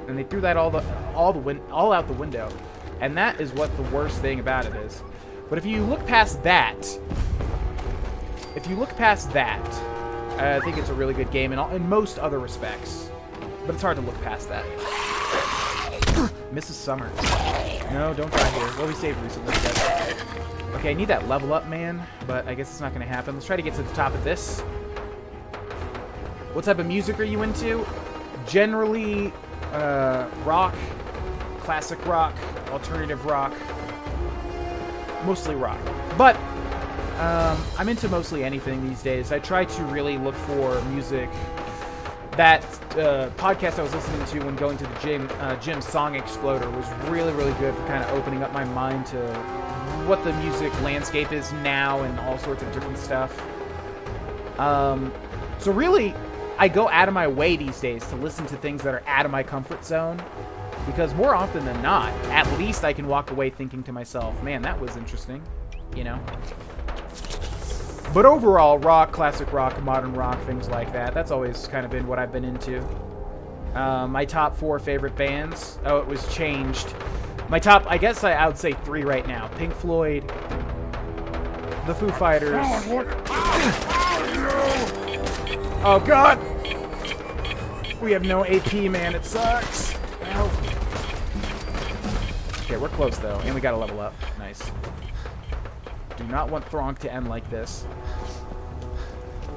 And they threw that all out the window. And that is what the worst thing about it is. But if you look past that... I think it's a really good game in most other respects. But it's hard to look past that. Mrs. Summers. No, don't die here. What we saved recently. Okay, I need that level up, man. But I guess it's not going to happen. Let's try to get to the top of this. What type of music are you into? Generally, rock, classic rock, alternative rock. Mostly rock. But... I'm into mostly anything these days. I try to really look for music. That podcast I was listening to when going to the gym, Song Exploder, was really, really good for kind of opening up my mind to what the music landscape is now and all sorts of different stuff. So really, I go out of my way these days to listen to things that are out of my comfort zone. Because more often than not, at least I can walk away thinking to myself, man, that was interesting, you know? But overall, rock, classic rock, modern rock, things like that, that's always kind of been what I've been into. My top 4 favorite bands, oh, it was changed. My top, I guess I would say 3 right now. Pink Floyd, the Foo Fighters. Oh, God! We have no AP, man, it sucks. Ow. Okay, we're close, though, and we got to level up. Nice. Do not want Thronk to end like this.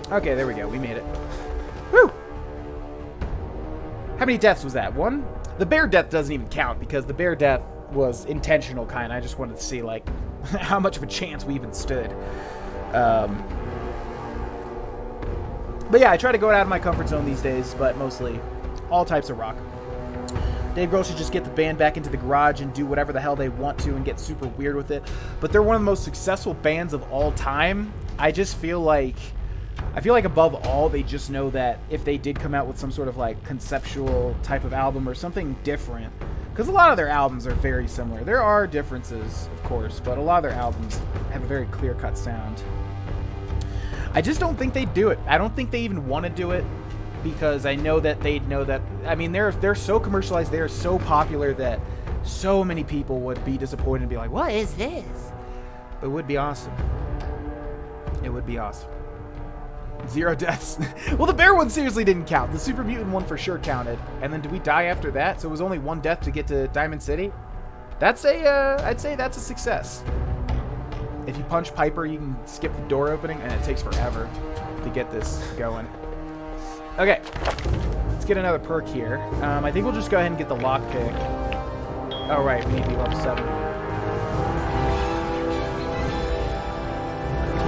Okay, there we go. We made it. Woo! How many deaths was that? 1? The bear death doesn't even count because the bear death was intentional kind. I just wanted to see, like, how much of a chance we even stood. But yeah, I try to go out of my comfort zone these days, but mostly all types of rock. Dave Grohl should just get the band back into the garage and do whatever the hell they want to and get super weird with it. But they're one of the most successful bands of all time. I feel like above all, they just know that if they did come out with some sort of like conceptual type of album or something different, because a lot of their albums are very similar. There are differences, of course, but a lot of their albums have a very clear-cut sound. I just don't think they'd do it. I don't think they even want to do it, because I know that they'd know that. I mean, they're so commercialized, they are so popular that so many people would be disappointed and be like, "What is this?" But it would be awesome. It would be awesome. 0 deaths. Well, the bear one seriously didn't count. The super mutant one for sure counted. And then did we die after that? So it was only 1 death to get to Diamond City. That's I'd say that's a success. If you punch Piper, you can skip the door opening, and it takes forever to get this going. Okay, let's get another perk here. I think we'll just go ahead and get the lockpick. Oh right, we need to be level 7.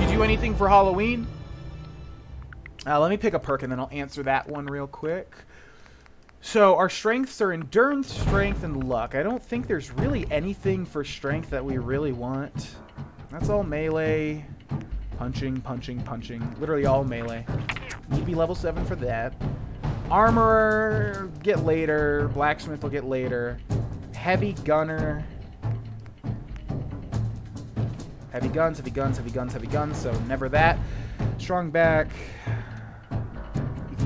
Did you do anything for Halloween? Let me pick a perk and then I'll answer that one real quick. So our strengths are endurance, strength, and luck. I don't think there's really anything for strength that we really want. That's all melee. Punching, punching, punching. Literally all melee. Need to be level 7 for that. Armorer, get later. Blacksmith will get later. Heavy gunner. Heavy guns, heavy guns, heavy guns, heavy guns. So never that. Strong back.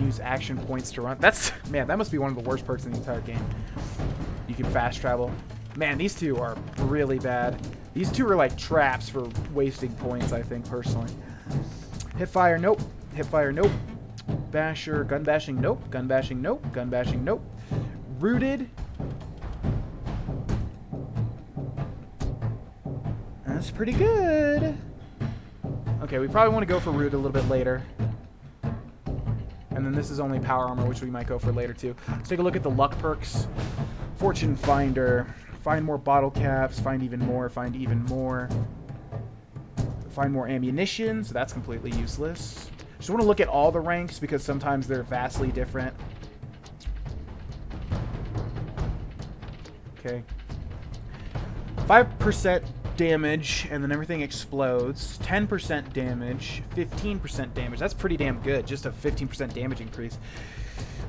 Use action points to run. Man, that must be one of the worst perks in the entire game. You can fast travel. Man, these two are really bad. These two are like traps for wasting points, I think, personally. Hipfire, nope. Hipfire, nope. Basher, gun bashing, nope. Gun bashing, nope. Gun bashing, nope. Rooted. That's pretty good. Okay, we probably want to go for Rooted a little bit later. And then this is only power armor, which we might go for later too. Let's take a look at the luck perks. Fortune Finder. Find more bottle caps. Find even more. Find even more. Find more ammunition. So that's completely useless. Just want to look at all the ranks because sometimes they're vastly different. Okay. 5% damage, and then everything explodes. 10% damage, 15% damage. That's pretty damn good, just a 15% damage increase.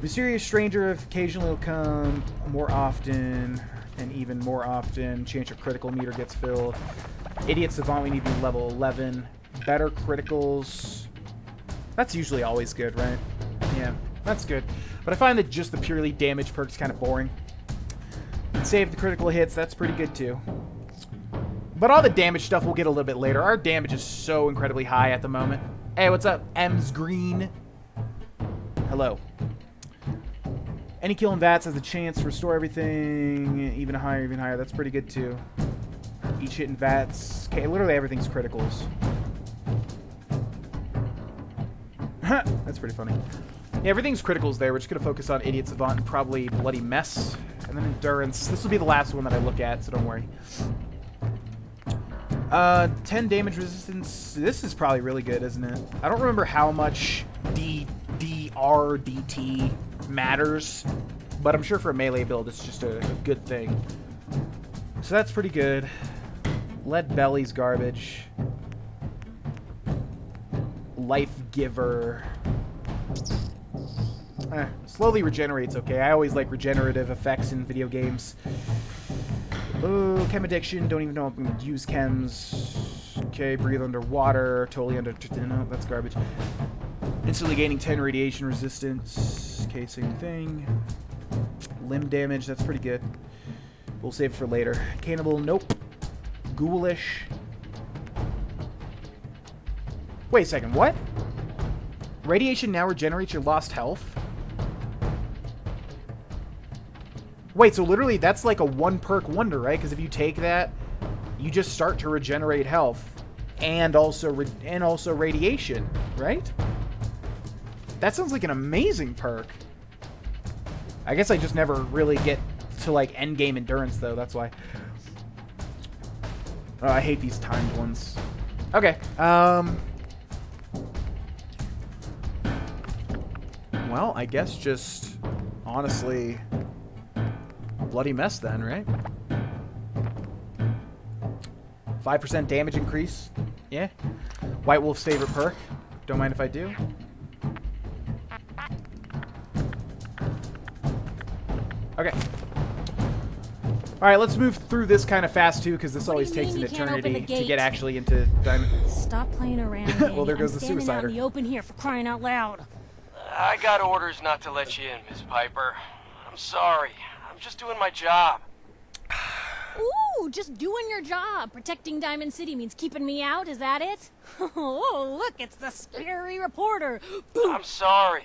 Mysterious Stranger occasionally will come more often, and even more often. Chance your critical meter gets filled. Idiot Savant, we need to be level 11. Better criticals. That's usually always good, right? Yeah, that's good. But I find that just the purely damage perk's kind of boring. Save the critical hits, that's pretty good too. But all the damage stuff we'll get a little bit later. Our damage is so incredibly high at the moment. Hey, what's up? M's Green. Hello. Any kill in VATS has a chance to restore everything even higher. That's pretty good too. Each hit in VATS. Okay, literally everything's criticals. That's pretty funny. Yeah, everything's criticals there. We're just going to focus on Idiot Savant and probably Bloody Mess. And then Endurance. This will be the last one that I look at, so don't worry. 10 damage resistance. This is probably really good, isn't it? I don't remember how much DT matters, but I'm sure for a melee build it's just a good thing. So that's pretty good. Lead Belly's garbage. Life Giver. Slowly regenerates okay. I always like regenerative effects in video games. Oh, Chem Addiction. Don't even know if I'm going to use chems. Okay, breathe underwater. Totally under... No, that's garbage. Instantly gaining 10 radiation resistance. Okay, same thing. Limb damage. That's pretty good. We'll save it for later. Cannibal. Nope. Ghoulish. Wait a second. What? Radiation now regenerates your lost health? Wait, so literally that's like a 1 perk wonder, right? Because if you take that, you just start to regenerate health and also radiation, right? That sounds like an amazing perk. I guess I just never really get to like end game endurance though. That's why. Oh, I hate these timed ones. Okay. Well, I guess just honestly bloody mess then, right? 5% damage increase. Yeah. White Wolf's favorite perk. Don't mind if I do. Okay. Alright, let's move through this kind of fast too, because this always takes an eternity to get actually into Diamond. Stop playing around. Well, there goes the Suicider. Out in Suicider. the open here for crying out loud. I got orders not to let you in, Miss Piper. I'm sorry. I'm just doing my job. Ooh, just doing your job. Protecting Diamond City means keeping me out, is that it? Oh, look, it's the scary reporter. I'm sorry,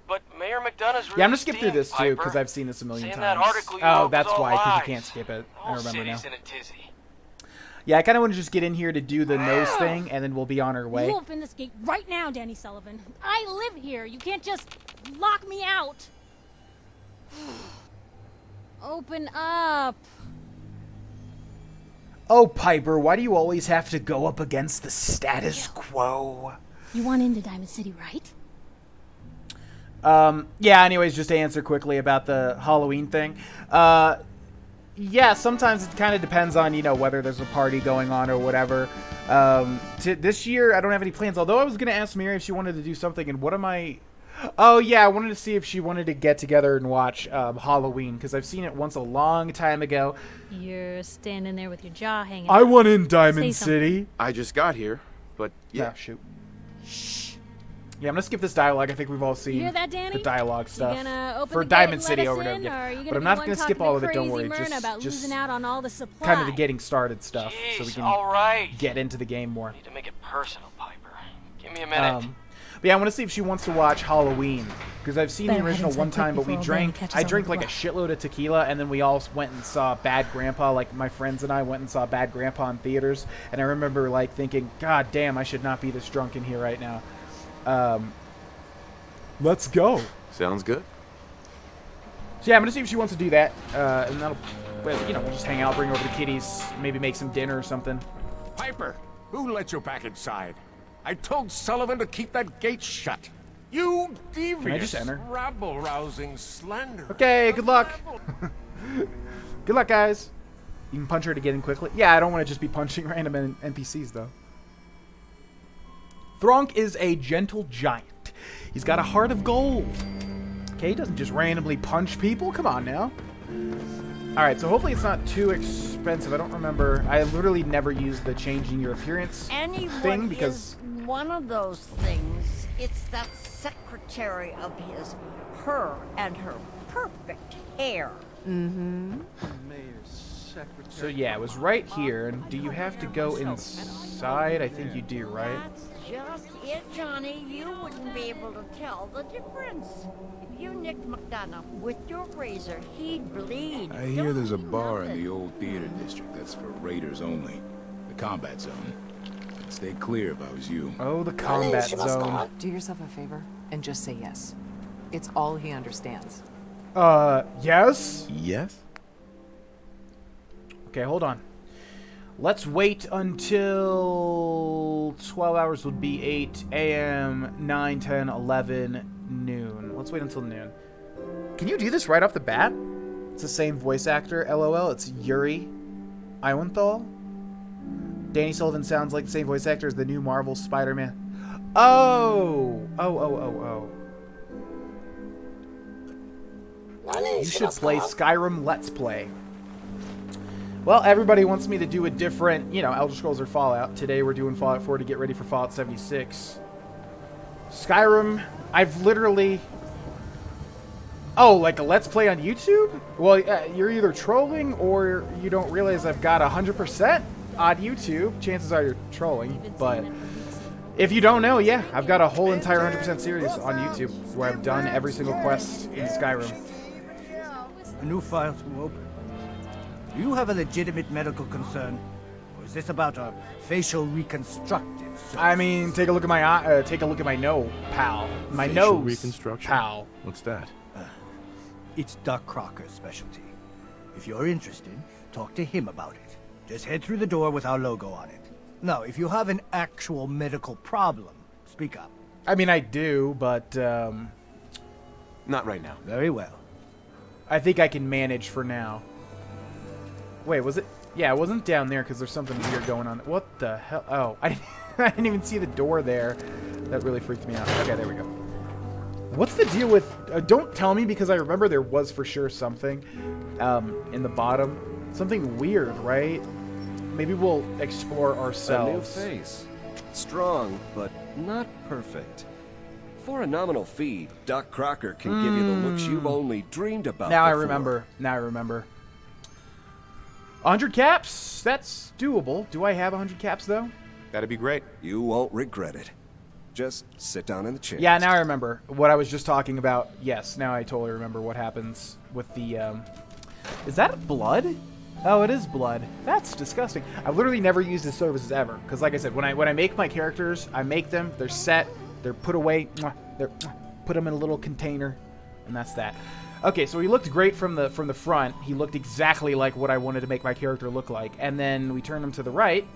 but Mayor McDonough's really Yeah, I'm gonna skip through this too, because Piper. I've seen this a million Saying times. that article you Oh, wrote that's was all why, because you lies. can't skip it. The I whole remember now. city's in a tizzy. Yeah, I kind of want to just get in here to do the nose thing, and then we'll be on our way. You open this gate right now, Danny Sullivan. I live here. You can't just lock me out. Open up. Oh, Piper, why do you always have to go up against the status quo? You want into Diamond City, right? Yeah, anyways, just to answer quickly about the Halloween thing. Yeah, sometimes it kind of depends on, you know, whether there's a party going on or whatever. This year, I don't have any plans, although I was going to ask Mary if she wanted to do something, and what am I... Oh, yeah, I wanted to see if she wanted to get together and watch Halloween, because I've seen it once a long time ago. You're standing there with your jaw hanging I out. want in Say Diamond something. City. I just got here, but yeah. Oh, shoot. Yeah, I'm going to skip this dialogue. I think we've all seen You hear that, Danny? the dialogue You stuff. gonna open For the gate Diamond and City let us over and over in, again. or are you gonna But I'm be not one going to skip talking all of it, don't crazy worry. Myrna about Just losing out on all the supply? kind of the getting started stuff, so we Jeez, can all right. get into the game more. Need to make it personal, Piper. Give me a minute. But yeah, I want to see if she wants to watch Halloween, because I've seen the Better head original inside one quick time, but we before O'Brien drank. catches I on drank the like a bluff. shitload of tequila, and then we all went and saw Bad Grandpa. Like my friends and I went and saw Bad Grandpa in theaters, and I remember like thinking, God damn, I should not be this drunk in here right now. Let's go. Sounds good. So yeah, I'm gonna see if she wants to do that, and that'll, well, you know, we'll just hang out, bring over the kitties, maybe make some dinner or something. Piper, who let you back inside? I told Sullivan to keep that gate shut. You devious, Can I just enter? rabble-rousing slander. Okay, good luck. Good luck, guys. You can punch her to get in quickly. Yeah, I don't want to just be punching random NPCs, though. Thronk is a gentle giant. He's got a heart of gold. Okay, he doesn't just randomly punch people. Come on now. Alright, so hopefully it's not too expensive. I don't remember. I literally never used the changing your appearance thing because... is one of those things. It's that secretary of his, her and her perfect hair. Mm-hmm. So yeah, it was right here. And do you have to go inside? I think you do, right? That's just it, Johnny. You wouldn't be able to tell the difference. If you nicked McDonough with your razor, he'd bleed. I hear there's a bar in the old theater district that's for raiders only. The combat zone. I'd stay clear if I was you. Oh, the combat zone. Do yourself a favor and just say yes. It's all he understands. Yes? Yes? Okay, hold on. Let's wait until 12 hours would be 8 a.m., 9, 10, 11, noon. Let's wait until noon. Can you do this right off the bat? It's the same voice actor, LOL. It's Yuri Iwanthal. Danny Sullivan sounds like the same voice actor as the new Marvel Spider-Man. Oh! Oh. You should play Skyrim Let's Play. Well, everybody wants me to do a different, you know, Elder Scrolls or Fallout. Today we're doing Fallout 4 to get ready for Fallout 76. Skyrim, I've literally... Oh, like a Let's Play on YouTube? Well, you're either trolling or you don't realize I've got 100% on YouTube. Chances are you're trolling, but... If you don't know, yeah, I've got a whole entire 100% series on YouTube where I've done every single quest in Skyrim. A new file to open. Do you have a legitimate medical concern? Or is this about a facial reconstructive surgery? I mean, take a look at my eye, take a look at my nose, pal. My Facial nose, reconstruction? pal. What's that? It's Doc Crocker's specialty. If you're interested, talk to him about it. Just head through the door with our logo on it. Now, if you have an actual medical problem, speak up. I mean, I do, but not right now. Very well. I think I can manage for now. Wait, was it? Yeah, it wasn't down there because there's something weird going on. What the hell? Oh, I didn't even see the door there. That really freaked me out. Okay, there we go. What's the deal with... don't tell me, because I remember there was for sure something in the bottom. Something weird, right? Maybe we'll explore ourselves. A new face. Strong, but not perfect. For a nominal fee, Doc Crocker can give you the looks you've only dreamed about Now before. I remember. Now I remember. 100 caps? That's doable. Do I have 100 caps, though? That'd be great. You won't regret it. Just sit down in the chair. Yeah, now I remember what I was just talking about. Yes, now I totally remember what happens with the... Is that blood? Oh, it is blood. That's disgusting. I've literally never used his services ever. Because like I said, when I make my characters, I make them, they're set, they're put away, put them in a little container, and that's that. Okay, so he looked great from the front. He looked exactly like what I wanted to make my character look like. And then we turn him to the right.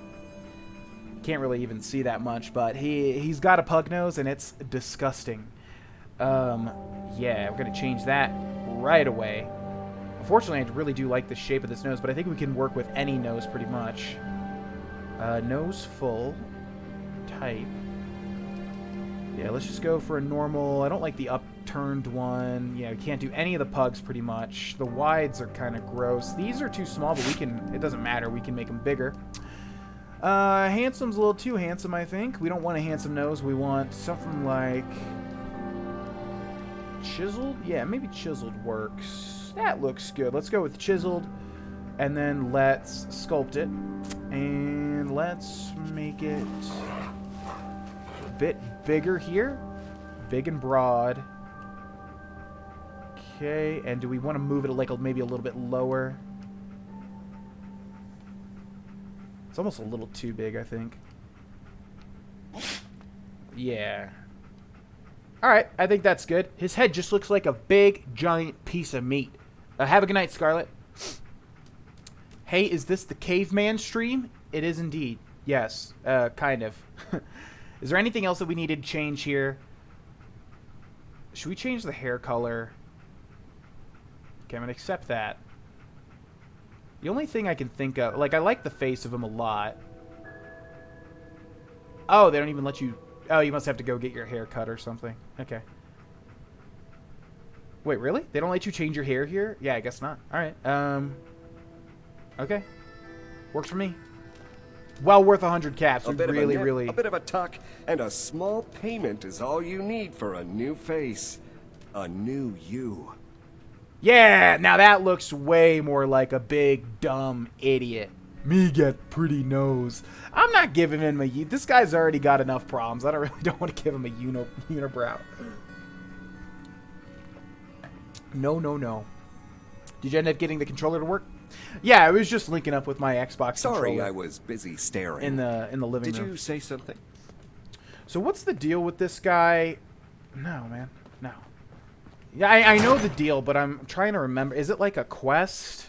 Can't really even see that much, but he's got a pug nose, and it's disgusting. Yeah, we're gonna change that right away. Unfortunately, I really do like the shape of this nose, but I think we can work with any nose pretty much. Nose full. Type. Yeah, let's just go for a normal... I don't like the upturned one. Yeah, we can't do any of the pugs pretty much. The wides are kind of gross. These are too small, but we can... It doesn't matter. We can make them bigger. Handsome's a little too handsome, I think. We don't want a handsome nose. We want something like... Chiseled? Yeah, maybe chiseled works. That looks good. Let's go with chiseled, and then let's sculpt it, and let's make it a bit bigger here, big and broad. Okay, and do we want to move it like maybe a little bit lower? It's almost a little too big, I think. Yeah. Alright, I think that's good. His head just looks like a big, giant piece of meat. Have a good night, Scarlet. Hey, is this the caveman stream? It is indeed. Yes, kind of. Is there anything else that we needed to change here? Should we change the hair color? Okay, I'm going to accept that. The only thing I can think of... Like, I like the face of him a lot. Oh, they don't even let you... Oh, you must have to go get your hair cut or something. Okay. Wait, really? They don't let you change your hair here? Yeah, I guess not. Alright. Okay. Works for me. Well worth 100 caps. Really, really... A bit of a tuck and a small payment is all you need for a new face. A new you. Yeah! Now that looks way more like a big, dumb idiot. Me get pretty nose. I'm not giving him a... This guy's already got enough problems. I don't want to give him a unibrow. No, no, no. Did you end up getting the controller to work? Yeah, I was just linking up with my Xbox Sorry, controller. I was busy staring. In the living room. Did you say something? So what's the deal with this guy? No, man. No. Yeah, I know the deal, but I'm trying to remember. Is it like a quest?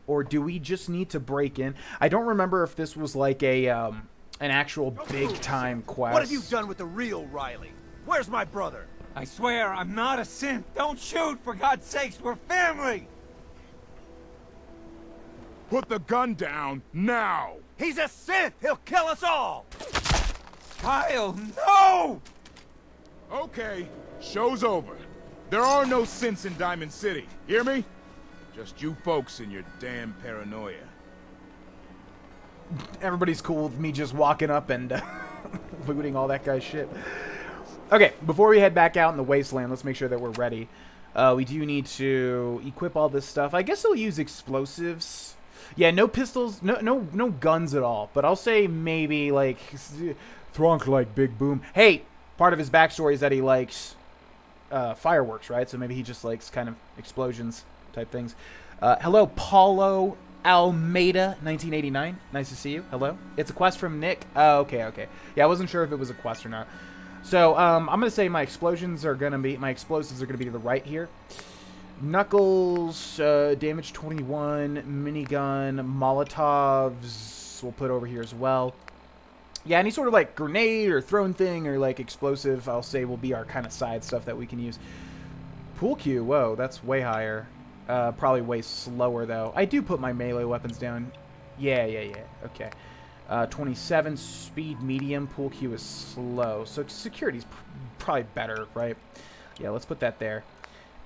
Or do we just need to break in? I don't remember if this was like a an actual big-time quest. What have you done with the real Riley? Where's my brother? I swear I'm not a synth. Don't shoot, for God's sakes. We're family. Put the gun down now. He's a synth. He'll kill us all. Kyle, no! Okay, show's over. There are no synths in Diamond City. Hear me? Just you folks and your damn paranoia. Everybody's cool with me just walking up and looting all that guy's shit. Okay, before we head back out in the wasteland, let's make sure that we're ready. We do need to equip all this stuff. I guess I'll use explosives. Yeah, no pistols, no guns at all. But I'll say maybe like Thronk like Big Boom. Hey, part of his backstory is that he likes fireworks, right? So maybe he just likes kind of explosions type things. Hello, Paulo Almeida, 1989. Nice to see you. Hello. It's a quest from Nick. Oh, okay, okay. Yeah, I wasn't sure if it was a quest or not. So, I'm gonna say my explosives are gonna be to the right here. Knuckles, damage 21, minigun, Molotovs we'll put over here as well. Yeah, any sort of like grenade or thrown thing or like explosive, I'll say will be our kind of side stuff that we can use. Pool cue, whoa, that's way higher. Probably way slower though. I do put my melee weapons down. Yeah, okay. 27 speed medium, pool cue is slow. So security's probably better, right? Yeah, let's put that there.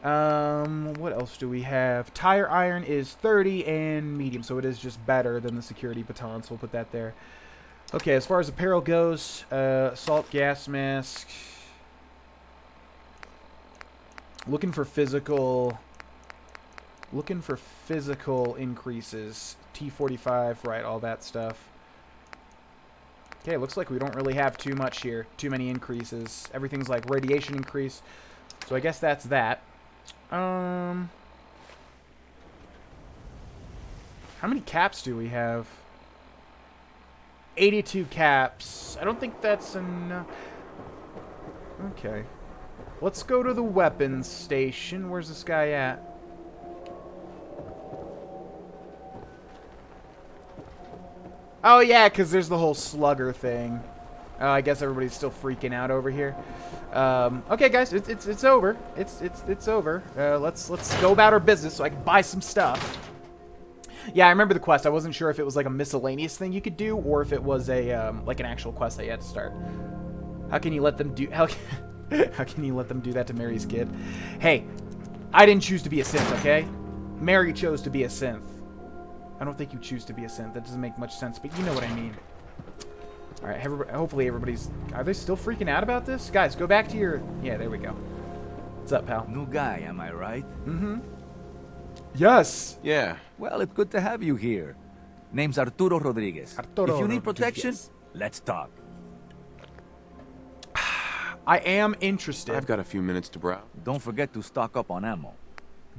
What else do we have? Tire iron is 30 and medium, so it is just better than the security baton, so we'll put that there. Okay, as far as apparel goes, assault gas mask. Looking for physical increases. T45, right, all that stuff. Okay, looks like we don't really have too much here. Too many increases. Everything's like radiation increase. So I guess that's that. How many caps do we have? 82 caps. I don't think that's enough. Okay. Let's go to the weapons station. Where's this guy at? Oh, yeah, because there's the whole slugger thing. Oh, I guess everybody's still freaking out over here. Okay, guys, it's over. It's over. Let's go about our business so I can buy some stuff. Yeah, I remember the quest. I wasn't sure if it was like a miscellaneous thing you could do or if it was a like an actual quest that you had to start. How can you let them do? How can you let them do that to Mary's kid? Hey, I didn't choose to be a synth, okay? Mary chose to be a synth. I don't think you choose to be a synth. That doesn't make much sense, but you know what I mean. All right, hopefully everybody's... Are they still freaking out about this? Guys, go back to your... Yeah, there we go. What's up, pal? New guy, am I right? Mm-hmm. Yes. Yeah. Well, it's good to have you here. Name's Arturo Rodriguez. If you need protection, let's talk. I am interested. I've got a few minutes to browse. Don't forget to stock up on ammo.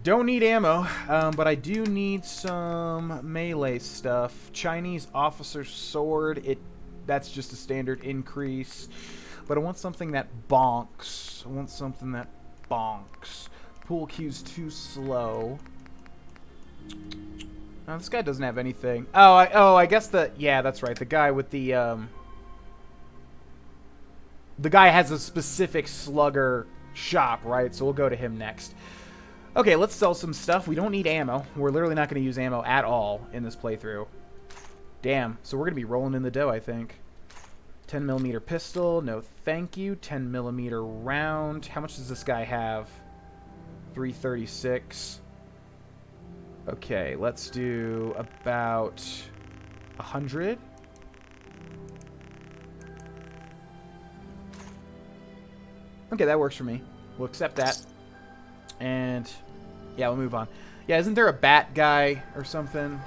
Don't need ammo, but I do need some melee stuff. Chinese officer's sword, that's just a standard increase. But I want something that bonks. Pool cue's too slow. Oh, this guy doesn't have anything. I guess yeah, that's right. The guy with the guy has a specific slugger shop, right? So we'll go to him next. Okay, let's sell some stuff. We don't need ammo. We're literally not going to use ammo at all in this playthrough. Damn. So we're going to be rolling in the dough, I think. 10mm pistol. No, thank you. 10mm round. How much does this guy have? 336. Okay, let's do about 100. Okay, that works for me. We'll accept that. And yeah, we'll move on. Yeah, isn't there a bat guy or something?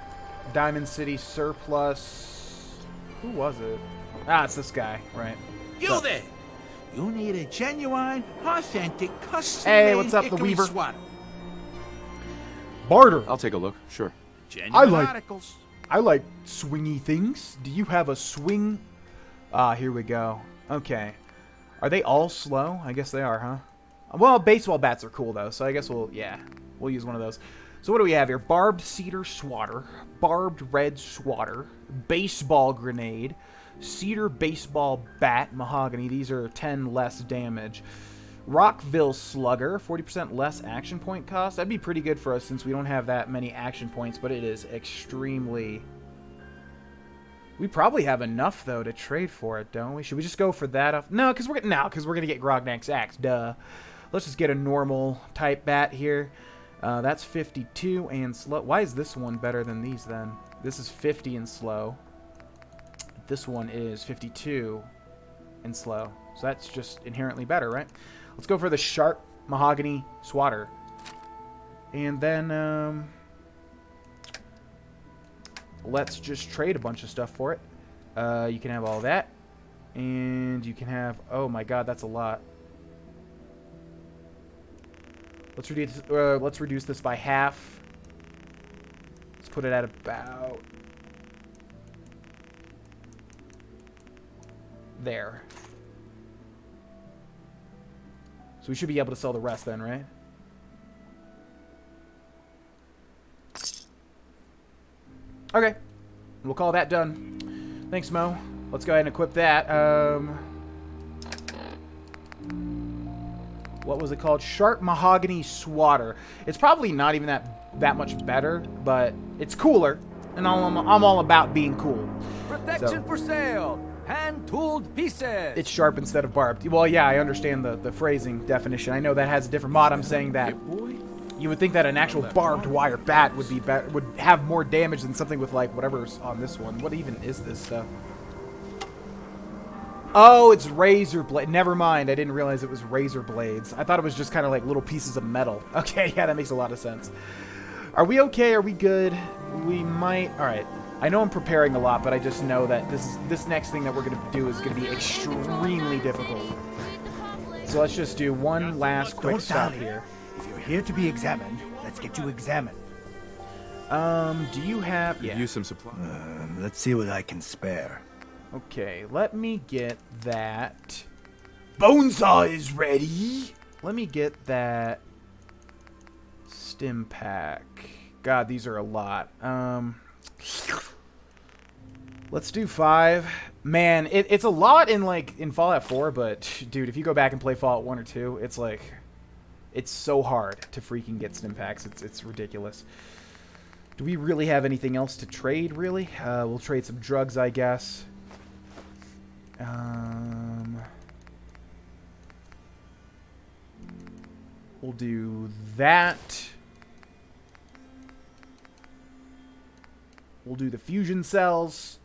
Diamond City surplus. Who was it? Ah, it's this guy, right? You there! You need a genuine, authentic, custom Hey, what's up, the hickory Weaver? sweater. Barter. I'll take a look, sure. Genuine articles. I like swingy things. Do you have a swing? Ah, here we go. Okay. Are they all slow? I guess they are, huh? Well, baseball bats are cool, though, so I guess we'll use one of those. So what do we have here? Barbed cedar swatter, barbed red swatter, baseball grenade, cedar baseball bat, mahogany. These are 10 less damage. Rockville slugger, 40% less action point cost. That'd be pretty good for us since we don't have that many action points, but it is extremely... We probably have enough, though, to trade for it, don't we? Should we just go for that? No, because we're going to get Grognak's axe. Duh. Let's just get a normal type bat here. That's 52 and slow. Why is this one better than these, then? This is 50 and slow. This one is 52 and slow. So that's just inherently better, right? Let's go for the sharp mahogany swatter. And then, let's just trade a bunch of stuff for it. You can have all that. And you can have... Oh my god, that's a lot. Let's reduce this by half. Let's put it at about... there. So we should be able to sell the rest then, right? Okay. We'll call that done. Thanks, Mo. Let's go ahead and equip that. What was it called? Sharp Mahogany Swatter. It's probably not even that much better, but it's cooler. And I'm all about being cool. Protection for sale. Hand-tooled pieces. It's sharp instead of barbed. Well, yeah, I understand the phrasing definition. I know that has a different mod. I'm saying that you would think that an actual barbed wire bat would be better, would have more damage than something with like whatever's on this one. What even is this stuff? Oh, it's razor blade. Never mind. I didn't realize it was razor blades. I thought it was just kind of like little pieces of metal. Okay, yeah, that makes a lot of sense. Are we okay? Are we good? We might. All right. I know I'm preparing a lot, but I just know that this next thing that we're going to do is going to be extremely difficult. So let's just do one last quick stop here. If you're here to be examined, let's get you examined. Do you have... Yeah. Use some supplies. Let's see what I can spare. Okay, let me get that. Bonesaw is ready. Let me get that stim pack. God, these are a lot. Let's do 5. Man, it's a lot in Fallout 4, but dude, if you go back and play Fallout 1 or 2, it's like it's so hard to freaking get stim packs. It's ridiculous. Do we really have anything else to trade, really? We'll trade some drugs, I guess. We'll do that. We'll do the fusion cells.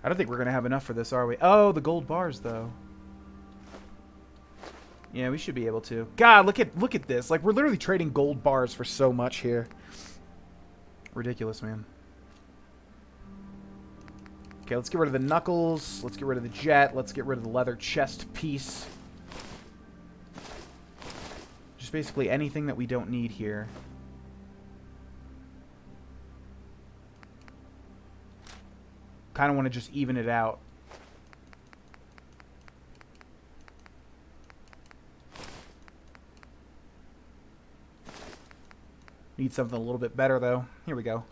I don't think we're going to have enough for this, are we? Oh, the gold bars, though. Yeah, we should be able to. God, look at this. Like, we're literally trading gold bars for so much here. Ridiculous, man. Okay, let's get rid of the knuckles. Let's get rid of the jet. Let's get rid of the leather chest piece. Just basically anything that we don't need here. Kind of want to just even it out. Need something a little bit better, though. Here we go.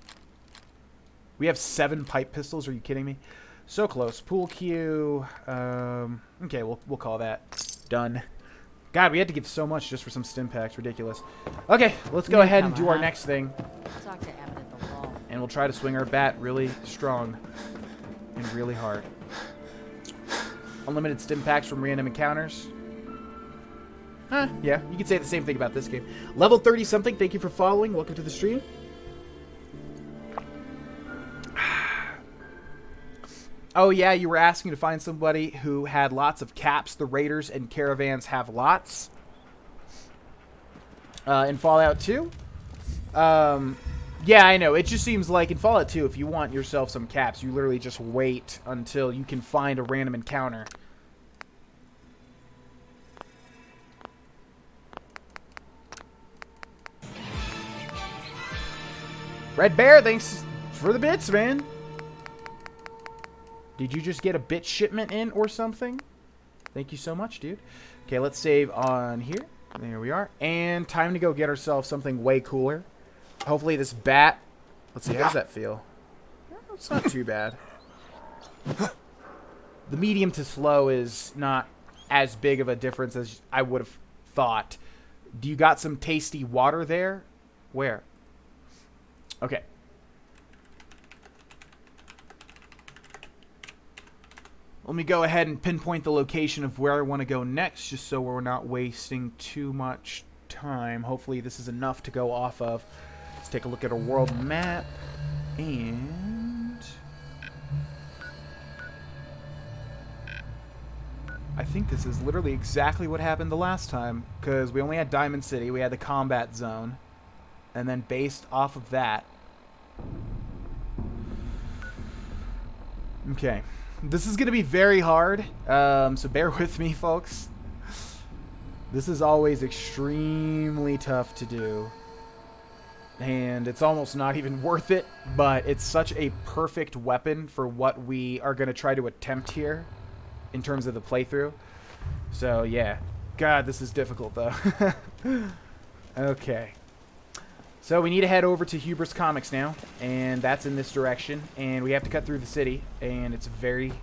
We have 7 pipe pistols. Are you kidding me? So close. Pool cue. Okay, we'll call that done. God, we had to give so much just for some stim packs. Ridiculous. Okay, let's go ahead and do our next thing. Talk to Evan at the wall. And we'll try to swing our bat really strong and really hard. Unlimited stim packs from random encounters. Huh, yeah, you could say the same thing about this game. Level 30 something, thank you for following. Welcome to the stream. Oh yeah, you were asking to find somebody who had lots of caps. The raiders and caravans have lots. In Fallout 2? Yeah, I know. It just seems like in Fallout 2, if you want yourself some caps, you literally just wait until you can find a random encounter. Red Bear, thanks for the bits, man. Did you just get a bit shipment in or something? Thank you so much, dude. Okay, let's save on here. There we are. And time to go get ourselves something way cooler. Hopefully this bat... Let's see, how does that feel? It's not too bad. The medium to slow is not as big of a difference as I would have thought. Do you got some tasty water there? Where? Okay. Let me go ahead and pinpoint the location of where I want to go next, just so we're not wasting too much time. Hopefully this is enough to go off of. Let's take a look at our world map. And... I think this is literally exactly what happened the last time, because we only had Diamond City, we had the combat zone, and then based off of that... Okay. This is going to be very hard, so bear with me, folks. This is always extremely tough to do. And it's almost not even worth it, but it's such a perfect weapon for what we are going to try to attempt here in terms of the playthrough. So, yeah. God, this is difficult, though. Okay. So we need to head over to Hubris Comics now, and that's in this direction, and we have to cut through the city, and it's very,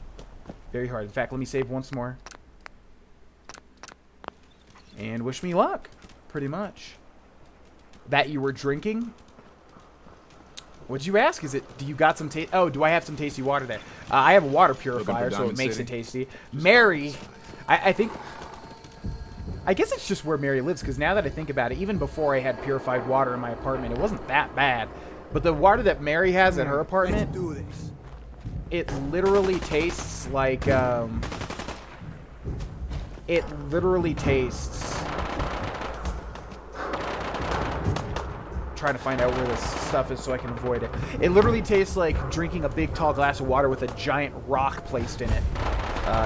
very hard. In fact, let me save once more. And wish me luck, pretty much. That you were drinking? What'd you ask? Do you got some taste? Oh, do I have some tasty water there? I have a water purifier, so it makes it tasty. Mary, I think... I guess it's just where Mary lives, because now that I think about it, even before I had purified water in my apartment, it wasn't that bad. But the water that Mary has in her apartment, it literally tastes like, it literally tastes... I'm trying to find out where this stuff is so I can avoid it. It literally tastes like drinking a big, tall glass of water with a giant rock placed in it.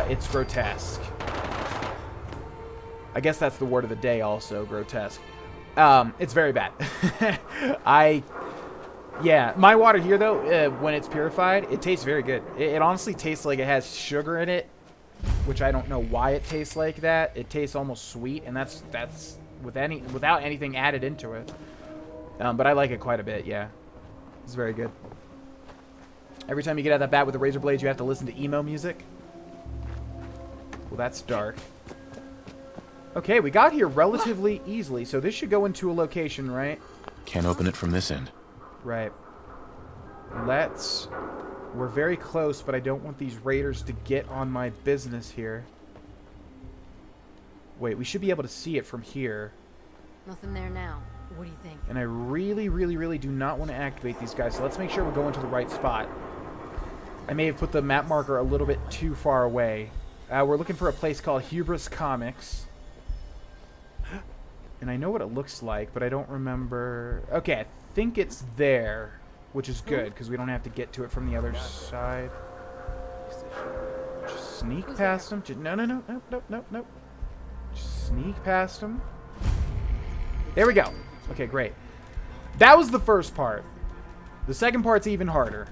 It's grotesque. I guess that's the word of the day also, grotesque. It's very bad. Yeah, my water here, though, when it's purified, it tastes very good. It honestly tastes like it has sugar in it, which I don't know why it tastes like that. It tastes almost sweet, and that's without anything added into it. But I like it quite a bit, yeah. It's very good. Every time you get out of that bat with the razor blades, you have to listen to emo music. Well, that's dark. Okay, we got here relatively easily, so this should go into a location, right? Can't open it from this end. Right. We're very close, but I don't want these raiders to get on my business here. Wait, we should be able to see it from here. Nothing there now. What do you think? And I really, really, really do not want to activate these guys, so let's make sure we're going to the right spot. I may have put the map marker a little bit too far away. We're looking for a place called Hubris Comics. And I know what it looks like, but I don't remember... Okay, I think it's there, which is good, because we don't have to get to it from the other side. Just sneak past them. No. Just sneak past them. There we go. Okay, great. That was the first part. The second part's even harder.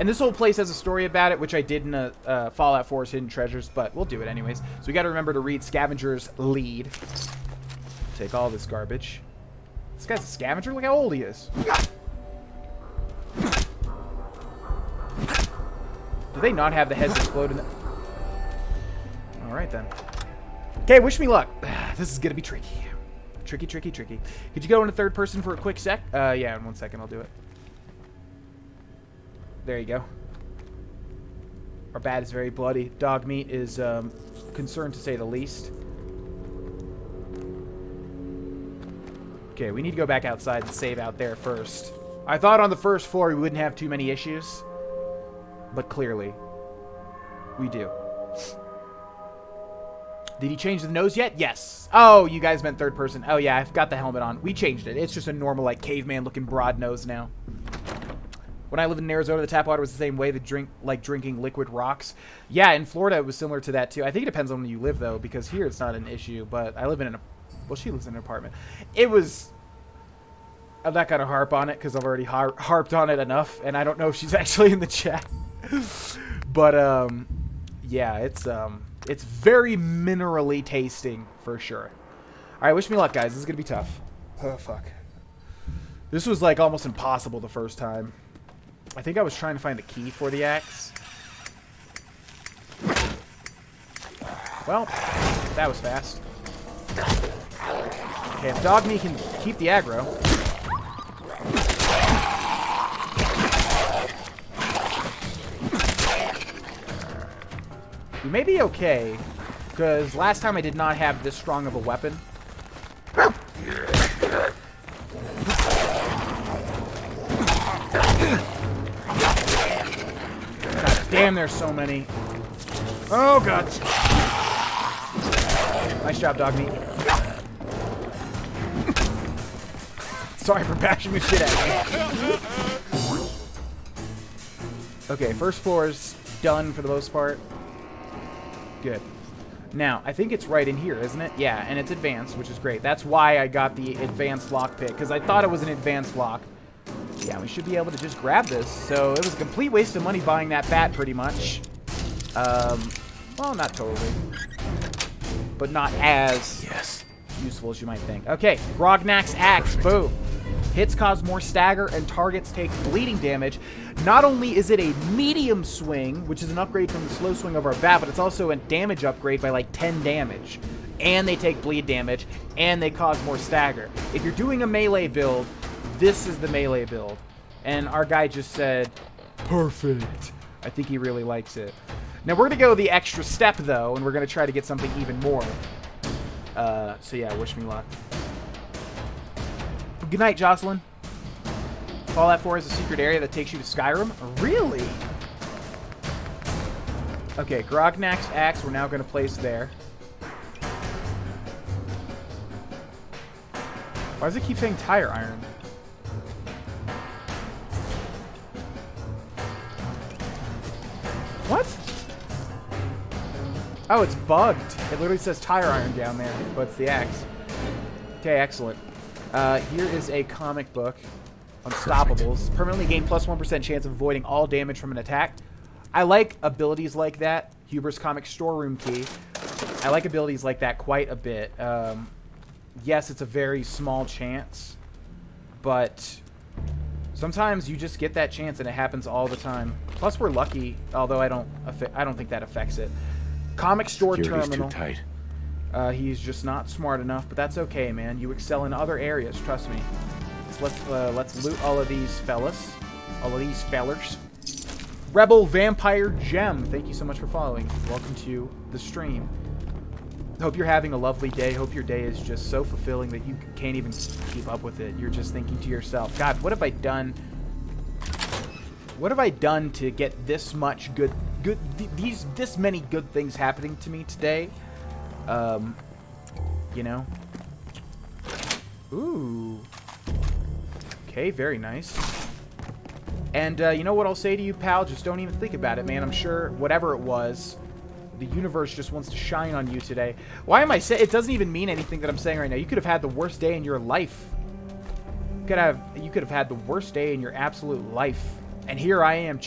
And this whole place has a story about it, which I did in Fallout 4's Hidden Treasures, but we'll do it anyways. So we got to remember to read Scavenger's Lead. Take all this garbage. This guy's a scavenger? Look how old he is. Do they not have the heads explode in the... Alright then. Okay, wish me luck. This is going to be tricky. Tricky. Could you go into third person for a quick sec? Yeah, in 1 second I'll do it. There you go. Our bat is very bloody. Dog meat is concerned to say the least. Okay, we need to go back outside and save out there first. I thought on the first floor we wouldn't have too many issues. But clearly, we do. Did he change the nose yet? Yes. Oh, you guys meant third person. Oh, yeah, I've got the helmet on. We changed it. It's just a normal, like, caveman-looking broad nose now. When I lived in Arizona, the tap water was the same way. Drinking liquid rocks. Yeah, in Florida, it was similar to that, too. I think it depends on where you live, though, because here it's not an issue. But I live in well, she lives in an apartment. It was... I'm not going to harp on it, because I've already harped on it enough. And I don't know if she's actually in the chat. But, yeah, it's very minerally tasting, for sure. Alright, wish me luck, guys. This is going to be tough. Oh, fuck. This was, like, almost impossible the first time. I think I was trying to find the key for the axe. Well, that was fast. Okay, if Dog Me can keep the aggro. We may be okay, because last time I did not have this strong of a weapon. God damn, there's so many. Oh, God. Nice job, Dog Meat. Sorry for bashing the shit at me. Okay, first floor is done for the most part. Good. Now, I think it's right in here, isn't it? Yeah, and it's advanced, which is great. That's why I got the advanced lockpick, because I thought it was an advanced lock. Yeah, we should be able to just grab this. So it was a complete waste of money buying that bat, pretty much. Well, not totally. But not as... Yes. useful as you might think. Okay, Grognak's Axe. Boom. Hits cause more stagger and targets take bleeding damage. Not only is it a medium swing, which is an upgrade from the slow swing of our bat, but it's also a damage upgrade by like 10 damage. And they take bleed damage, and they cause more stagger. If you're doing a melee build, this is the melee build. And our guy just said, perfect. I think he really likes it. Now we're going to go the extra step, though, and we're going to try to get something even more. So yeah, wish me luck. Good night, Jocelyn. Fallout 4 is a secret area that takes you to Skyrim? Really? Okay, Grognak's Axe we're now going to place there. Why does it keep saying tire iron? What? Oh, it's bugged. It literally says tire iron down there, but it's the axe. Okay, excellent. Here is a comic book. Unstoppables. Permanently gain plus 1% chance of avoiding all damage from an attack. I like abilities like that. Huber's Comic Storeroom Key. I like abilities like that quite a bit. Yes, it's a very small chance, but sometimes you just get that chance and it happens all the time. Plus, we're lucky, although I don't think that affects it. Comic store Security's terminal. too tight. He's just not smart enough, but that's okay, man. You excel in other areas, trust me. So let's loot all of these fellas. All of these fellers. Rebel Vampire Gem, thank you so much for following. Welcome to the stream. Hope you're having a lovely day. Hope your day is just so fulfilling that you can't even keep up with it. You're just thinking to yourself, God, what have I done? What have I done to get this much this many good things happening to me today? You know. Ooh. Okay, very nice. And you know what I'll say to you, pal? Just don't even think about it, man. I'm sure whatever it was, the universe just wants to shine on you today. Why am I saying it? Doesn't even mean anything that I'm saying right now. You could have had the worst day in your life. You could have had the worst day in your absolute life. And here I am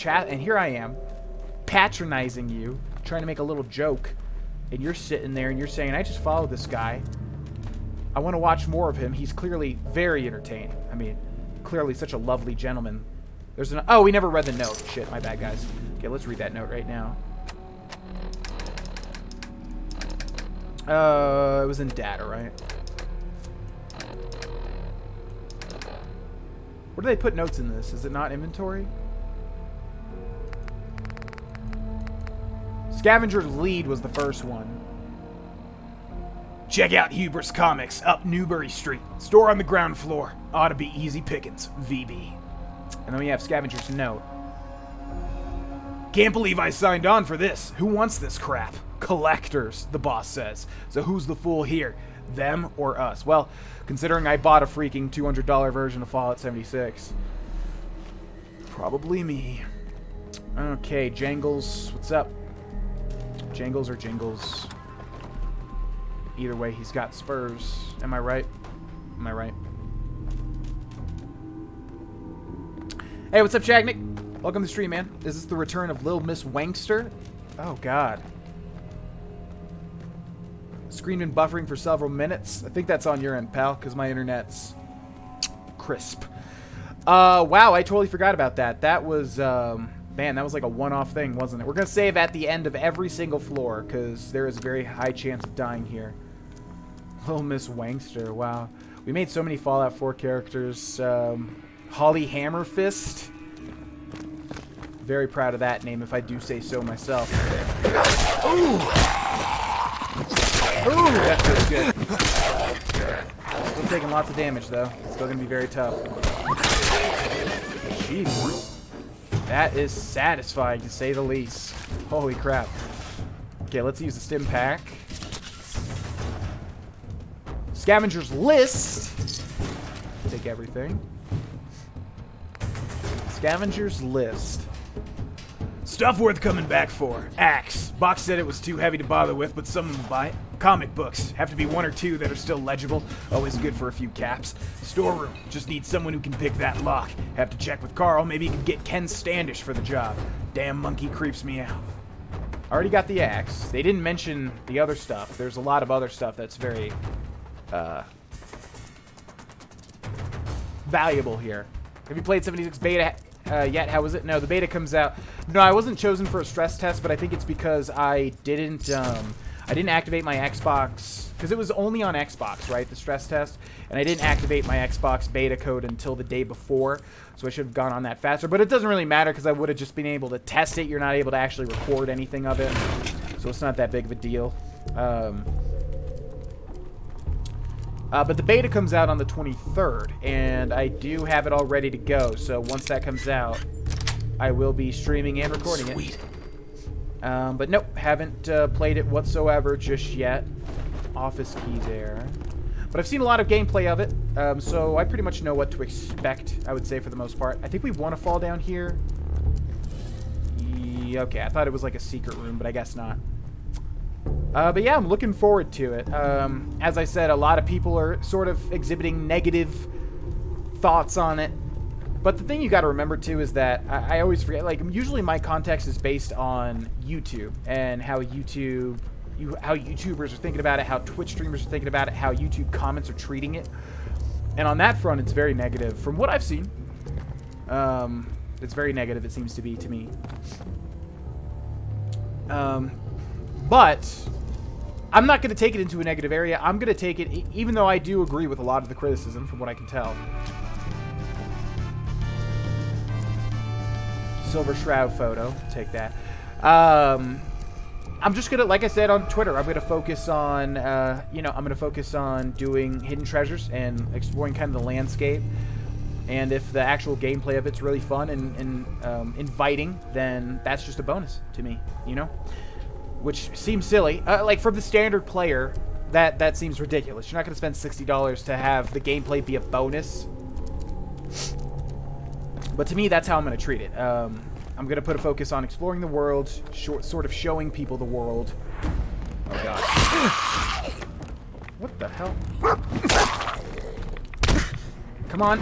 patronizing you, trying to make a little joke. And you're sitting there and you're saying, I just followed this guy. I want to watch more of him. He's clearly very entertaining. I mean, clearly such a lovely gentleman. There's an... Oh, we never read the note. Shit, my bad, guys. Okay, let's read that note right now. It was in data, right? Where do they put notes in this? Is it not inventory? Scavenger's Lead was the first one. Check out Huber's Comics up Newbury Street. Store on the ground floor. Ought to be easy pickings. VB. And then we have Scavenger's Note. Can't believe I signed on for this. Who wants this crap? Collectors, the boss says. So who's the fool here? Them or us? Well, considering I bought a freaking $200 version of Fallout 76. Probably me. Okay, Jangles. What's up? Jangles or Jingles? Either way, he's got spurs. Am I right? Am I right? Hey, what's up, Shagnick? Welcome to the stream, man. Is this the return of Lil Miss Wangster? Oh, God. Screen been buffering for several minutes. I think that's on your end, pal, because my internet's crisp. Wow, I totally forgot about that. That was, man, that was like a one-off thing, wasn't it? We're going to save at the end of every single floor, because there is a very high chance of dying here. Lil Miss Wangster, wow. We made so many Fallout 4 characters. Holly Hammerfist. Very proud of that name, if I do say so myself. Ooh! Ooh, that feels good. Still taking lots of damage, though. Still going to be very tough. Jesus. That is satisfying, to say the least. Holy crap. Okay, let's use the stim pack. Scavenger's List. Take everything. Scavenger's List. Stuff worth coming back for. Axe. Box said it was too heavy to bother with, but someone will buy it. Comic books. Have to be one or two that are still legible. Always good for a few caps. Storeroom. Just need someone who can pick that lock. Have to check with Carl. Maybe you can get Ken Standish for the job. Damn monkey creeps me out. Already got the axe. They didn't mention the other stuff. There's a lot of other stuff that's very valuable here. Have you played 76 beta yet? How was it? No, the beta comes out. No, I wasn't chosen for a stress test, but I think it's because I didn't activate my Xbox, because it was only on Xbox, right, the stress test, and I didn't activate my Xbox beta code until the day before, so I should have gone on that faster, but it doesn't really matter because I would have just been able to test it. You're not able to actually record anything of it, so it's not that big of a deal. But the beta comes out on the 23rd, and I do have it all ready to go, so once that comes out, I will be streaming and recording it. But nope, haven't played it whatsoever just yet. Office key there. But I've seen a lot of gameplay of it, so I pretty much know what to expect, I would say, for the most part. I think we want to fall down here. Okay, I thought it was like a secret room, but I guess not. But yeah, I'm looking forward to it. As I said, a lot of people are sort of exhibiting negative thoughts on it. But the thing you got to remember, too, is that I always forget, like, usually my context is based on YouTube and how YouTubers are thinking about it, how Twitch streamers are thinking about it, how YouTube comments are treating it. And on that front, it's very negative. From what I've seen, it's very negative, it seems to be, to me. But I'm not going to take it into a negative area. I'm going to take it, even though I do agree with a lot of the criticism, from what I can tell. Silver Shroud photo. Take that. I'm just gonna, like I said on Twitter, I'm gonna focus on, I'm gonna focus on doing hidden treasures and exploring kind of the landscape. And if the actual gameplay of it's really fun and inviting, then that's just a bonus to me, you know? Which seems silly. Like, for the standard player, that seems ridiculous. You're not gonna spend $60 to have the gameplay be a bonus. But to me, that's how I'm going to treat it. I'm going to put a focus on exploring the world, sort of showing people the world. Oh, God. What the hell? Come on.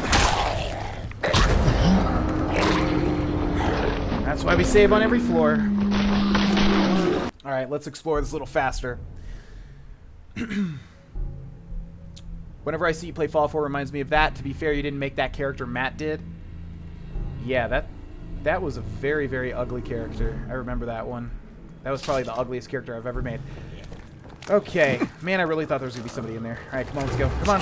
That's why we save on every floor. Alright, let's explore this a little faster. Whenever I see you play Fallout 4, it reminds me of that. To be fair, you didn't make that character, Matt did. Yeah, that was a very, very ugly character. I remember that one. That was probably the ugliest character I've ever made. Okay. Man, I really thought there was going to be somebody in there. Alright, come on, let's go. Come on.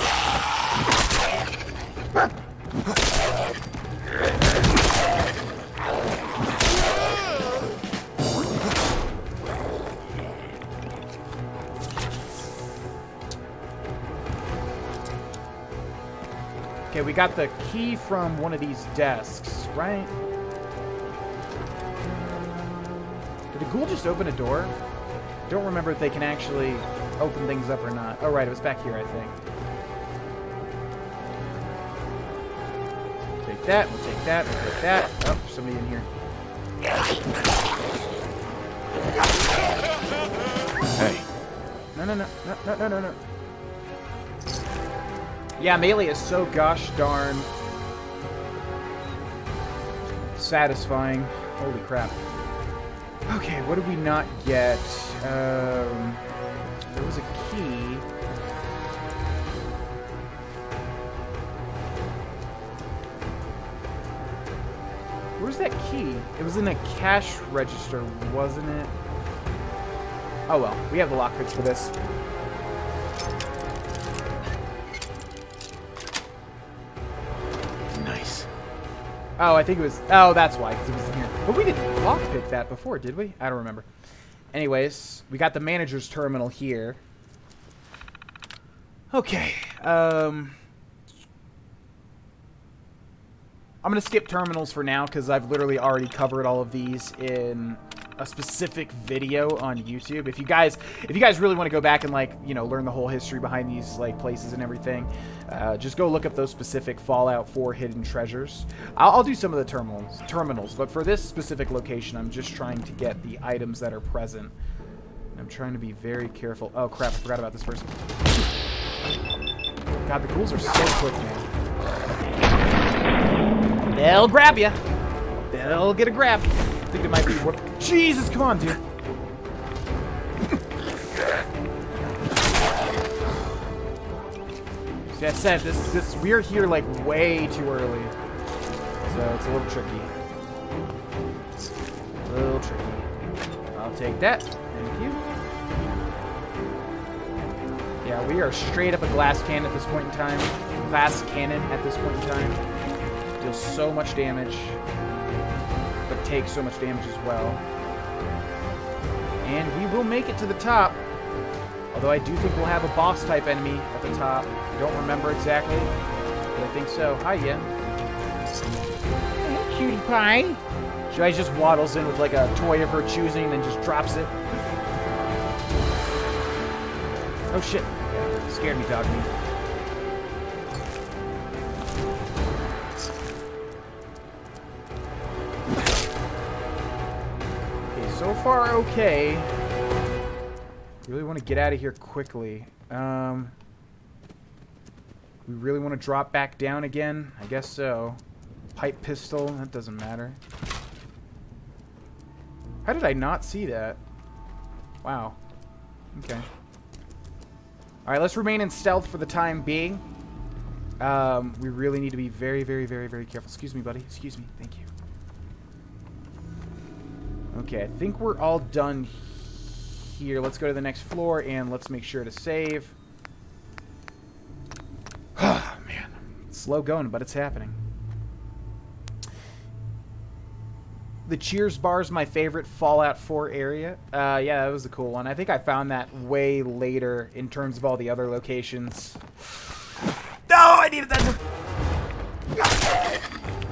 Okay, we got the key from one of these desks, right? Did the ghoul just open a door? I don't remember if they can actually open things up or not. Oh, right, it was back here, I think. Take that, we'll take that, we'll take that. Oh, there's somebody in here. Hey. No. Yeah, melee is so gosh darn satisfying. Holy crap. Okay, what did we not get? There was a key. Where's that key? It was in a cash register, wasn't it? Oh well, we have the lockpicks for this. Oh, I think it was... Oh, that's why, because it was in here. But we didn't lockpick that before, did we? I don't remember. Anyways, we got the manager's terminal here. Okay. I'm going to skip terminals for now, because I've literally already covered all of these in a specific video on YouTube. If you guys really want to go back and, like, you know, learn the whole history behind these, like, places and everything, just go look up those specific Fallout 4 hidden treasures. I'll do some of the terminals, but for this specific location, I'm just trying to get the items that are present. I'm trying to be very careful. Oh, crap, I forgot about this person. God, the ghouls are so quick, man. They'll grab you. They'll get a grab. I think it might be... Jesus, come on, dude. See, I said we're here like way too early, so it's a little tricky. A little tricky. I'll take that. Thank you. Yeah, we are straight up a glass cannon at this point in time. Glass cannon at this point in time. Deals so much damage, but takes so much damage as well. And we will make it to the top. Although I do think we'll have a boss-type enemy at the top. I don't remember exactly, but I think so. Hi, Yen. Hey, cutie pie. She just waddles in with like a toy of her choosing and then just drops it. Oh, shit. Yeah, scared me, dog meat. Okay, so far, okay. Really want to get out of here quickly. We really want to drop back down again? I guess so. Pipe pistol, that doesn't matter. How did I not see that? Wow. Okay. Alright, let's remain in stealth for the time being. We really need to be very, very, very, very careful. Excuse me, buddy. Excuse me. Thank you. Okay, I think we're all done here. Let's go to the next floor and let's make sure to save. Man, it's slow going, but it's happening. The Cheers bar is my favorite Fallout 4 area. Yeah, that was a cool one. I think I found that way later in terms of all the other locations. No, I needed that to...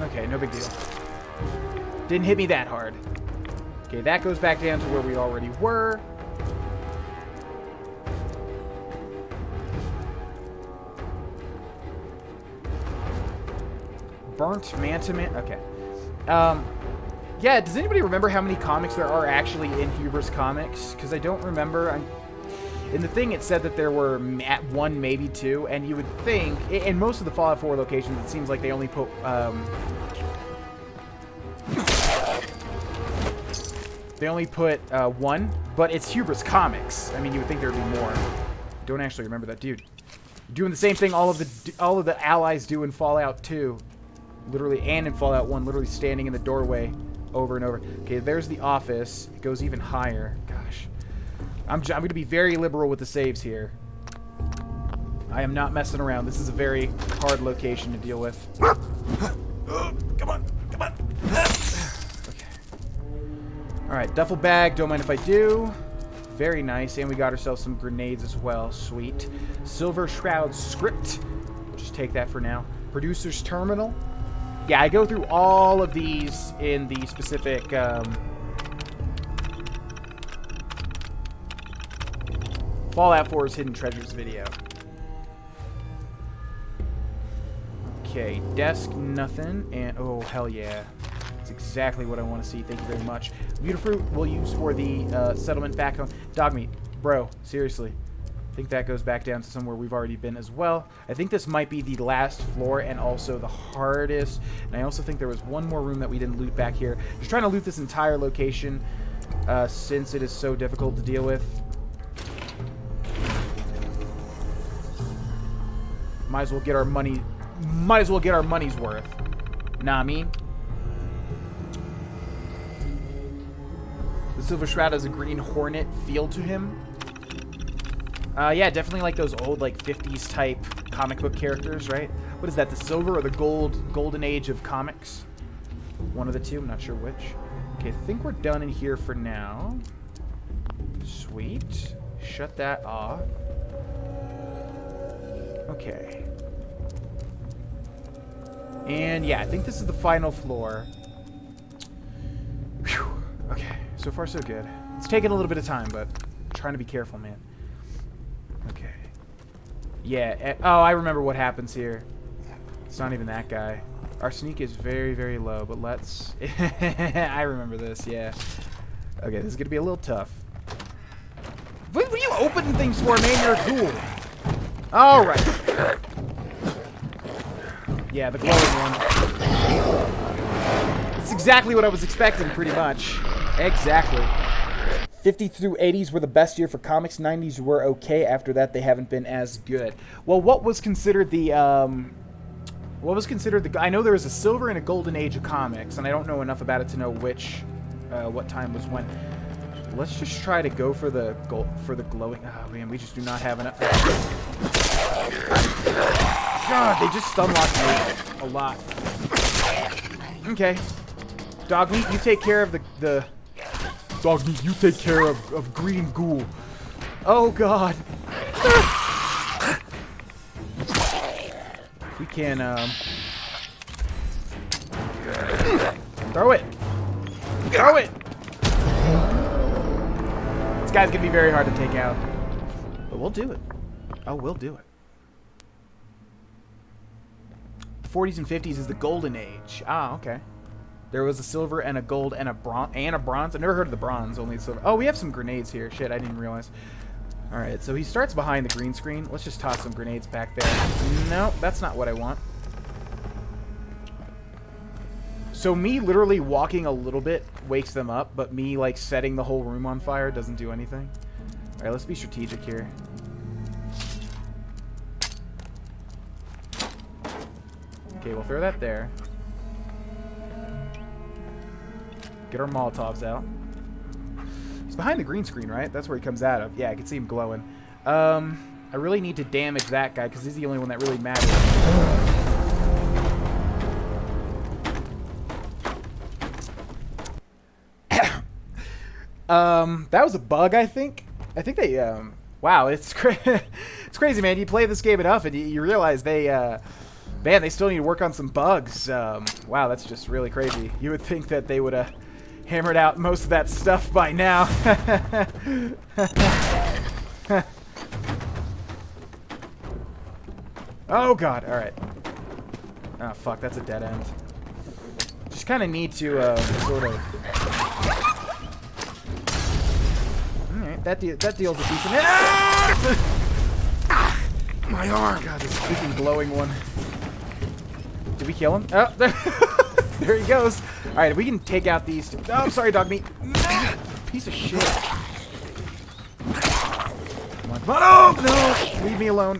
Okay, no big deal. Didn't hit me that hard. Okay, that goes back down to where we already were. Burnt Manta. Okay. Yeah, does anybody remember how many comics there are actually in Huber's Comics? Because I don't remember. In the thing, it said that there were at one, maybe two, and you would think, in most of the Fallout 4 locations, it seems like they only put, one, but it's Huber's Comics. I mean, you would think there would be more. Don't actually remember that, dude. Doing the same thing all of the allies do in Fallout 2. Literally, and in Fallout 1, literally standing in the doorway over and over. Okay, there's the office. It goes even higher. Gosh. I'm going to be very liberal with the saves here. I am not messing around. This is a very hard location to deal with. Come on. Come on. Okay. Alright, duffel bag. Don't mind if I do. Very nice. And we got ourselves some grenades as well. Sweet. Silver Shroud script. We'll just take that for now. Producer's terminal. Yeah, I go through all of these in the specific Fallout 4's Hidden Treasures video. Okay, desk, nothing, and oh, hell yeah. That's exactly what I want to see. Thank you very much. Mutafruit we'll use for the settlement back home. Dogmeat, bro, seriously. I think that goes back down to somewhere we've already been as well. I think this might be the last floor and also the hardest. And I also think there was one more room that we didn't loot back here. Just trying to loot this entire location since it is so difficult to deal with. Might as well get our money. Might as well get our money's worth. Nah, I mean. The Silver Shroud has a Green Hornet feel to him. Yeah, definitely like those old, like, 50s type comic book characters, right? What is that, the silver or the golden age of comics? One of the two, I'm not sure which. Okay, I think we're done in here for now. Sweet. Shut that off. Okay. And yeah, I think this is the final floor. Whew. Okay, so far so good. It's taking a little bit of time, but I'm trying to be careful, man. Okay. Yeah. Oh, I remember what happens here. It's not even that guy. Our sneak is very, very low, but let's... I remember this, yeah. Okay, this is going to be a little tough. What are you opening things for, man? You're a ghoul. All right. Yeah, the glowing one. That's exactly what I was expecting, pretty much. Exactly. 50 through 80s were the best year for comics. 90s were okay. After that, they haven't been as good. Well, what was considered the... I know there was a silver and a golden age of comics, and I don't know enough about it to know which... what time was when. Let's just try to go for the glowing... Oh, man, we just do not have enough... God, they just stun-locked me a lot. Okay. Dog meat, you take care of the... Dog meat, you take care of green ghoul. Oh, God. We can, throw it. Throw it. This guy's gonna be very hard to take out. But we'll do it. Oh, we'll do it. The 40s and 50s is the golden age. Ah, okay. There was a silver and a gold and a bronze. I've never heard of the bronze, only silver. Oh, we have some grenades here. Shit, I didn't realize. Alright, so he starts behind the green screen. Let's just toss some grenades back there. No, that's not what I want. So me literally walking a little bit wakes them up, but me, like, setting the whole room on fire doesn't do anything. Alright, let's be strategic here. Okay, we'll throw that there. Get our Molotovs out. He's behind the green screen, right? That's where he comes out of. Yeah, I can see him glowing. I really need to damage that guy because he's the only one that really matters. That was a bug, I think. I think they, wow, it's it's crazy, man. You play this game enough and you realize they, man, they still need to work on some bugs. Wow, that's just really crazy. You would think that they would have hammered out most of that stuff by now. Oh, God. All right. Oh, fuck. That's a dead end. Just kind of need to, sort of... Alright, that deals a decent... Ah! My arm! God, this freaking glowing one. Did we kill him? Oh, there he goes. Alright, if we can take out these two... Oh, I'm sorry, dog meat. Piece of shit. Come on, come on. Oh, no! Leave me alone.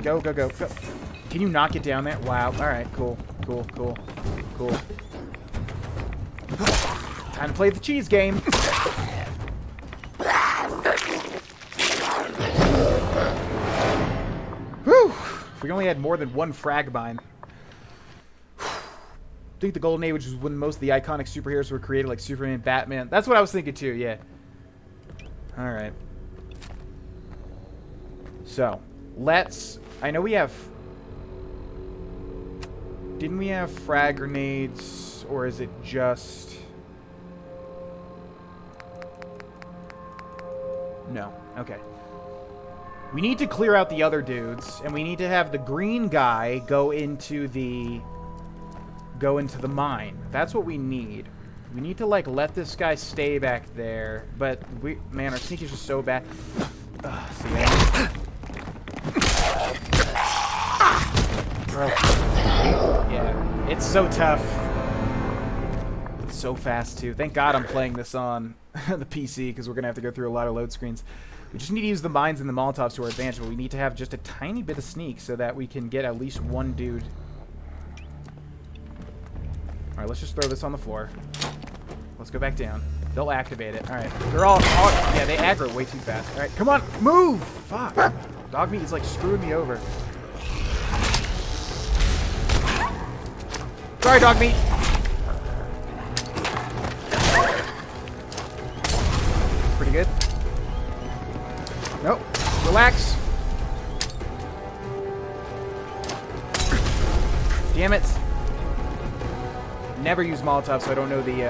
Go, go, go, go. Can you not get down there? Wow. Alright, cool. Cool, cool, cool. Time to play the cheese game. Whew. If we only had more than one frag mine. I think the Golden Age was when most of the iconic superheroes were created, like Superman, Batman. That's what I was thinking too, yeah. Alright. So, let's... I know we have... Didn't we have frag grenades, or is it just... No. Okay. We need to clear out the other dudes, and we need to have the green guy go into the mine. That's what we need. We need to, like, let this guy stay back there, but man, our sneak is just so bad. Ugh, see that? Yeah, it's so tough. It's so fast, too. Thank God I'm playing this on the PC, because we're going to have to go through a lot of load screens. We just need to use the mines and the Molotovs to our advantage, but we need to have just a tiny bit of sneak so that we can get at least one dude. Alright, let's just throw this on the floor. Let's go back down. They'll activate it. Alright, they're all... Yeah, they aggro way too fast. Alright, come on, move! Fuck. Dog meat is, like, screwing me over. Sorry, dog meat. Pretty good. Nope. Relax. Damn it. Never use Molotov, so I don't know the,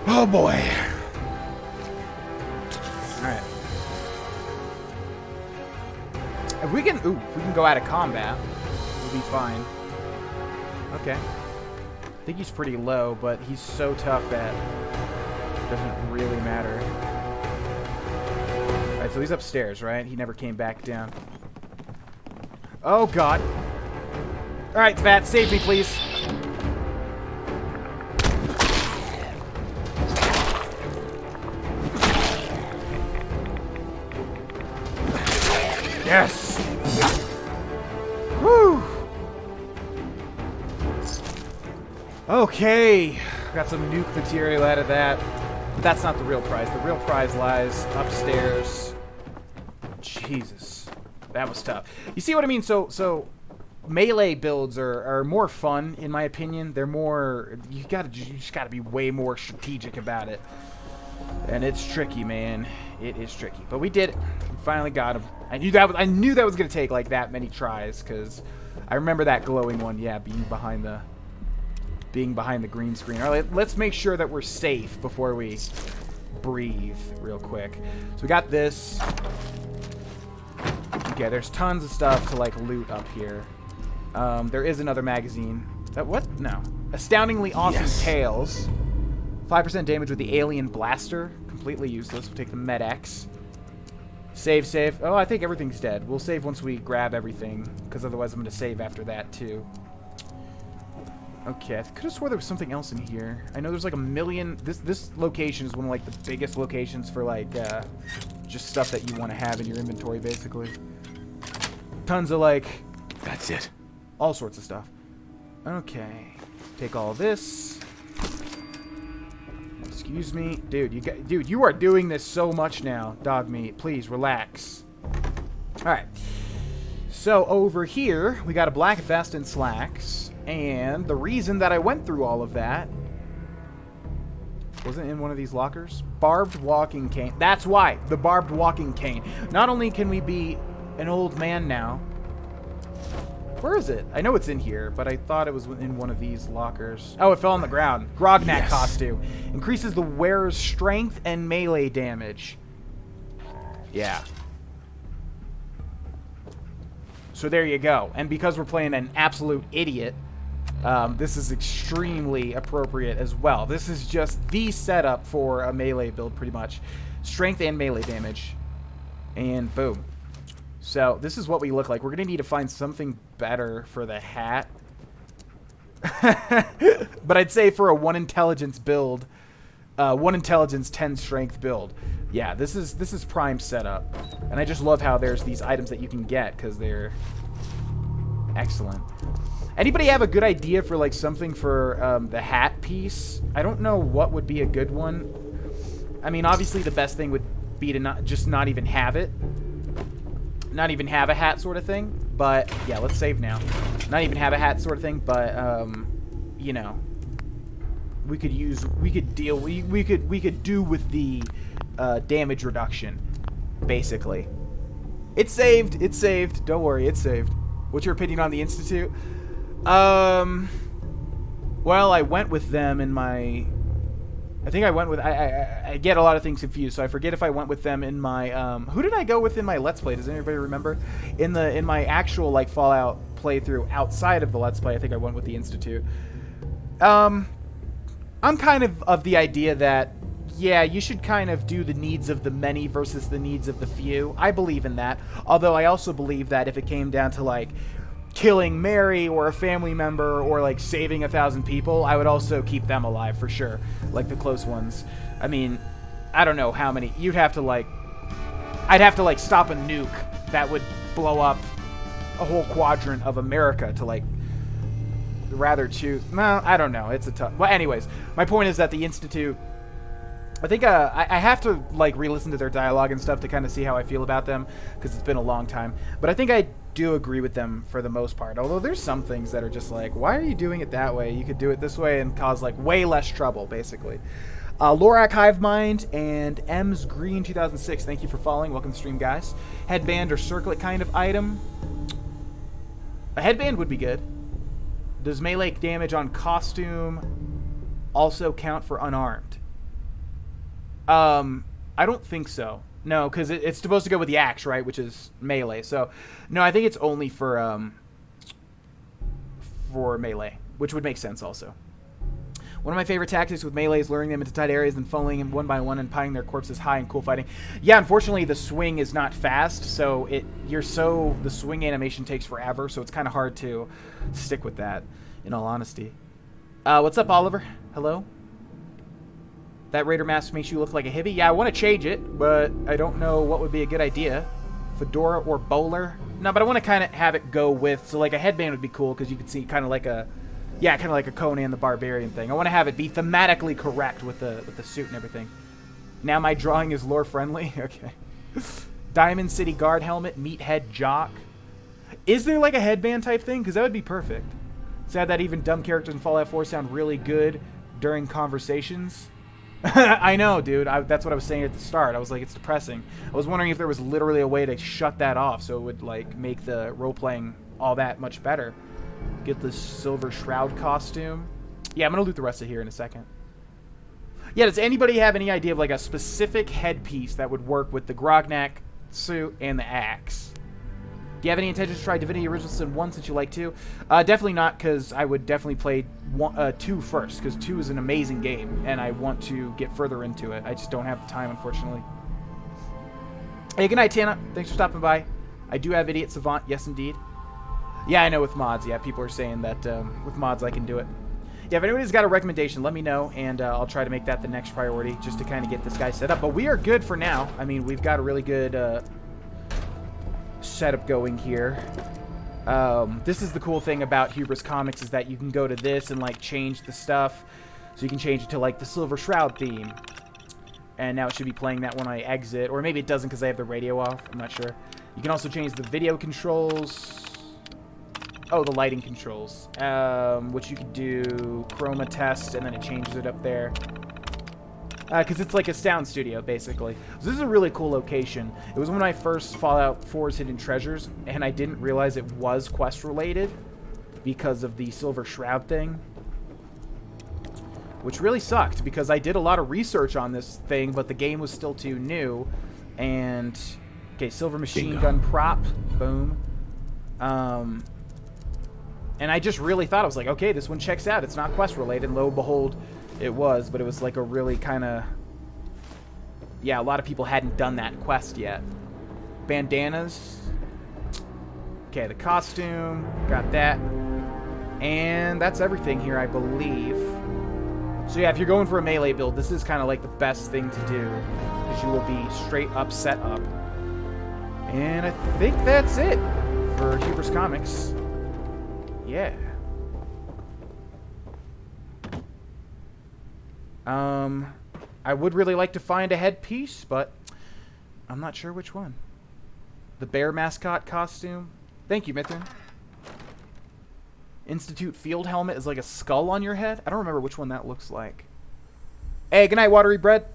Oh, boy. Alright. If we can go out of combat, we'll be fine. Okay. I think he's pretty low, but he's so tough that it doesn't really matter. I so he's upstairs, right? He never came back down. Oh, God. All right, Vat, save me, please. Yes! Woo! Okay. Got some nuke material out of that. But that's not the real prize. The real prize lies upstairs. Jesus. That was tough. You see what I mean? So melee builds are more fun, in my opinion. They're more... You just gotta be way more strategic about it. And it's tricky, man. It is tricky. But we did it. We finally got him. I knew that was gonna take like that many tries, because I remember that glowing one, yeah, being behind the green screen. All right, let's make sure that we're safe before we breathe real quick. So we got this. Okay, there's tons of stuff to like loot up here. There is another magazine. What? No. Astoundingly awesome tails. 5% damage with the alien blaster. Completely useless. We'll take the Med-X. Save. Oh, I think everything's dead. We'll save once we grab everything, because otherwise I'm going to save after that, too. Okay, I could have swore there was something else in here. I know there's like a million... This location is one of like the biggest locations for like just stuff that you want to have in your inventory, basically. Tons of like... That's it. All sorts of stuff. Okay. Take all this. Excuse me. Dude, you are doing this so much now, dog meat. Please, relax. Alright. So, over here, we got a black vest and slacks. And the reason that I went through all of that... Wasn't in one of these lockers? Barbed walking cane. That's why. The barbed walking cane. Not only can we be an old man now... Where is it? I know it's in here, but I thought it was in one of these lockers. Oh, it fell on the ground. Grognak costume. Increases the wearer's strength and melee damage. Yeah. So there you go. And because we're playing an absolute idiot, this is extremely appropriate as well. This is just the setup for a melee build, pretty much. Strength and melee damage. And boom. So, this is what we look like. We're going to need to find something better for the hat. But I'd say for a 1 intelligence build, 1 intelligence, 10 strength build. Yeah, this is prime setup. And I just love how there's these items that you can get, because they're excellent. Anybody have a good idea for like something for the hat piece? I don't know what would be a good one. I mean, obviously the best thing would be to not even have it. Not even have a hat sort of thing, but yeah, let's save now. Not even have a hat sort of thing, but you know, we could do with the damage reduction, basically. It's saved. Don't worry, it's saved. What's your opinion on the Institute? Well, I went with them in my... I think I went with... I get a lot of things confused, so I forget if I went with them in my... who did I go with in my Let's Play? Does anybody remember? In my actual, like, Fallout playthrough outside of the Let's Play, I think I went with the Institute. I'm kind of the idea that, yeah, you should kind of do the needs of the many versus the needs of the few. I believe in that. Although I also believe that if it came down to, like, killing Mary or a family member or like saving 1,000 people, I would also keep them alive for sure, like the close ones. I mean, I don't know how many. I'd have to like stop a nuke that would blow up a whole quadrant of America to like rather choose. No, I don't know. It's a tough. Well, anyways, my point is that the Institute, I think I have to like re-listen to their dialogue and stuff to kind of see how I feel about them, because it's been a long time. But I think I do agree with them for the most part. Although there's some things that are just like, why are you doing it that way? You could do it this way and cause like way less trouble, basically. Lorak Hivemind and M's Green 2006. Thank you for following. Welcome to the stream, guys. Headband or circlet kind of item. A headband would be good. Does melee damage on costume also count for unarmed? I don't think so. No, because it's supposed to go with the axe, right? Which is melee. So, no, I think it's only for melee, which would make sense also. One of my favorite tactics with melee is luring them into tight areas and funneling them one by one and piling their corpses high and cool fighting. Yeah, unfortunately the swing is not fast, so the swing animation takes forever, so it's kind of hard to stick with that, in all honesty. What's up, Oliver? Hello? That Raider mask makes you look like a hippie? Yeah, I want to change it, but I don't know what would be a good idea. Fedora or bowler? No, but I want to kind of have it go with, so like a headband would be cool, because you could see kind of like a, yeah, kind of like a Conan the Barbarian thing. I want to have it be thematically correct with the suit and everything. Now my drawing is lore friendly? Okay. Diamond City Guard helmet, meathead jock. Is there like a headband type thing? Because that would be perfect. Sad that even dumb characters in Fallout 4 sound really good during conversations. I know, dude. That's what I was saying at the start. I was like, it's depressing. I was wondering if there was literally a way to shut that off so it would, like, make the role-playing all that much better. Get the Silver Shroud costume. Yeah, I'm going to loot the rest of here in a second. Yeah, does anybody have any idea of, like, a specific headpiece that would work with the Grognak suit and the axe? Do you have any intention to try Divinity Original Sin 1 since you like 2? Definitely not, because I would definitely play 2 first, because 2 is an amazing game, and I want to get further into it. I just don't have the time, unfortunately. Hey, good night, Tana. Thanks for stopping by. I do have Idiot Savant, yes, indeed. Yeah, I know with mods. Yeah, people are saying that with mods I can do it. Yeah, if anybody's got a recommendation, let me know, and I'll try to make that the next priority, just to kind of get this guy set up. But we are good for now. I mean, we've got a really good setup going here. This is the cool thing about Hubris Comics, is that you can go to this and like change the stuff, so you can change it to like the Silver Shroud theme, and now it should be playing that when I exit, or maybe it doesn't because I have the radio off. I'm not sure. You can also change the video controls. Oh, the lighting controls, which you could do chroma test, and then it changes it up there. Because it's like a sound studio, basically. So this is a really cool location. It was one of my first Fallout 4's Hidden Treasures, and I didn't realize it was quest-related because of the Silver Shroud thing. Which really sucked, because I did a lot of research on this thing, but the game was still too new. And, okay, Silver Machine Gun prop. Boom. And I just really thought, I was like, okay, this one checks out. It's not quest-related. And lo and behold, it was, but it was like a really kind of... Yeah, a lot of people hadn't done that quest yet. Bandanas. Okay, the costume. Got that. And that's everything here, I believe. So yeah, if you're going for a melee build, this is kind of like the best thing to do, because you will be straight up set up. And I think that's it for Hubris Comics. Yeah. I would really like to find a headpiece, but I'm not sure which one. The bear mascot costume. Thank you, Mithrin. Institute field helmet is like a skull on your head. I don't remember which one that looks like. Hey, good night, Watery Bread.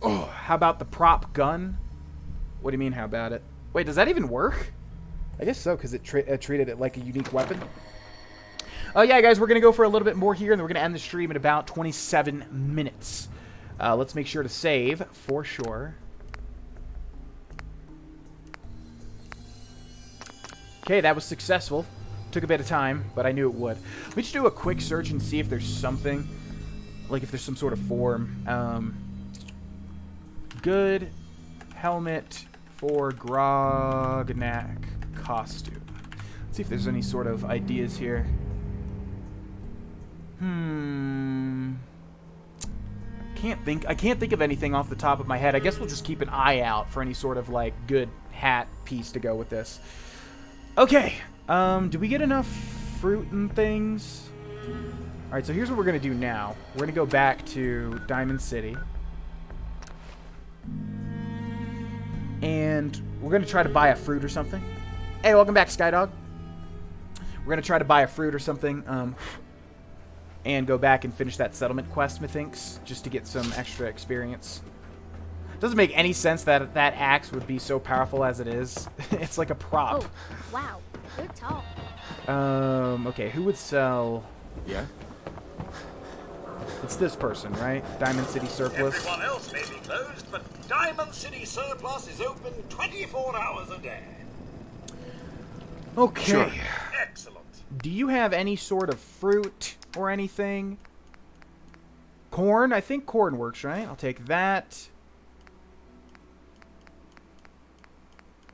Oh, how about the prop gun? What do you mean, how about it? Wait, does that even work? I guess so, because it treated it like a unique weapon. Oh, yeah, guys, we're going to go for a little bit more here, and then we're going to end the stream in about 27 minutes. Let's make sure to save, for sure. Okay, that was successful. Took a bit of time, but I knew it would. Let me just do a quick search and see if there's something, like if there's some sort of form. Good helmet for Grognak costume. Let's see if there's any sort of ideas here. I can't think of anything off the top of my head. I guess we'll just keep an eye out for any sort of like good hat piece to go with this. Okay. Do we get enough fruit and things? Alright, so here's what we're gonna do now. We're gonna go back to Diamond City. And we're gonna try to buy a fruit or something. Hey, welcome back, Skydog. We're gonna try to buy a fruit or something. And go back and finish that settlement quest, methinks, just to get some extra experience. Doesn't make any sense that that axe would be so powerful as it is. It's like a prop. Oh, wow. They're tall. Okay, who would sell... Yeah? It's this person, right? Diamond City Surplus. Everyone else may be closed, but Diamond City Surplus is open 24 hours a day. Okay. Sure. Excellent. Do you have any sort of fruit or anything? Corn. I think corn works, right? I'll take that.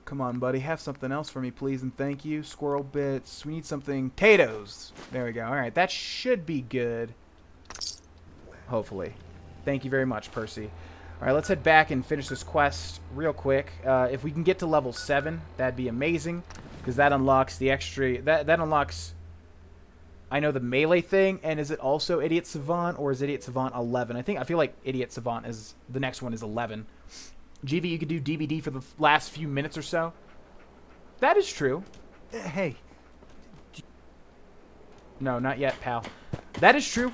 Come on, buddy. Have something else for me, please, and thank you. Squirrel bits. We need something. Potatoes. There we go. All right, that should be good. Hopefully. Thank you very much, Percy. All right, let's head back and finish this quest real quick. If we can get to level 7, that'd be amazing, because that unlocks the extra... That unlocks... I know the melee thing, and is it also Idiot Savant, or is Idiot Savant 11? I feel like Idiot Savant is... The next one is 11. GV, you could do DVD for the last few minutes or so. That is true. Hey. No, not yet, pal. That is true.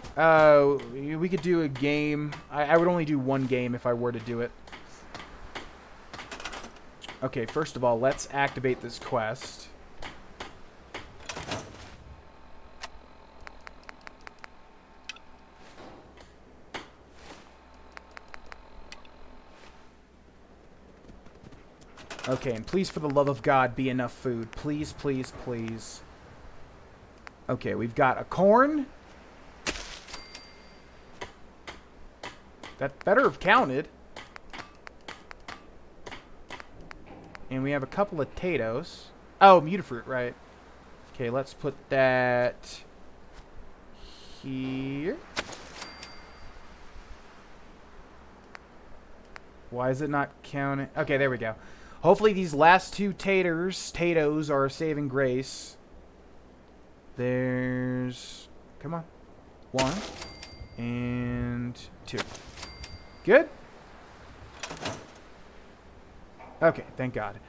We could do a game. I would only do one game if I were to do it. Okay, first of all, let's activate this quest. Okay, and please, for the love of God, be enough food. Please, please, please. Okay, we've got a corn. That better have counted. And we have a couple of potatoes. Oh, mutafruit, right. Okay, let's put that here. Why is it not counting? Okay, there we go. Hopefully these last two taters are a saving grace. There's... Come on. 1 and 2. Good? Okay, thank God.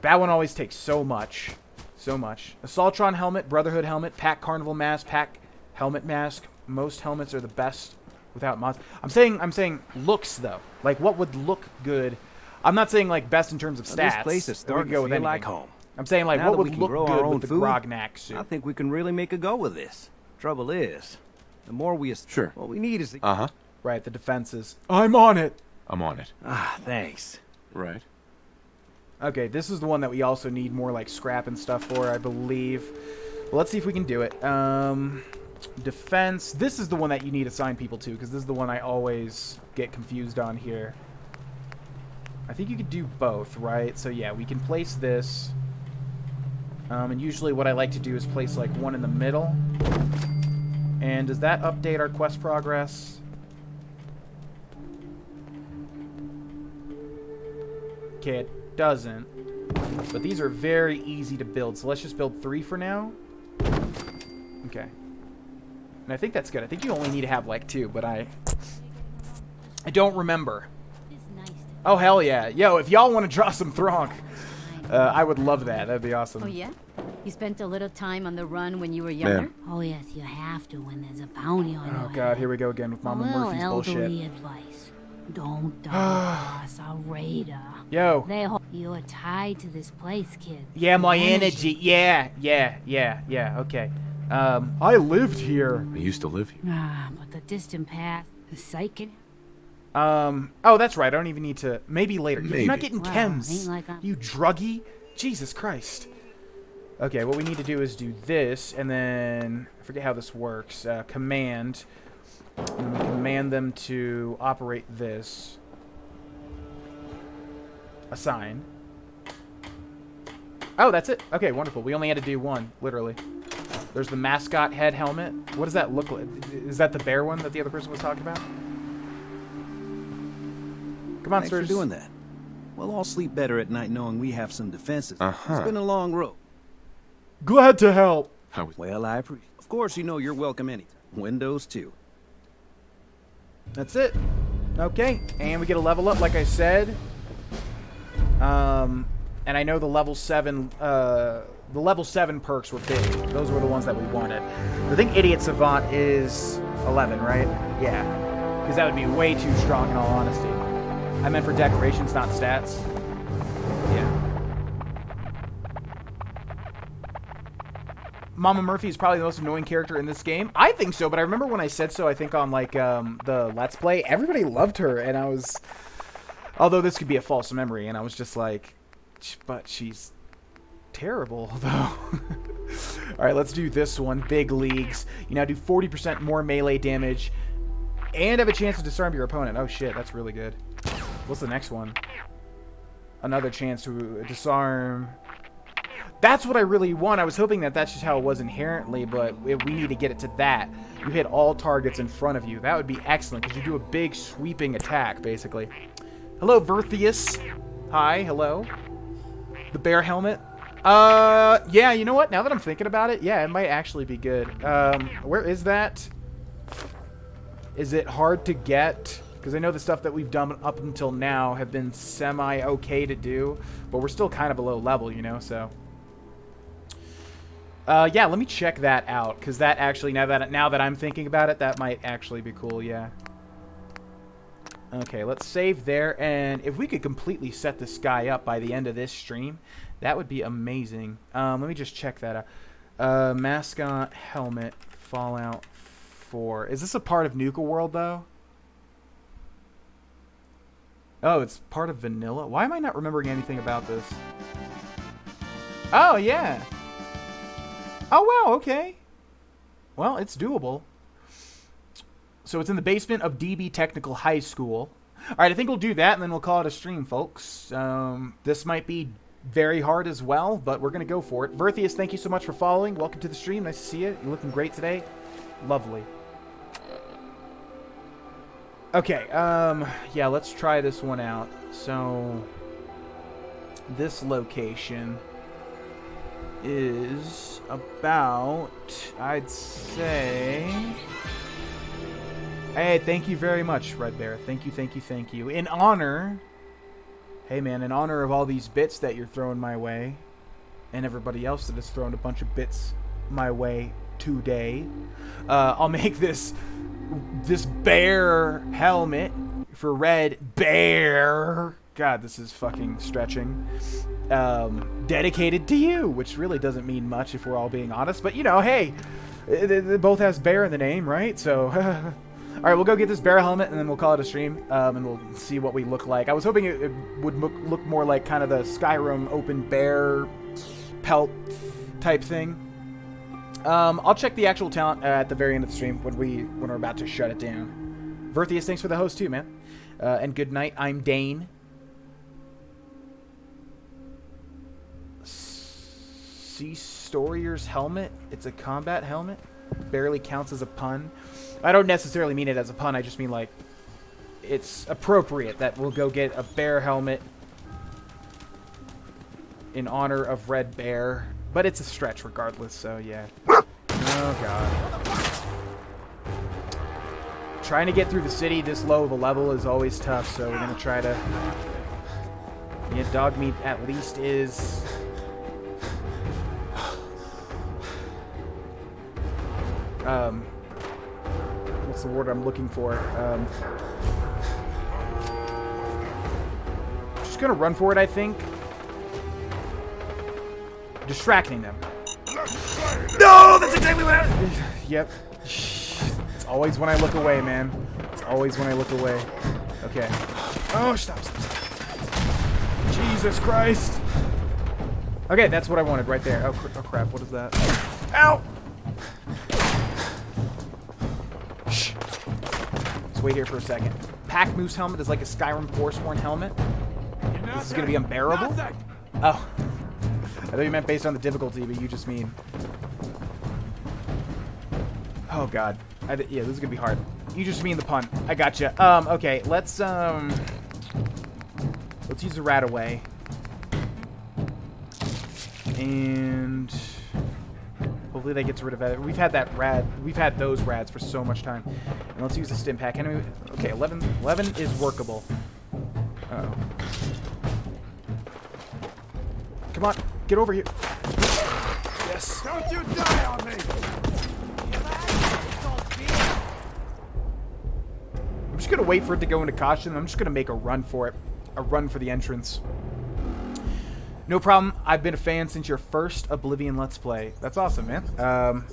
That one always takes so much. So much. Assaultron helmet, Brotherhood helmet, Pack Carnival mask, Pack helmet mask. Most helmets are the best without mods. I'm saying looks, though. Like, what would look good? I'm not saying, like, best in terms of stats. This place is starting to feel like home. I'm saying, like, now what would look good with the Grognak suit? I think we can really make a go with this. Trouble is, the more we... Sure. What we need is... The Uh-huh. Right, the defenses. I'm on it. I'm on it. Ah, thanks. Right. Okay, this is the one that we also need more, like, scrap and stuff for, I believe. Well, let's see if we can do it. Defense. This is the one that you need to assign people to, because this is the one I always get confused on here. I think you could do both, right? So, yeah, we can place this. And usually what I like to do is place, like, one in the middle. And does that update our quest progress? Okay, it doesn't. But these are very easy to build, so let's just build 3 for now. Okay. And I think that's good. I think you only need to have, like, 2, but I don't remember. Oh, hell yeah. Yo, if y'all want to draw some Thronk, I would love that. That'd be awesome. Oh, yeah? You spent a little time on the run when you were younger? Man. Oh, yes, you have to when there's a bounty on Oh, God, here we go again with Mama Murphy's bullshit. Advice. Don't double-cross a raider. Yo. You're tied to this place, kid. Yeah, my energy. Yeah, okay. I lived here. I used to live here. Ah, but the distant past, the psychic... Oh, that's right. I don't even need to... Maybe later. Maybe. You're not getting Well, chems. ain't like I'm- You druggie. Jesus Christ. Okay, what we need to do is do this, and then... I forget how this works. Command. And then we command them to operate this. Assign. Oh, that's it. Okay, wonderful. We only had to do 1, literally. There's the mascot head helmet. What does that look like? Is that the bear one that the other person was talking about? Come on, Thanks sirs. for doing that. We'll all sleep better at night knowing we have some defenses. Uh-huh. It's been a long road. Glad to help. Well, I appreciate. Of course, you know you're welcome anytime. Windows too. That's it. Okay, and we get a level up, like I said. And I know the level 7, perks were big. Those were the ones that we wanted. I think Idiot Savant is 11, right? Yeah, because that would be way too strong, in all honesty. I meant for decorations, not stats. Yeah. Mama Murphy is probably the most annoying character in this game. I think so, but I remember when I said so, I think on, like, the Let's Play, everybody loved her, and I was... Although this could be a false memory, and I was just like, but she's terrible, though. Alright, let's do this one. Big Leagues. You now do 40% more melee damage, And have a chance to disarm your opponent. Oh shit, that's really good. What's the next one? Another chance to disarm. That's what I really want. I was hoping that that's just how it was inherently, but we need to get it to that. You hit all targets in front of you. That would be excellent, because you do a big sweeping attack, basically. Hello, Verthius. Hi, hello. The bear helmet. Yeah, you know what? Now that I'm thinking about it, yeah, it might actually be good. Where is that? Is it hard to get? Because I know the stuff that we've done up until now have been semi-okay to do, but we're still kind of a low level, you know, so... yeah, let me check that out, because that actually, now that I'm thinking about it, that might actually be cool, yeah. Okay, let's save there, and if we could completely set this guy up by the end of this stream, that would be amazing. Let me just check that out. Mascot, helmet, Fallout 4. Is this a part of Nuka World, though? Oh, it's part of Vanilla? Why am I not remembering anything about this? Oh, yeah. Oh, wow, okay. Well, it's doable. So it's in the basement of DB Technical High School. All right, I think we'll do that, and then we'll call it a stream, folks. This might be very hard as well, but we're going to go for it. Verthius, thank you so much for following. Welcome to the stream. Nice to see you. You're looking great today. Lovely. Okay, yeah, let's try this one out. So, this location is about, I'd say... Hey, thank you very much, Red Bear. Thank you, thank you, thank you. In honor... Hey, man, in honor of all these bits that you're throwing my way, and everybody else that has thrown a bunch of bits my way today, I'll make this bear helmet for Red Bear. God, this is fucking stretching. Dedicated to you, which really doesn't mean much if we're all being honest. But, you know, hey, it both has bear in the name, right? So, all right, we'll go get this bear helmet, and then we'll call it a stream, and we'll see what we look like. I was hoping it would look more like kind of the Skyrim open bear pelt type thing. I'll check the actual talent at the very end of the stream when we're about to shut it down. Verthius, thanks for the host too, man. And good night. I'm Dane. Sea Storier's helmet. It's a combat helmet. Barely counts as a pun. I don't necessarily mean it as a pun. I just mean like it's appropriate that we'll go get a bear helmet in honor of Red Bear. But it's a stretch regardless, so yeah. Oh, God. Trying to get through the city this low of a level is always tough, so we're going to try to... Yeah, dog meat at least is... What's the word I'm looking for? Just going to run for it, I think. Distracting them. No, that's exactly what I... Yep. It's always when I look away, man. It's always when I look away. Okay. Oh, stop. Jesus Christ. Okay, that's what I wanted right there. Oh crap, what is that? Ow! Shh. Let's wait here for a second. Pack Moose helmet is like a Skyrim Forsworn helmet. This is going to be unbearable? Oh. I thought you meant based on the difficulty, but you just mean... Oh, God. Yeah, this is gonna be hard. You just mean the pun. I gotcha. Okay, let's use the rat away. And... hopefully that gets rid of it. We've had that rat... We've had those rats for so much time. And let's use the stim pack. Anyway, okay, 11 is workable. Uh-oh. Come on, get over here. Yes. Don't you die on me! I'm just gonna wait for it to go into caution. I'm just gonna make a run for it. A run for the entrance. No problem. I've been a fan since your first Oblivion Let's Play. That's awesome, man.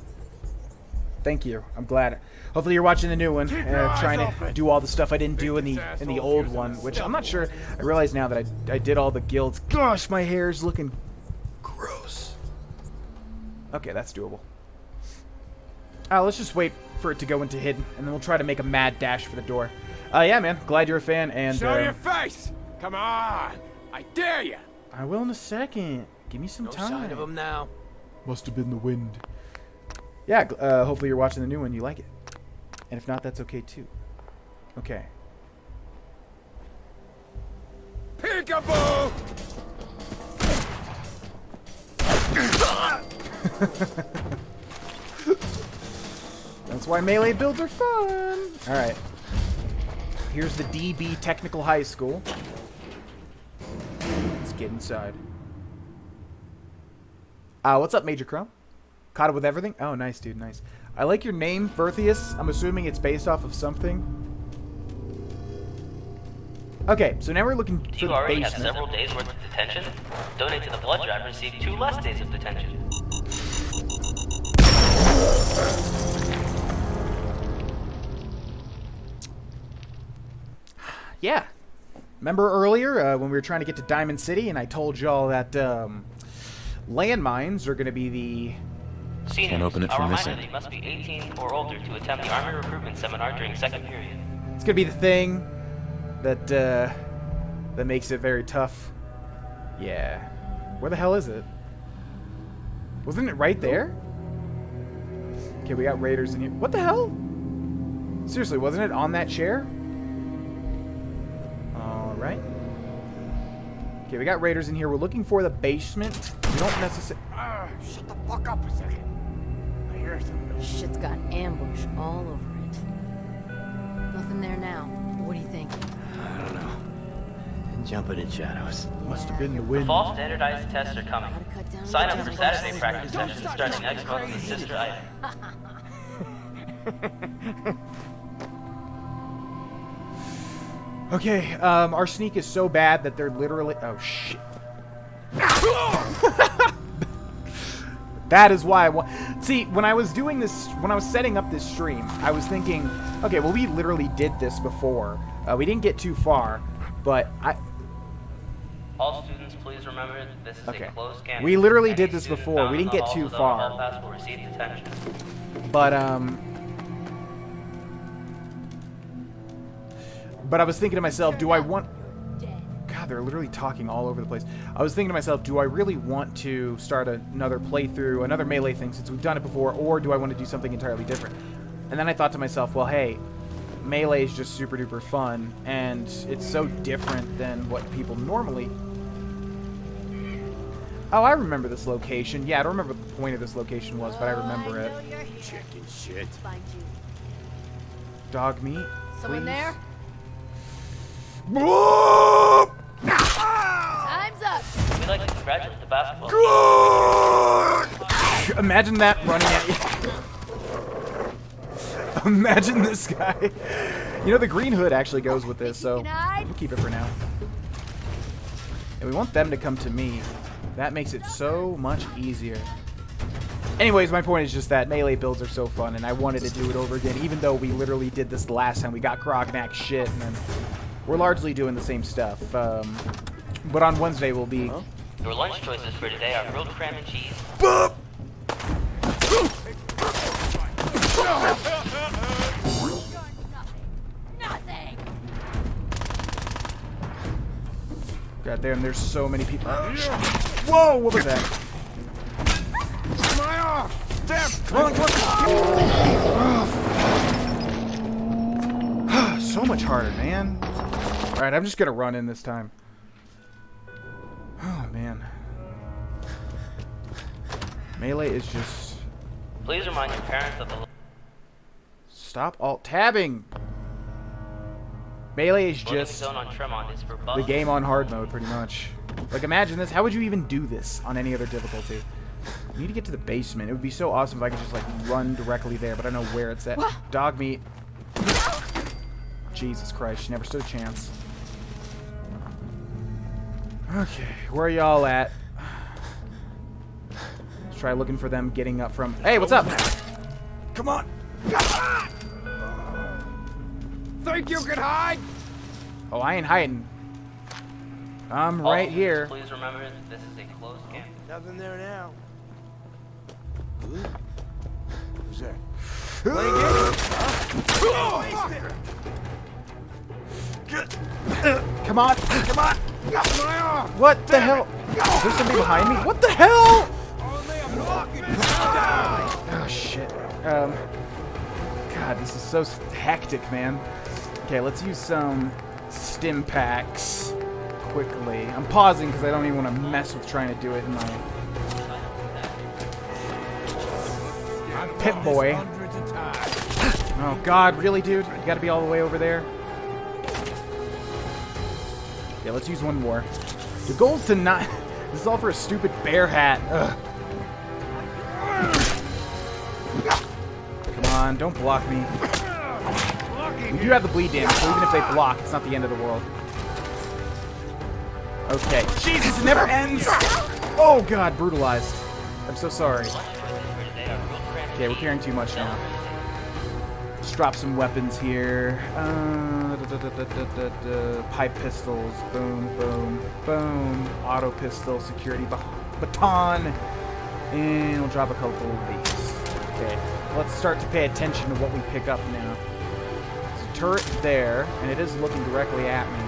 Thank you. I'm glad. Hopefully you're watching the new one. Trying to do all the stuff I didn't do in the old one, which I'm not sure. I realize now that I did all the guilds. Gosh, my hair is looking gross. Okay, that's doable. Let's just wait for it to go into hidden, and then we'll try to make a mad dash for the door. Yeah, man. Glad you're a fan, and Show your face! Come on! I dare you! I will in a second. Give me some time. No sign of him now. Must have been the wind. Yeah, hopefully you're watching the new one. You like it. And if not, that's okay, too. Okay. Peekaboo! That's why melee builds are fun. All right. Here's the DB Technical High School. Let's get inside. What's up, Major Chrome? Caught up with everything? Oh, nice, dude, nice. I like your name, Verthius. I'm assuming it's based off of something. Okay, so now we're looking for the You already have basement. several days worth of detention. Donate to the blood drive and receive 2 less days of detention. Yeah. Remember earlier when we were trying to get to Diamond City and I told y'all that landmines are going to be the... Seniors, Can't open it I'll from remind this you end. that you must be 18 or older to attempt the Army recruitment seminar during second period. It's going to be the thing that that makes it very tough. Yeah. Where the hell is it? Wasn't it right there? Okay, we got raiders in here. What the hell? Seriously, wasn't it on that chair? Alright. Okay, we got raiders in here. We're looking for the basement. We don't necessarily... Shut the fuck up a second. I hear something. Shit's got ambush all over it. Nothing there now. What do you think? I don't know. Jumping in shadows. Must have been the The wind. fall standardized tests are coming. Sign up for Saturday practice sessions starting next month with Sister Ida. Okay, our sneak is so bad that they're literally... Oh, shit. That is why I see, when I was doing this, when I was setting up this stream, I was thinking, okay, well, we literally did this before. We didn't get too far, but All students, please remember that this is Okay. a closed campus. We literally Any did this student before. found We in didn't the get halls too without a far. hall pass will receive detention. But I was thinking to myself, do I want... God, they're literally talking all over the place. I was thinking to myself, do I really want to start another playthrough, another melee thing since we've done it before, or do I want to do something entirely different? And then I thought to myself, well, hey, melee is just super duper fun, and it's so different than what people normally... Oh, I remember this location. Yeah, I don't remember what the point of this location was, but I remember it. Chicken shit. Dog meat. Someone please? there? Whoa! Time's up. We'd like to congratulate the basketball team. Imagine that running at you. Imagine this guy. You know, the green hood actually goes with this, so we'll keep it for now. And we want them to come to me. That makes it so much easier. Anyways, my point is just that melee builds are so fun, and I wanted to do it over again, even though we literally did this the last time. We got Grognak shit, and then we're largely doing the same stuff. But on Wednesday, we'll be... Your lunch choices for today are grilled cram and cheese. Nothing. God damn, there's so many people. Whoa, what was that? My arm! Damn! Come on, so much harder, man. Alright, I'm just gonna run in this time. Oh, man. Melee is just... Please remind your parents of the... Stop alt-tabbing! Melee is Loading just zone on Tremont is for the bugs. game on hard mode, pretty much. Like, imagine this. How would you even do this on any other difficulty? You need to get to the basement. It would be so awesome if I could just, like, run directly there, but I don't know where it's at. Dog meat. Jesus Christ, she never stood a chance. Okay, where are y'all at? Let's try looking for them getting up from... Hey, what's up? Come on! Think you can hide? Oh, I ain't hiding. I'm All right students, here. Please remember that this is a closed campus. Nothing there now. Who's that? Come on, come on. What the hell? Is there somebody behind me? What the hell? Oh shit. God, this is so hectic, man. Okay, let's use some stim packs quickly. I'm pausing because I don't even want to mess with trying to do it in my Pip Boy. Oh God, really, dude? You gotta be all the way over there? Yeah, let's use one more. The goal's to not... This is all for a stupid bear hat. Ugh. Come on, don't block me. We do have the bleed damage, so even if they block, it's not the end of the world. Okay. Jesus, it never ends! Oh God, brutalized. I'm so sorry. Okay, we're carrying too much now. Let's drop some weapons here. Pipe pistols. Boom, boom, boom. Auto pistol, security baton. And we'll drop a couple of these. Okay, let's start to pay attention to what we pick up now. There's a turret there, and it is looking directly at me.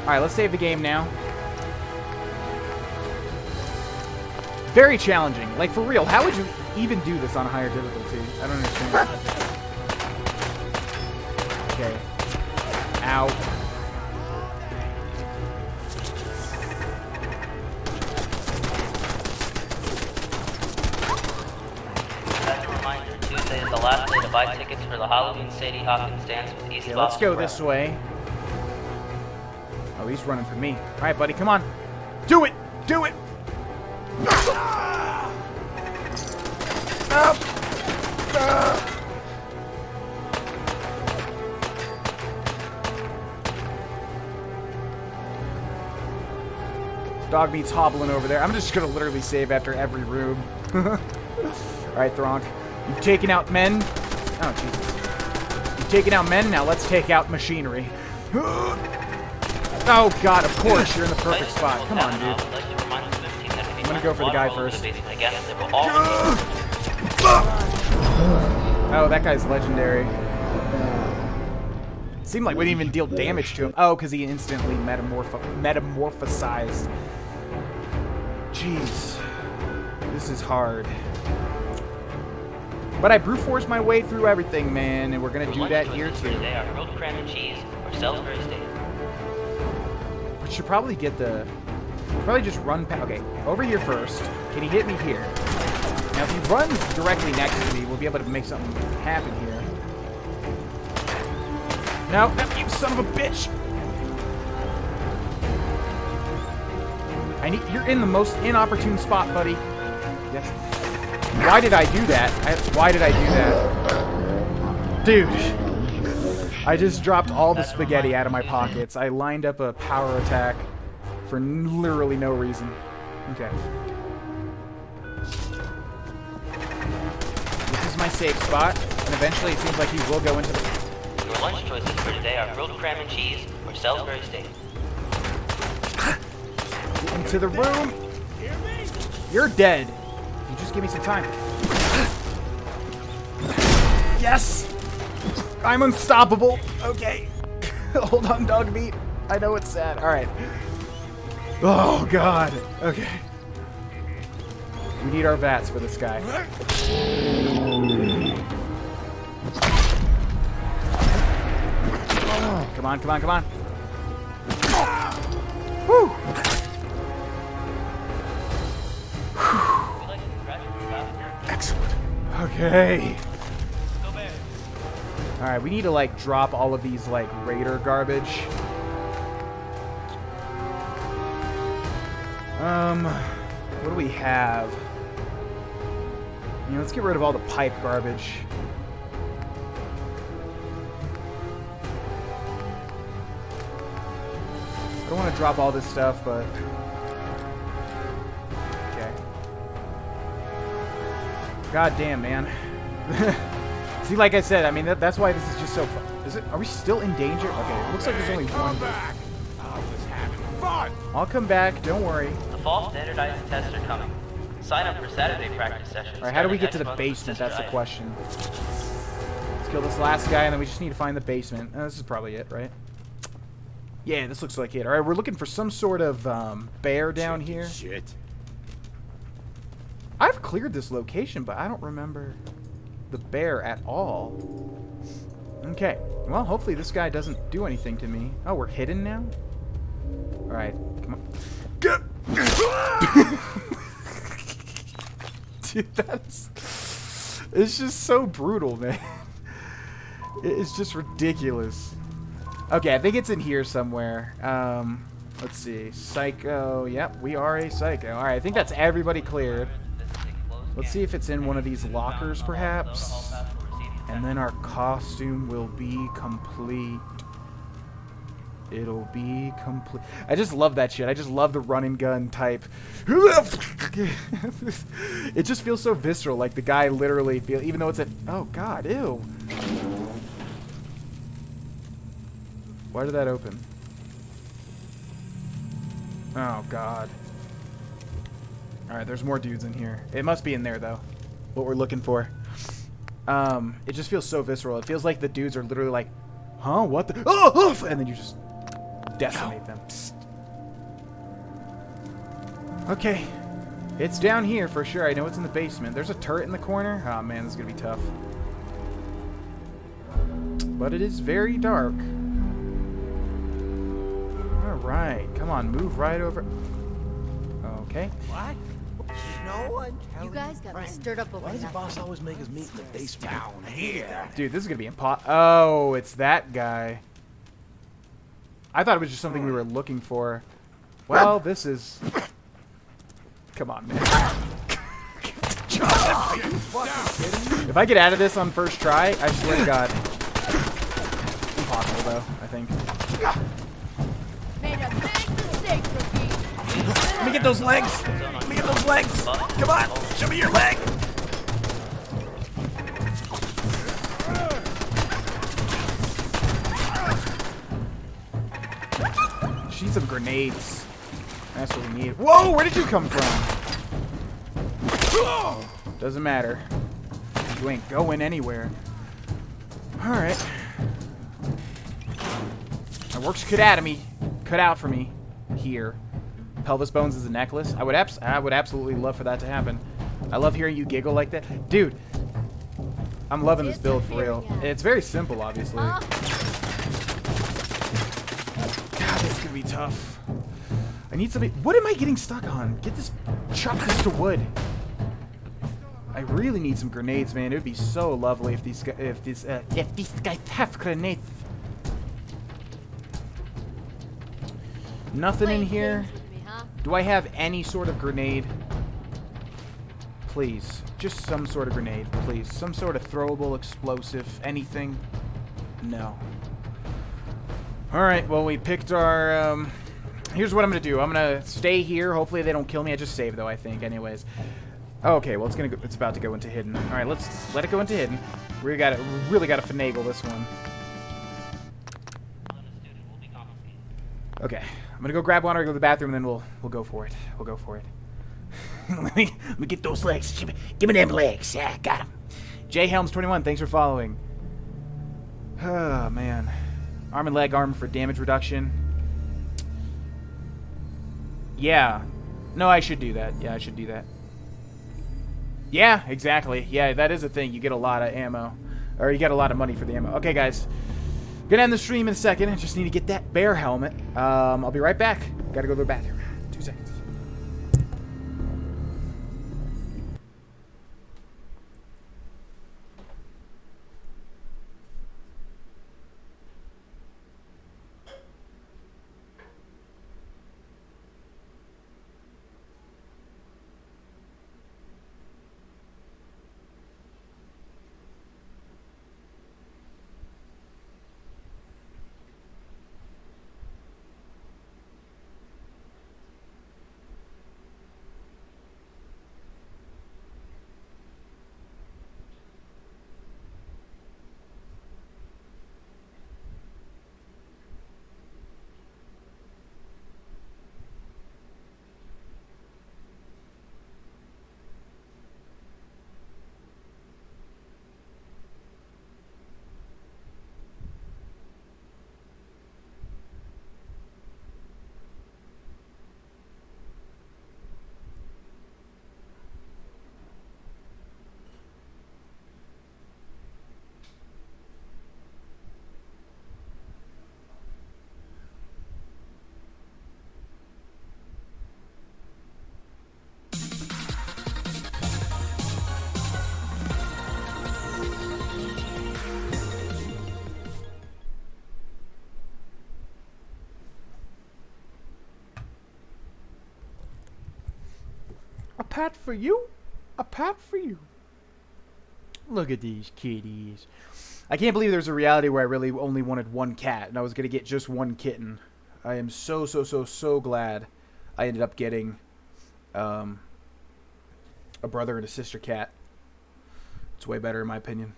Alright, let's save the game now. Very challenging. Like, for real, how would you even do this on a higher difficulty? I don't understand. Okay. Ow. As a reminder, Tuesday is the last day to buy tickets for the Halloween Sadie Hawkins dance with East Okay, let's go this way. Oh, he's running for me. Alright, buddy, come on. Do it! Do it! Up! Dog meat's hobbling over there. I'm just gonna literally save after every room. Alright, Thronk. You've taken out men. Oh, Jesus. You've taken out men, now let's take out machinery. Oh, God, of course, you're in the perfect spot. Come on, dude. I'm gonna go for the guy first. Oh, that guy's legendary. It seemed like we didn't even deal damage to him. Oh, because he instantly metamorphosized. Jeez. This is hard. But I brute forced my way through everything, man, and we're gonna do that here too. They are grilled cran and cheese or Salisbury steak. We should probably get the... Probably just run past... Okay, over here first. Can he hit me here? Now, if he runs directly next to me, we'll be able to make something happen here. No, you son of a bitch! You're in the most inopportune spot, buddy. Yes. Why did I do that? Why did I do that? Dude. I just dropped all the spaghetti out of my pockets. I lined up a power attack for literally no reason. Okay. This is my safe spot, and eventually it seems like he will go into the... Your lunch choices for today are grilled cran and cheese or Salisbury steak. Into the room. You're dead. If you just give me some time. Yes! I'm unstoppable. Okay. Hold on, dog meat. I know it's sad. Alright. Oh, God. Okay. We need our vats for this guy. Come on, come on, come on. Whew. Excellent. Okay. Alright, we need to, like, drop all of these, like, raider garbage. What do we have? Let's get rid of all the pipe garbage. I don't want to drop all this stuff, but... Okay. God damn, man. See, like I said, I mean, that's why this is just so fun. Is it? Are we still in danger? Okay, it looks like there's only one. I was having fun. I'll come back, don't worry. The fall standardized tests are coming. Sign up for Saturday practice sessions. Alright, how do we get to the starting next basement? month That's the with question. Let's kill this last guy, and then we just need to find the basement. This is probably it, right? Yeah, this looks like it. Alright, we're looking for some sort of bear down here. Shit. I've cleared this location, but I don't remember the bear at all. Okay. Well, hopefully this guy doesn't do anything to me. Oh, we're hidden now? Alright, come on. Get! Dude, that's... It's just so brutal, man. It's just ridiculous. Okay, I think it's in here somewhere. Let's see. Psycho. Yep, we are a psycho. Alright, I think that's everybody cleared. Let's see if it's in one of these lockers, perhaps. And then our costume will be complete. It'll be complete. I just love that shit. I just love the run and gun type. It just feels so visceral. Like the guy literally feel, even though it's a... Oh, God, ew. Why did that open? Oh, God. Alright, there's more dudes in here. It must be in there, though. What we're looking for. It just feels so visceral. It feels like the dudes are literally like, huh, what the... Oh! And then you just decimate them. Okay. It's down here for sure. I know it's in the basement. There's a turret in the corner. Oh, man, this is going to be tough. But it is very dark. Alright. Come on, move right over. Okay. What? No one You guys got me stirred up over Why does the nothing. boss always make us meet in the basement? Down here. Dude, this is going to be impossible. Oh, it's that guy. I thought it was just something we were looking for. Well, this is... Come on, man. If I get out of this on first try, I swear to God. Impossible, though, I think. Made a big mistake, rookie. Let me get those legs. Let me get those legs. Come on, show me your leg. She needs some grenades. That's what we need. Whoa, where did you come from? Doesn't matter. You ain't going anywhere. Alright. My work's cut out of me. Cut out for me. Here. Pelvis bones is a necklace. I would absolutely love for that to happen. I love hearing you giggle like that. Dude. I'm loving this build for real. It's very simple, obviously. God, this is gonna be tough. I need something. What am I getting stuck on? Get this. Chop this to wood. I really need some grenades, man. It would be so lovely if these guys have grenades. Nothing in here. Do I have any sort of grenade? Please, just some sort of grenade, please. Some sort of throwable, explosive, anything. No. All right. Well, we picked our. Here's what I'm gonna do. I'm gonna stay here. Hopefully they don't kill me. I just saved though, I think. Anyways. Okay. Well, it's about to go into hidden. All right. Let's let it go into hidden. We really gotta finagle this one. Okay. I'm gonna go grab water, go to the bathroom, and then we'll go for it. We'll go for it. let me get those legs. Give me them legs. Yeah, got them. J Helms 21. Thanks for following. Oh man. Arm and leg armor for damage reduction. Yeah. No, I should do that. Yeah, I should do that. Yeah, exactly. Yeah, that is a thing. You get a lot of ammo. Or you get a lot of money for the ammo. Okay, guys. Gonna end the stream in a second. I just need to get that bear helmet. I'll be right back. Gotta go to the bathroom. 2 seconds. pat for you. A pat for you. Look at these kitties. I can't believe there's a reality where I really only wanted one cat and I was going to get just one kitten. I am so glad I ended up getting a brother and a sister cat. It's way better in my opinion.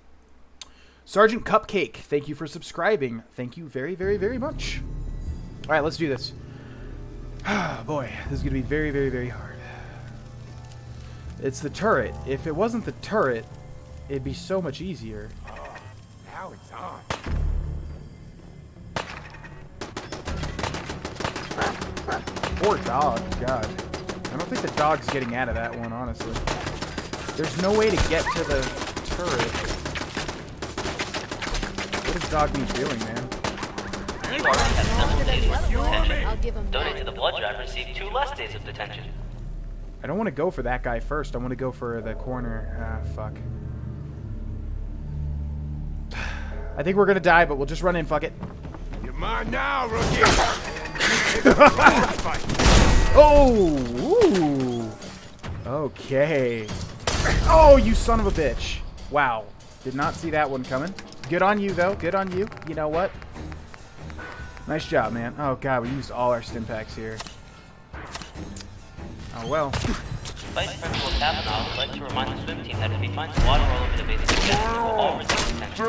Sergeant Cupcake, thank you for subscribing. Thank you very, very, very much. All right, let's do this. Ah, boy, this is going to be very, very, very hard. It's the turret. If it wasn't the turret, it'd be so much easier. Now it's on. Poor dog, God. I don't think the dog's getting out of that one, honestly. There's no way to get to the turret. What does dog need doing, man? You already have several days worth of detention. Donate to the blood drive, receive 2 less days of detention. I don't want to go for that guy first. I want to go for the corner. Ah, fuck. I think we're gonna die, but we'll just run in. Fuck it. You're mine now, rookie. Oh! Ooh. Okay. Oh, you son of a bitch. Wow. Did not see that one coming. Good on you, though. Good on you. You know what? Nice job, man. Oh, God, we used all our stim packs here. Oh, well. Vice Principal Kavanaugh would like to remind the swim team that if he finds water all over the basic schedule, he will all receive detention.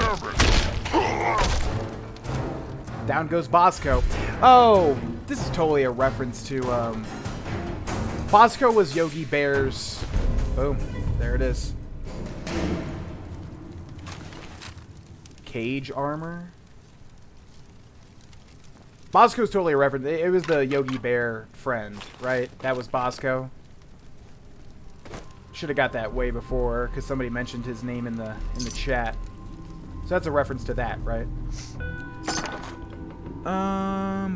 Down goes Bosco. Oh, this is totally a reference to, Bosco was Yogi Bear's... Boom. There it is. Cage armor? Bosco's totally a reference. It was the Yogi Bear friend, right? That was Bosco. Should have got that way before, because somebody mentioned his name in the chat. So that's a reference to that, right?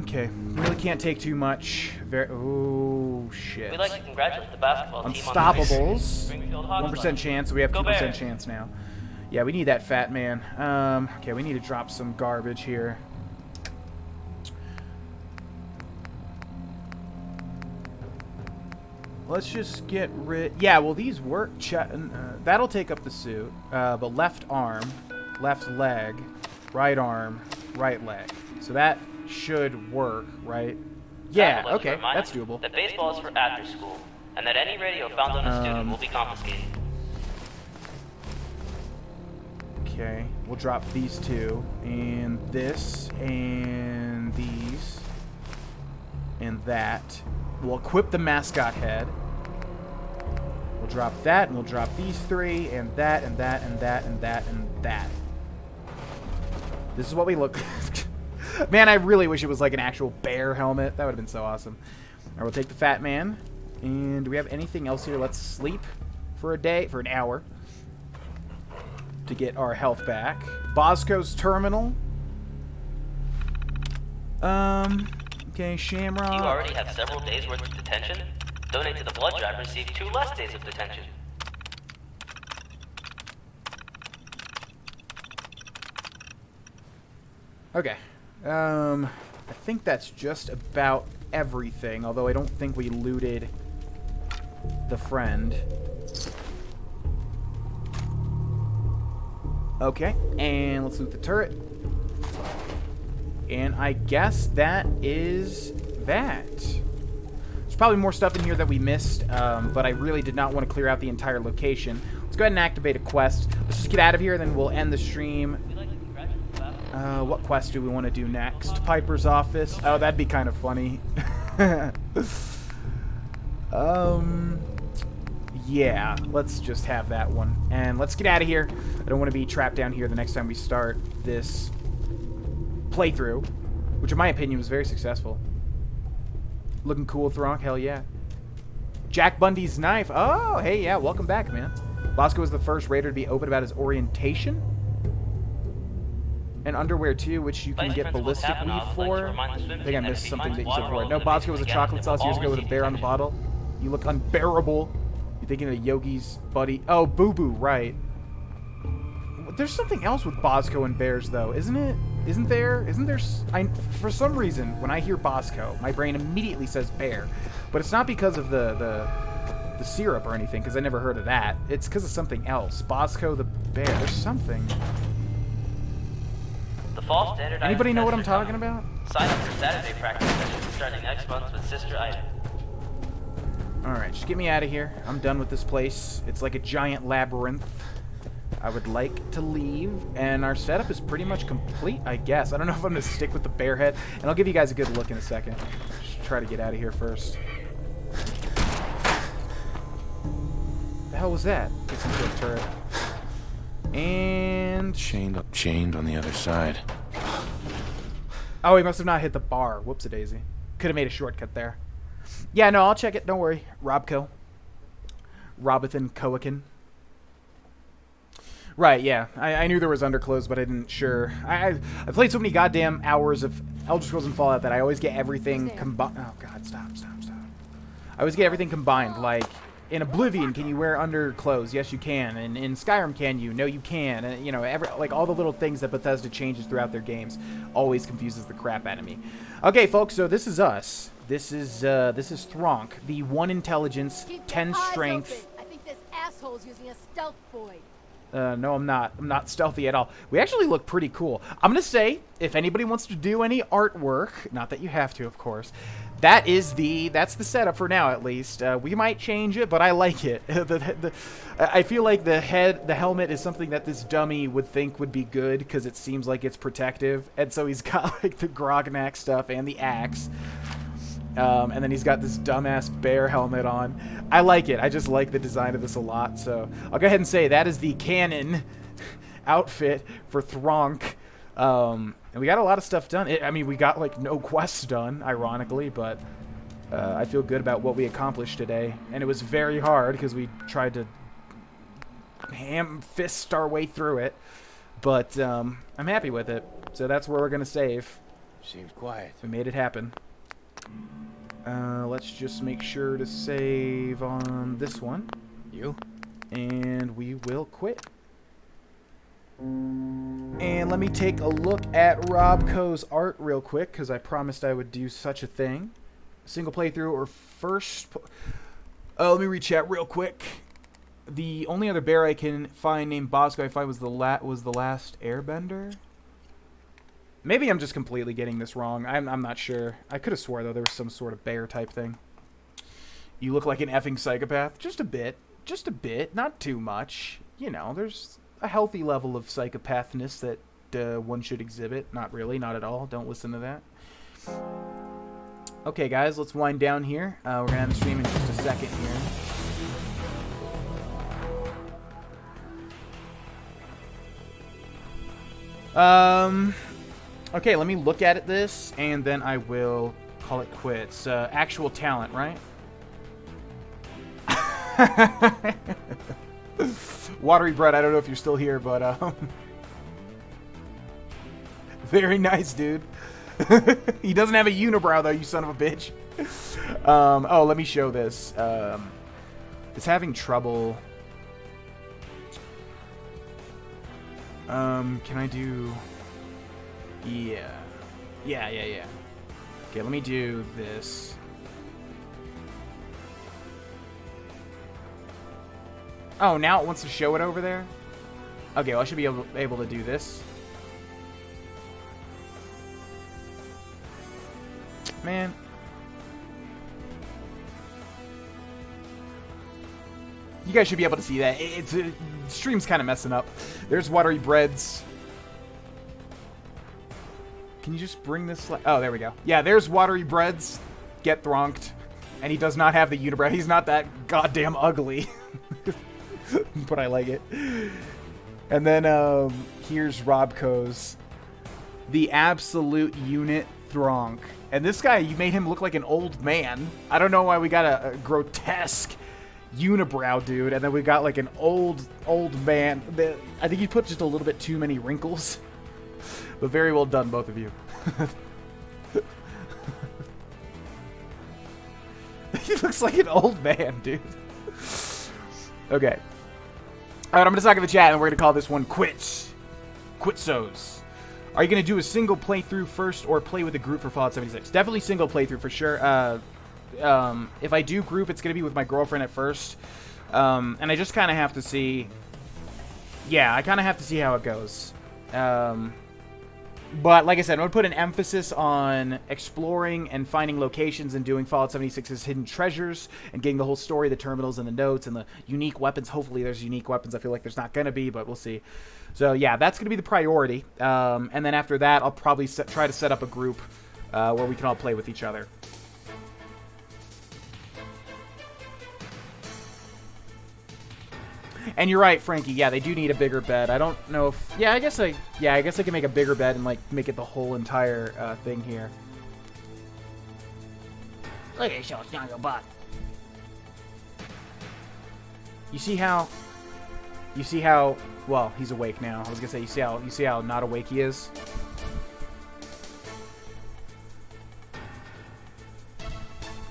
Okay. Really can't take too much. Oh, shit. We'd like to congratulate the basketball team Unstoppables. on 1% chance, so we have 2% chance now. Yeah, we need that fat man. Okay, we need to drop some garbage here. Let's just get rid... Yeah, well, these work. That'll take up the suit. But left arm, left leg, right arm, right leg. So that should work, right? Yeah, okay, that's doable. That baseball is for after school, and that any radio found on a student will be confiscated. Okay, we'll drop these two, and this, and these, and that. We'll equip the mascot head. We'll drop that, and we'll drop these 3, and that, and that, and that, and that, and that. This is what we look... Man, I really wish it was like an actual bear helmet. That would have been so awesome. All right, we'll take the fat man. And do we have anything else here? Let's sleep for a day, for an hour, to get our health back. Bosco's terminal. Okay, Shamrock. You already have several days worth of detention. Donate to the blood drive, receive 2 less days of detention. Okay. I think that's just about everything, although I don't think we looted the friend. Okay, and let's loot the turret. And I guess that is that. There's probably more stuff in here that we missed, but I really did not want to clear out the entire location. Let's go ahead and activate a quest. Let's just get out of here, then we'll end the stream. What quest do we want to do next? Piper's office. Oh, that'd be kind of funny. Yeah, let's just have that one. And let's get out of here. I don't want to be trapped down here the next time we start this playthrough, which in my opinion was very successful. Looking cool, Thronk. Hell yeah. Jack Bundy's knife. Oh, hey, yeah, welcome back, man. Bosco was the first raider to be open about his orientation. And underwear, too, which you can get ballistic weave for. I think I missed something that you said before. No, Bosco was a chocolate sauce years ago with a bear on the bottle. You look unbearable. You're thinking of Yogi's buddy. Oh, Boo Boo, right. There's something else with Bosco and bears, though, isn't it? Isn't there? For some reason, when I hear Bosco, my brain immediately says bear. But it's not because of the the syrup or anything, because I never heard of that. It's because of something else. Bosco the bear. There's something. The fall standardized Anybody know what I'm tests are talking about? Sign up for Saturday practice sessions starting next month with Sister Ida. Alright, just get me out of here. I'm done with this place. It's like a giant labyrinth. I would like to leave, and our setup is pretty much complete, I guess. I don't know if I'm going to stick with the bear head, and I'll give you guys a good look in a second. Just try to get out of here first. The hell was that? Gets into a turret. And... Chained on the other side. Oh, he must have not hit the bar. Whoops-a-daisy. Could have made a shortcut there. Yeah, no, I'll check it. Don't worry. Robco. Robothan Coakin. Right, yeah. I knew there was underclothes, but I didn't sure. I played so many goddamn hours of Elder Scrolls and Fallout that I always get everything combined. Oh, God, stop. I always get everything combined. Like, in Oblivion, can you wear underclothes? Yes, you can. And in Skyrim, can you? No, you can. And, you know, like all the little things that Bethesda changes throughout their games always confuses the crap out of me. Okay, folks, so this is us. This is Thronk, the 1 intelligence, 10 strength. I think this asshole's using a stealth boy. No, I'm not. I'm not stealthy at all. We actually look pretty cool. I'm going to say, if anybody wants to do any artwork, not that you have to, of course, that's the setup for now, at least. We might change it, but I like it. I feel like the helmet is something that this dummy would think would be good, because it seems like it's protective. And so he's got, like, the Grognak stuff and the axe. And then he's got this dumbass bear helmet on. I like it. I just like the design of this a lot. So I'll go ahead and say that is the canon outfit for Thronk. And we got a lot of stuff done. I mean, we got like no quests done, ironically, but I feel good about what we accomplished today. And it was very hard because we tried to ham-fist our way through it. But I'm happy with it. So that's where we're going to save. Seems quiet. We made it happen. Let's just make sure to save on this one. And we will quit. And let me take a look at Robco's art real quick, because I promised I would do such a thing. Single playthrough or first... let me rechat real quick. The only other bear I can find named Bosco I find was the last airbender. Maybe I'm just completely getting this wrong. I'm not sure. I could have swore, though, there was some sort of bear type thing. You look like an effing psychopath. Just a bit. Just a bit. Not too much. You know, there's a healthy level of psychopathness that one should exhibit. Not really. Not at all. Don't listen to that. Okay, guys. Let's wind down here. We're going to have the stream in just a second here. Okay, let me look at this, and then I will call it quits. Actual talent, right? Watery Bread, I don't know if you're still here, but, very nice, dude. He doesn't have a unibrow, though, you son of a bitch. Oh, let me show this. It's having trouble. Can I do... Yeah. Okay, let me do this. Oh, now it wants to show it over there? Okay, well, I should be able to do this. Man. You guys should be able to see that. Stream's kind of messing up. There's Watery Breads. Can you just bring this... Oh, there we go. Yeah, there's Watery Breads. Get Thronked. And he does not have the unibrow. He's not that goddamn ugly. But I like it. And then here's Robco's. The absolute unit Thronk. And this guy, you made him look like an old man. I don't know why we got a grotesque unibrow dude. And then we got like an old man. I think you put just a little bit too many wrinkles. But very well done, both of you. He looks like an old man, dude. Okay. Alright, I'm going to talk in the chat, and we're going to call this one Quits. Quitsos. Are you going to do a single playthrough first, or play with a group for Fallout 76? Definitely single playthrough, for sure. if I do group, it's going to be with my girlfriend at first. And I just kind of have to see... Yeah, I kind of have to see how it goes. But like I said, I'm going to put an emphasis on exploring and finding locations and doing Fallout 76's hidden treasures and getting the whole story, the terminals and the notes and the unique weapons. Hopefully there's unique weapons. I feel like there's not going to be, but we'll see. So yeah, that's going to be the priority. And then after that, I'll probably try to set up a group where we can all play with each other. And you're right, Frankie. Yeah, they do need a bigger bed. I don't know if... Yeah, I guess I can make a bigger bed and, like, make it the whole entire thing here. Look at your snuggle butt. You see how... Well, he's awake now. I was gonna say, you see how not awake he is?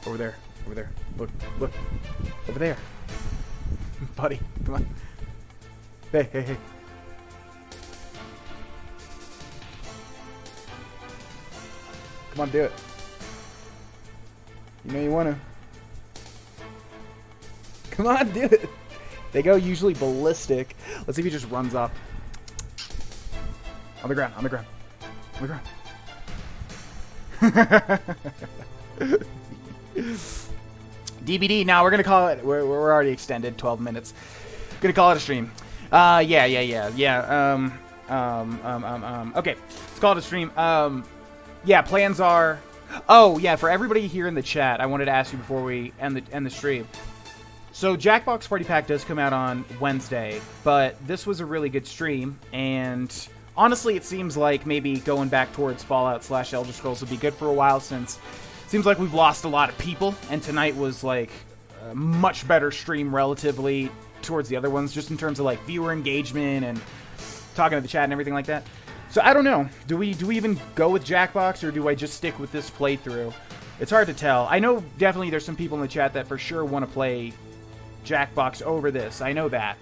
Over there. Over there. Look. Look. Over there. Buddy, come on. Hey. Come on, do it. You know you want to. Come on, do it. They go usually ballistic. Let's see if he just runs up. On the ground. DBD. Now we're gonna call it. We're already extended 12 minutes. Gonna call it a stream. Yeah. Okay, let's call it a stream. Yeah. Plans are. Oh yeah. For everybody here in the chat, I wanted to ask you before we end the stream. So Jackbox Party Pack does come out on Wednesday, but this was a really good stream, and honestly, it seems like maybe going back towards Fallout / Elder Scrolls would be good for a while, since it seems like we've lost a lot of people, and tonight was like a much better stream relatively towards the other ones, just in terms of like viewer engagement and talking to the chat and everything like that. So I don't know. Do we even go with Jackbox, or do I just stick with this playthrough? It's hard to tell. I know definitely there's some people in the chat that for sure want to play Jackbox over this. I know that.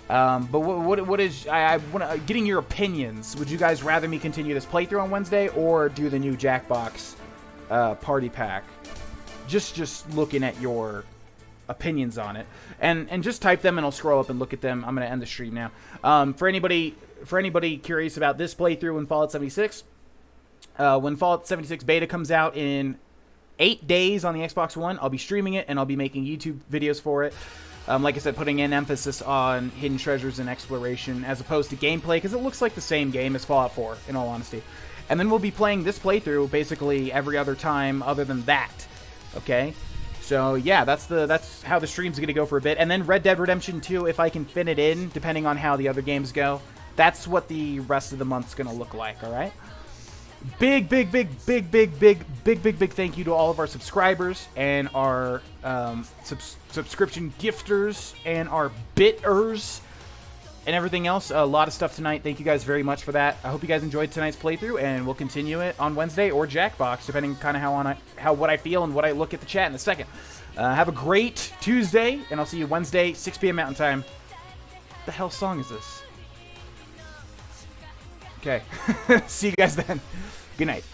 But what is... I want getting your opinions. Would you guys rather me continue this playthrough on Wednesday or do the new Jackbox party pack? Just looking at your opinions on it. And just type them and I'll scroll up and look at them. I'm going to end the stream now. For anybody curious about this playthrough in Fallout 76, when Fallout 76 beta comes out in 8 days on the Xbox One, I'll be streaming it and I'll be making YouTube videos for it. Like I said, putting in emphasis on hidden treasures and exploration as opposed to gameplay, because it looks like the same game as Fallout 4, in all honesty. And then we'll be playing this playthrough basically every other time other than that. Okay? So yeah, that's how the stream's going to go for a bit. And then Red Dead Redemption 2, if I can fit it in, depending on how the other games go, that's what the rest of the month's going to look like, alright? Big thank you to all of our subscribers and our subscription gifters and our bitters and everything else. A lot of stuff tonight. Thank you guys very much for that. I hope you guys enjoyed tonight's playthrough, and we'll continue it on Wednesday or Jackbox, depending kind of what I feel and what I look at the chat in a second. Have a great Tuesday, and I'll see you Wednesday, 6 p.m. Mountain Time. What the hell song is this? Okay. See you guys then. Good night.